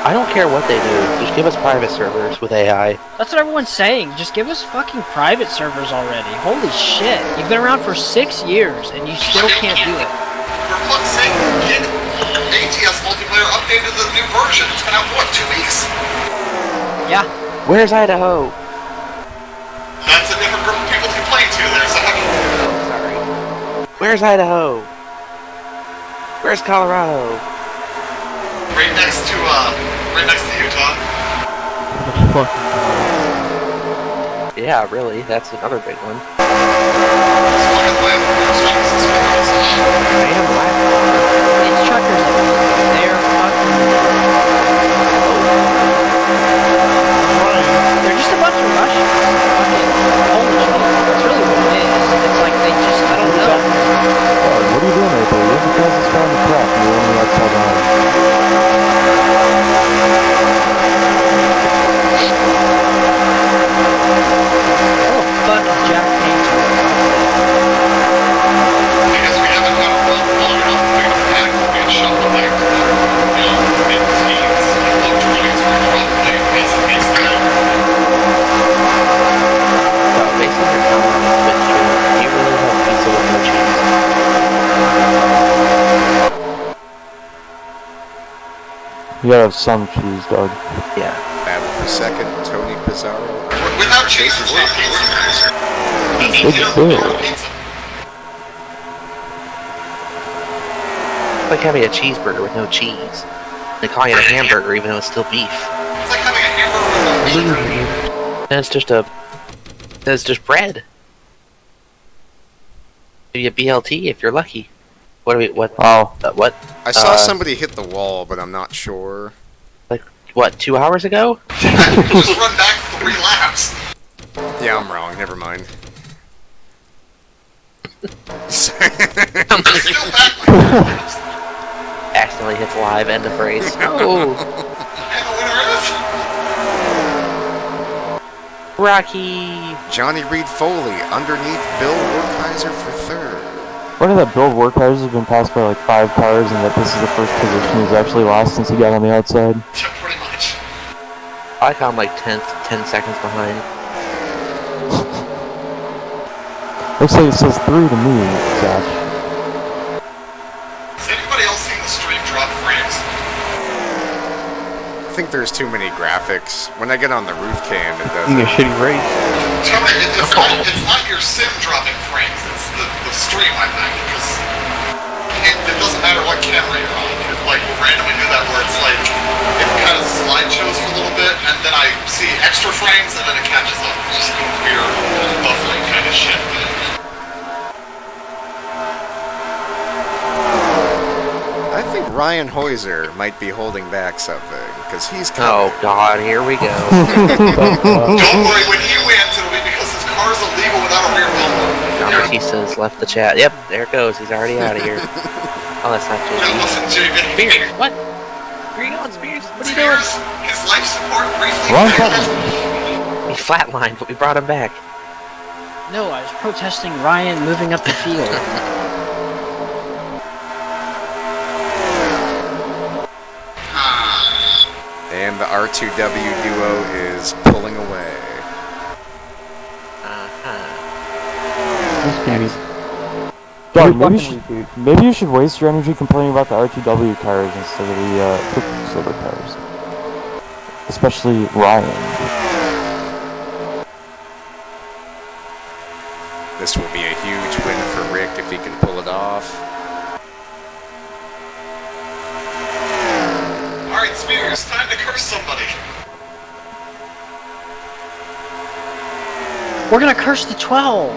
I don't care what they do. Just give us private servers with AI. That's what everyone's saying. Just give us fucking private servers already. Holy shit. You've been around for 6 years and you still can't do it. For fuck's sake, get ATS multiplayer updated to the new version. It's been out for what, 2 weeks? Yeah. Where's Idaho? That's a different group of people to complain to there, Zach. Sorry. Where's Idaho? Where's Colorado? Right next to Utah. Fuck. Yeah, really. That's another big one. It's fucking land. Damn, black. These truckers, they're fucking. They're just a bunch of Russians. Fucking Polish people. That's really what it is. It's like they just, I don't know. What are you doing right there? You're the fastest guy on the track and you're only outside the line. Oh, fuck Jack Painter. Because we haven't got a long enough to pick up the panic for being shuffled back to the, mid-teens, low 20s, where you're probably basically still. Based on your comment, it's true. You really have pizza with no cheese. You gotta have some cheese, dog. Yeah. Battle for second, Tony Pizarro. Without cheese, it's not pizza. Big deal. Pizza. It's like having a cheeseburger with no cheese. They call it a hamburger even though it's still beef. It's like having a hamburger with no meat. And it's just bread. Maybe a BLT if you're lucky. What? I saw somebody hit the wall, but I'm not sure. Like, what, 2 hours ago? Just run back 3 laps. Yeah, I'm wrong. Never mind. Accidentally hits live, end of phrase. Oh, And the winner is... Rocky! Johnny Reed Foley underneath Bill Werkheiser for third. Funny that Bill Werkheiser has been passed by like 5 cars and that this is the first position he's actually lost since he got on the outside. Yeah, pretty much. I like how I'm like 10 seconds behind. Looks like it says 3 to me, Zach. Has anybody else seen the stream drop frames? I think there's too many graphics. When I get on the roof cam, it does Being a it. shitty race. It's not your sim dropping frames, it's the stream, I think, because it doesn't matter what camera you're on. It like will randomly do that where it's like, it kind of slideshows for a little bit, and then I see extra frames, and then it catches up. It's just weird buffering kind of shit. I think Ryan Heuser might be holding back something, because he's Oh coming. god, here we go. Don't worry, when he wins, it'll be because his car's illegal without a rear bumper. John Batista's left the chat. Yep, there it goes. He's already out of here. Oh, that's not That JB. wasn't JB. Spears, what? Where are you going, Spears? What are you doing? Spears, his life support briefly Wrong failed. He flatlined, but we brought him back. No, I was protesting Ryan moving up the field. And the R2W duo is pulling away. This baby. Dog, maybe you should waste your energy complaining about the R2W cars instead of the Quicksilver cars. Especially Ryan. This will be a huge win for Rick if he can pull it off. Alright, Spears, time to curse somebody. We're gonna curse the 12.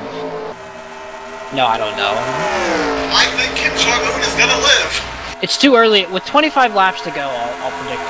No, I don't know. I think Kim Jong-un is gonna live. It's too early. With 25 laps to go, I'll predict it.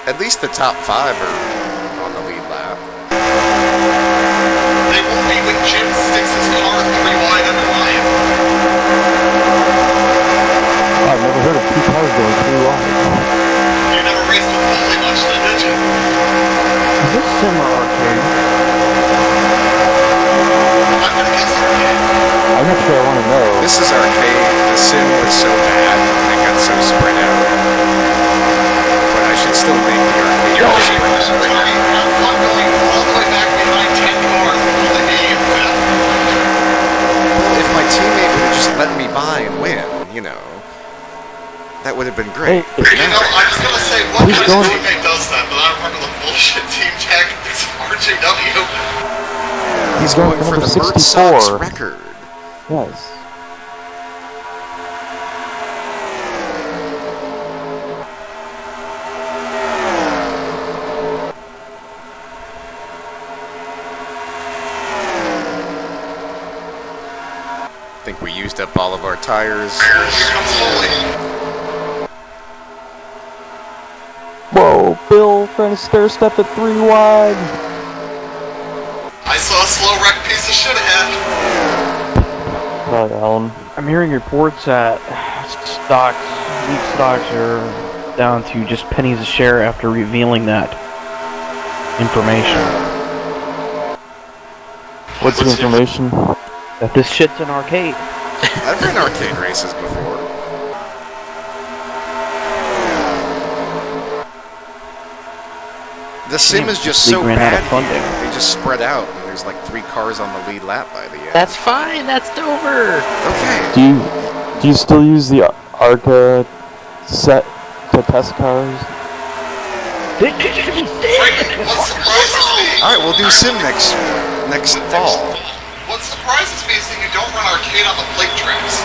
At least the top 5 are on the lead lap. They won't be when Jim sticks his car 3 wide under Ryan. I've never heard of 2 cars going 3 wide. You never raced with Foley much, then, did you? Is this sim or arcade? I'm gonna guess arcade. I'm not sure I want to know. This is arcade. The sim was so bad, and it got so spread out. But I should still make the arcade. Have fun going all the way back behind 10 cars and only being in 5th. If my teammate would have just let me by and win, you know, that would have been great. Hey, You know, I was gonna say, what Who's kind of going- teammate does that, but I remember the bullshit team tactics of RJW. He's going for the Mert 64. Sox record. Yes. I think we used up all of our tires. Here comes Foley. Whoa, Bill trying to stair step at 3 wide. I saw a slow wreck piece of shit ahead. Probably Alan. I'm hearing reports that lead stocks are down to just pennies a share after revealing that information. What's the information? That this shit's an arcade. I've run arcade races before. The sim is just so ran out of bad funding. here. They just spread out, and there's like 3 cars on the lead lap by the end. That's fine. That's Dover. Okay. Do you still use the ARCA set to test cars? Frankie, what surprises me? Alright, we'll do sim next fall. What surprises me is that you don't run arcade on the plate tracks.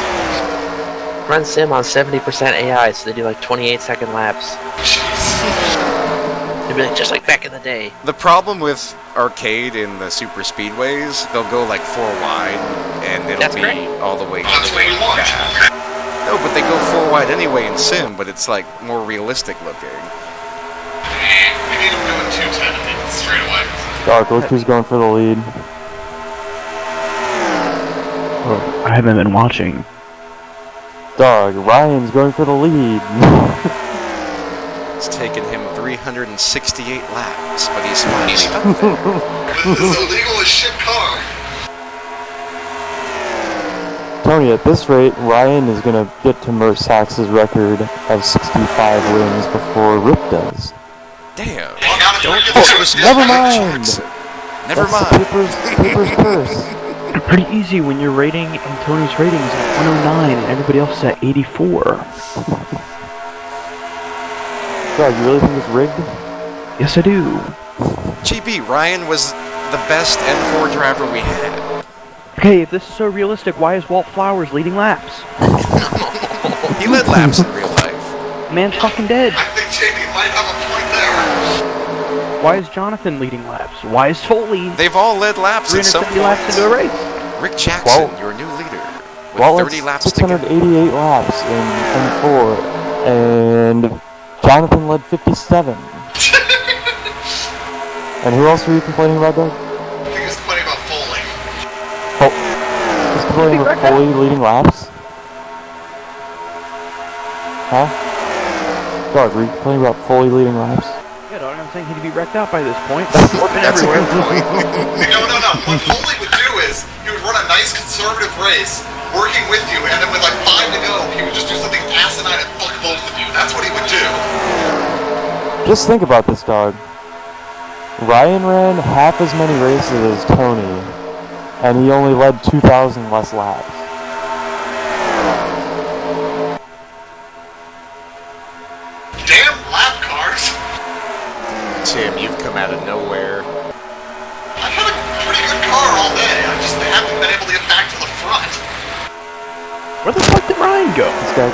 Run sim on 70% AI, so they do like 28-second laps. It'd be like, just like back in the day. The problem with arcade in the super speedways, they'll go like 4 wide, and it'll That's be great. all the way That's what we want. back. No, but they go 4 wide anyway in sim, but it's like more realistic looking. We need him doing 210 straight away. Dog, look who's going for the lead. Oh, I haven't been watching. Dog, Ryan's going for the lead. It's taken him 368 laps, but he's finally up there. With this illegal as shit car. Tony, at this rate, Ryan is going to get to Mert Sax's record of 65 wins before Rip does. Damn. Well, now that Don't we get push the this Never Michael mind. Jackson. Never That's mind. the paper's curse. Pretty easy when your rating and Tony's rating is at 109 and everybody else is at 84. Dog, you really think it's rigged? Yes, I do. GB, Ryan was the best N4 driver we had. Okay, if this is so realistic, why is Walt Flowers leading laps? He led laps in real life. Man's fucking dead. I think JB might have a point there. Why is Jonathan leading laps? Why is Foley They've all led laps at some 370 point. laps into a race? Rick Jackson, Walt- your new leader, with Well, 30 it's laps to go. 688 laps in N4, and Jonathan led 57. And who else were you complaining about, Doug? I think he was complaining about Foley. He's complaining about Foley leading laps? Huh? Dog, were you complaining about Foley leading laps? Yeah, dog, I'm saying he'd be wrecked out by this point. That's a good point. No. What Foley would do is, he would run a nice conservative race, working with you, and then with like 5 to go, he would just do something asinine and fuck both of you. That's what he would do. Just think about this, dog. Ryan ran half as many races as Tony, and he only led 2,000 less laps. Damn lap cars. Tim, you've come out of nowhere. I've had a pretty good car all day. I just haven't been able to get back to the front. Where the fuck did Ryan go? This guy,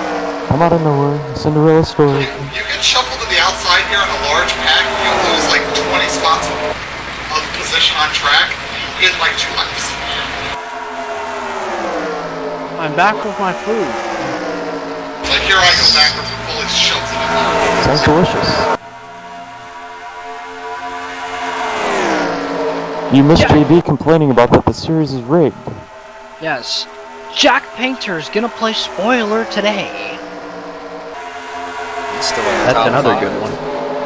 come out of nowhere, Cinderella story. You get shuffled to the outside here on a large pack, you lose like 20 spots of position on track in like 2 laps. I'm back with my food. Like here I go backwards and fully shoves it in. Sounds delicious. You missed JB complaining about that the series is rigged. Yes. Jack Painter's gonna play spoiler today. He's still in the That's top another 5. good one.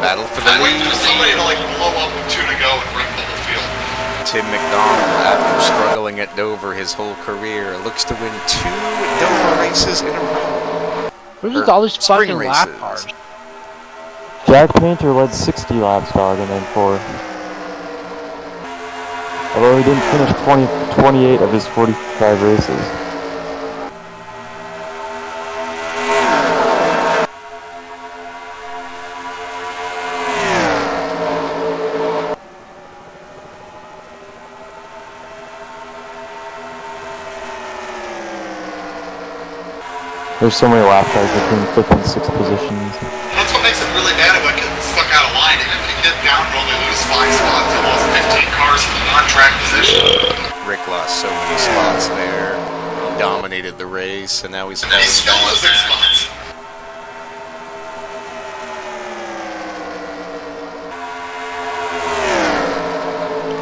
Battle for the Wait lead. for somebody to like blow up with 2 to go and wreck the whole field. Tim McDonald, after struggling at Dover his whole career, looks to win 2 Dover races in a row. Where's with all these spring fucking lap races. cars? Jack Painter led 60 laps, dog, in N4. Although he didn't finish 28 of his 45 races. There's so many lap cars between 5th and 6th positions. That's what makes it really bad about getting stuck out of line. Even if you get down and only lose 5 spots, you lost 15 cars in the non-track position. Rick lost so many spots there. He dominated the race, and now he's And he's still losing spots.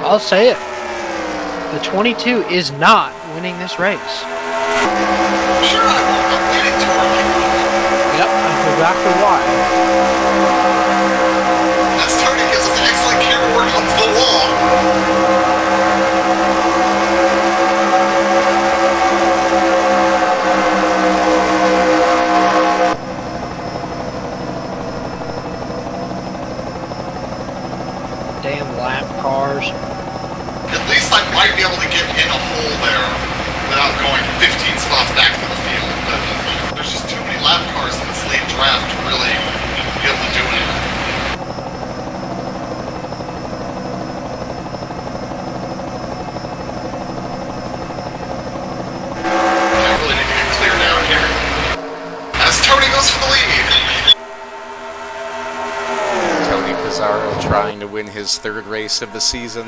I'll say it. The 22 is not winning this race. Sure, I'm waiting too early. Yep, I'll go back to why. That's Tony gives us excellent camera work up the wall. Damn lap cars. At least I might be able to get in a hole there without going 15 spots back to the field. But there's just too many lap cars in this late draft to really be able to do anything. I really need to get clear down here. As Tony goes for the lead. Tony Pizarro trying to win his 3rd race of the season.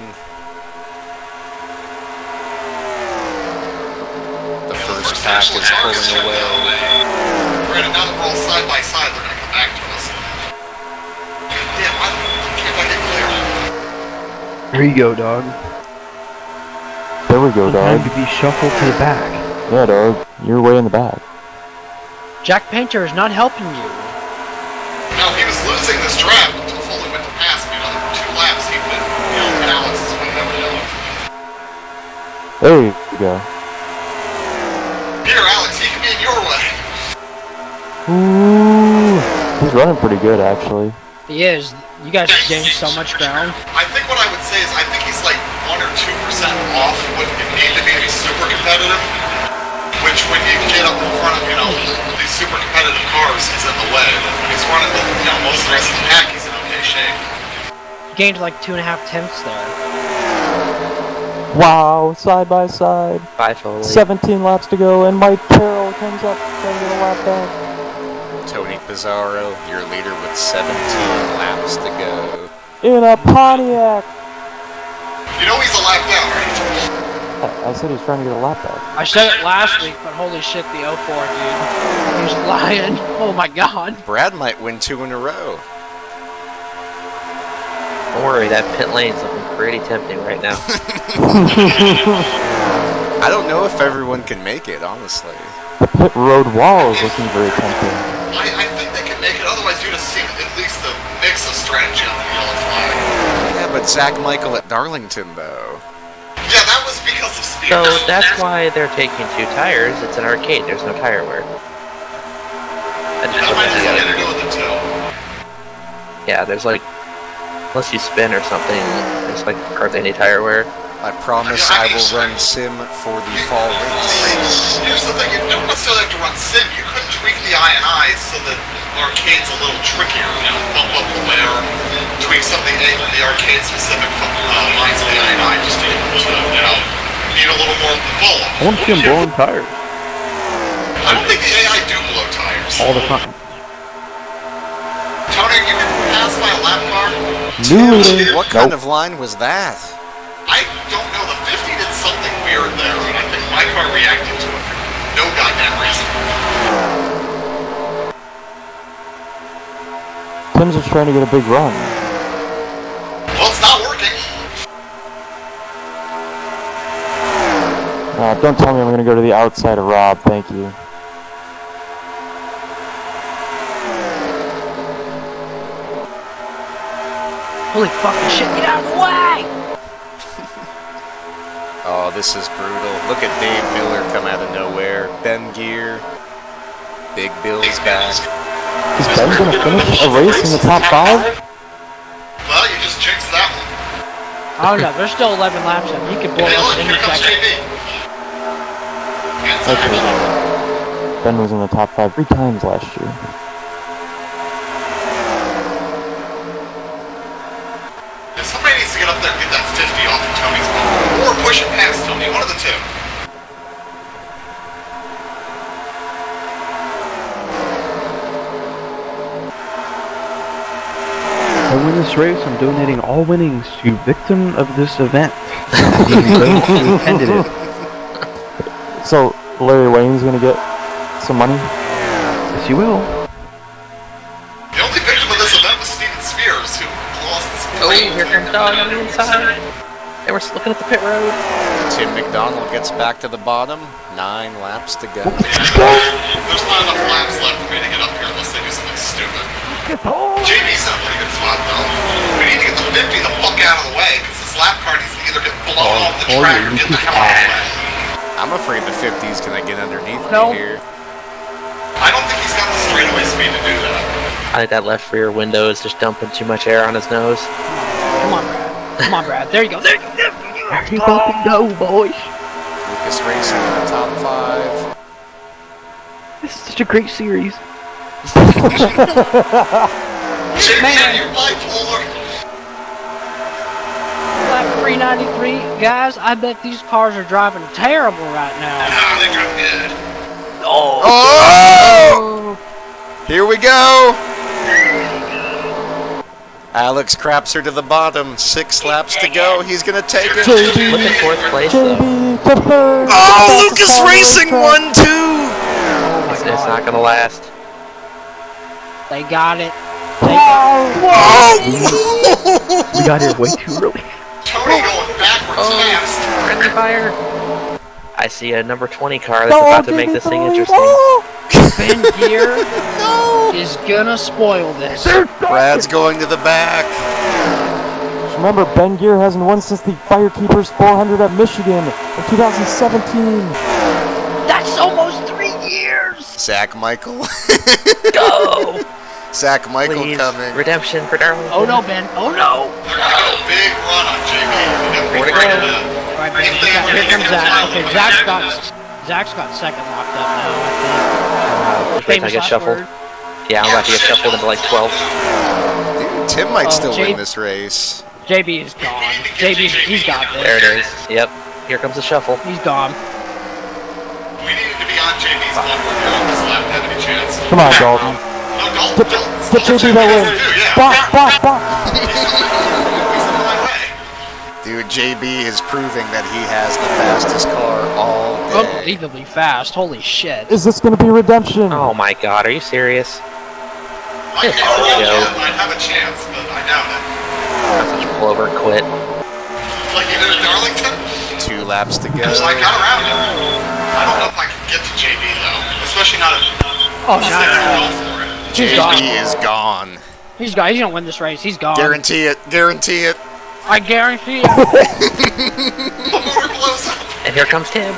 The first pack is pulling away. Granted, now that we're all side by side, they're going to come back to us. Damn, why can't I get clear? There you go, dog. There we go, dog. Time to be shuffled to the back. Yeah, dog. You're way in the back. Jack Painter is not helping you. No, he was losing this draft until Foley went to pass me. Another 2 laps, he would, and Alex is winning over him. There you go. Here, Alex, he can be in your way. Ooh. He's running pretty good, actually. He is. You guys gained so much ground. I think what I would say is I think he's like 1 or 2% off what it need to be super competitive. Which, when you get up in front of, these super competitive cars, he's in the way. But when he's running with, most of the rest of the pack, he's in okay shape. Gained like 2.5 tenths there. Wow, side by side. 17 laps to go, and Mike Carroll comes up trying to get a lap back. Tony Pizarro, your leader with 17 laps to go. In a Pontiac. You know he's a lap down, right? I said he's trying to get a lap back. I said it last week, but holy shit, the 04, dude. He's lying. Oh my god. Brad might win 2 in a row. Don't worry, that pit lane's looking pretty tempting right now. I don't know if everyone can make it, honestly. The pit road wall is looking very tempting. I think they can make it, otherwise you'd have seen at least a mix of strategy on the yellow flag. Yeah, but Zach Michael at Darlington, though. Yeah, that was because of speed. So that's why they're taking 2 tires. It's an arcade. There's no tire wear. That might just get to do with it too. Yeah, there's like, unless you spin or something, there's like hardly any tire wear. I promise I will run sim for the fall race. Here's the thing, you don't necessarily have to run sim. You could tweak the I&I so that arcade's a little trickier. Bump up the wear, tweak something the arcade specific lines of the I&I just to need a little more pull. I want to see him blowing tires. I don't think the AI do blow tires. All the time. Tony, you can pass my lap car. Dude, what kind of line was that? I don't know. The 50 did something weird there, and I think my car reacted to it for no goddamn reason. Tim's just trying to get a big run. Well, it's not working. Don't tell me I'm gonna go to the outside of Rob, thank you. Holy fucking shit, get out of the way! Oh, this is brutal. Look at Dave Miller come out of nowhere. Ben Gear. Big Bill's back. Is Ben gonna finish a race in the top 5? Well, you just jinxed that one. Oh no, there's still 11 laps left. He could blow Hey, up look, any here comes second. JB. Okay. Ben was in the top 5 3 times last year. Yeah, somebody needs to get up there and get that 50 off of Tony's ball. Or push it past Tony, one of the two. If I win this race, I'm donating all winnings to victim of this event. Meaning those who attended it. So, Larry Wayne's gonna get some money? Yes, you will. The only victim of this event was Steven Spears, who lost his Oh, here comes Dog on the inside. And we're looking at the pit road. Tim McDonald gets back to the bottom. 9 laps to go. There's not enough laps left for me to get up here unless they do something stupid. JB's in a pretty good spot, though. We need to get the 50 the fuck out of the way, because this lap car needs to either get blown off the track or get the hell out of the way. I'm afraid the 50's gonna get underneath No. me here. I don't think he's got the straightaway speed to do that. I think that left rear window is just dumping too much air on his nose. Come on, Brad. Come on, Brad. There you go. There you go. There you fucking go, boys. Lucas Racing in the top 5. This is such a great series. JB, you're bipolar. Lap 393. Guys, I bet these cars are driving terrible right now. Nah, they got good. Oh! Here we go! Alex craps her to the bottom. 6 laps to go. He's gonna take it. Look at 4th place, though. Oh, Lucas Racing won too! It's not gonna last. They got it. Oh! We got here way too early. Tony going backwards fast. Friendly fire. I see a number 20 car that's about to make this thing interesting. Ben Gear is gonna spoil this. Brad's going to the back. Just remember, Ben Gear hasn't won since the Firekeepers 400 at Michigan in 2017. That's almost 3 years. Zach Michael. Go! Zach Michael Please. coming. Redemption for Darlington. Oh no, Ben. Oh no. They're gonna get a big run on JB. More to go. Alright, Ben. Here comes Zach. Okay, Zach's got second locked up now, I Just wait till I get shuffled. Yeah, I'm about to get shuffled into like 12. Dude, Tim might still J- win this race. think. JB is gone. He's got this. There it is. Yep. Here comes the shuffle. He's gone. We needed to be on JB's lap when you're on this lap. Have any chance? Come on, Dalton. No, Dalton. Get JB that win. Bop, bop, bop. He's in my way. Dude, JB is proving that he has the fastest car all day. Unbelievably fast. Holy shit. Is this gonna be redemption? Oh my god, are you serious? I This is a can't joke. I'd have a chance, but I doubt it. I'll just pull over and quit. Like you did at Darlington? 2 laps to go. So I got around it. I don't know if I can get to JB though. Especially not if Oh, unless no, they no. go for it. He's gone. JB is gone. He's gone. He's gonna win this race. He's gone. Guarantee it. Guarantee it. I guarantee it. Motor blows up. And here comes Tim.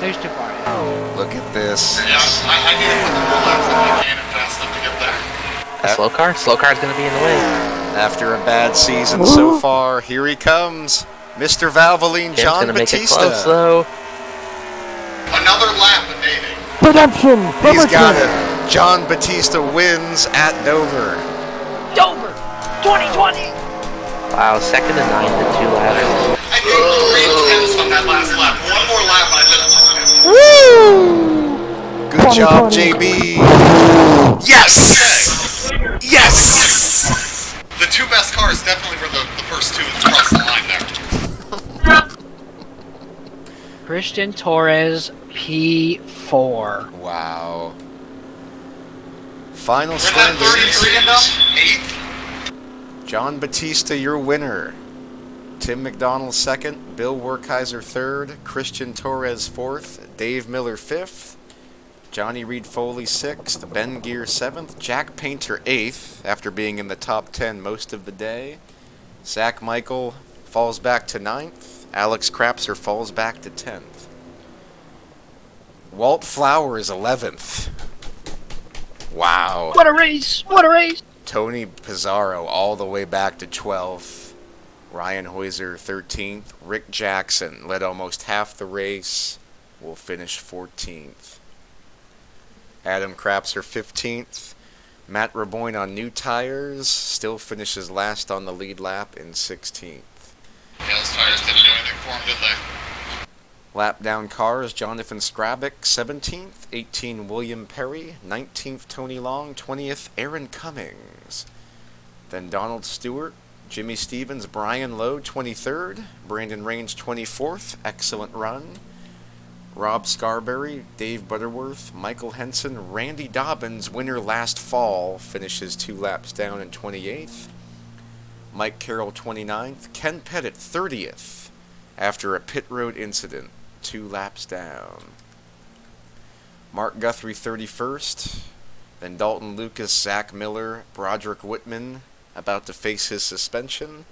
He's too far. Look at this. Yeah, I need to put the more laps on my cannon fast enough to get there. A slow car? Slow car's gonna be in the way. After a bad season so far, here he comes. Mr. Valvoline, Tim's John gonna make it Batista. close though. Another lap of dating. Redemption. He's Redemption. got it. John Batista wins at Dover. Dover 2020. Wow, 2nd and 9th in 2 laps. I think 3 tenths on that last lap. One more lap and I've been Good job, 2020. JB. Yes! Yes! The 2 best cars definitely were the first 2 that crossed the line there. Christian Torres P4. Wow. Final We're at standings. 33 enough? 8th? John Batista, your winner. Tim McDonald 2nd, Bill Werkheiser 3rd, Christian Torres 4th, Dave Miller 5th, Johnny Reed Foley 6th, Ben Gear 7th, Jack Painter 8th, after being in the top 10 most of the day. Zach Michael falls back to 9th. Alex Crapser falls back to 10th. Walt Flowers 11th. Wow. What a race! What a race! Tony Pizarro all the way back to 12th. Ryan Hoyser 13th. Rick Jackson led almost half the race. Will finish 14th. Adam Crapser 15th. Matt Raboyne on new tires still finishes last on the lead lap in 16th. Yeah, those tires didn't do anything for him, did they? Lap down cars, Jonathan Skrabick 17th, 18 William Perry, 19th Tony Long, 20th Aaron Cummings. Then Donald Stewart, Jimmy Stevens, Brian Lowe 23rd, Brandon Range 24th, excellent run. Rob Scarberry, Dave Butterworth, Michael Henson, Randy Dobbins, winner last fall, finishes 2 laps down in 28th. Mike Carroll 29th, Ken Pettit 30th, after a pit road incident, 2 laps down. Mark Guthrie 31st, then Dalton Lucas, Zach Miller, Broderick Whitman, about to face his suspension,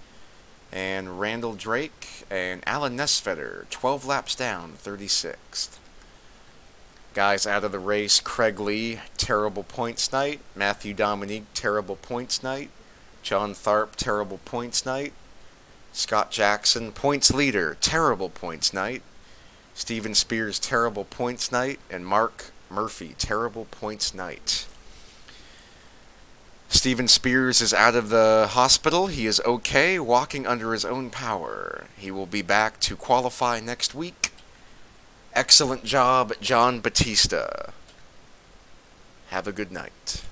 and Randall Drake and Alan Nesvetter, 12 laps down, 36th. Guys out of the race, Craig Lee, terrible points night. Matthew Dominique, terrible points night. John Tharp, terrible points night. Scott Jackson, points leader, terrible points night. Steven Spears, terrible points night. And Mark Murphy, terrible points night. Steven Spears is out of the hospital. He is okay, walking under his own power. He will be back to qualify next week. Excellent job, John Batista. Have a good night.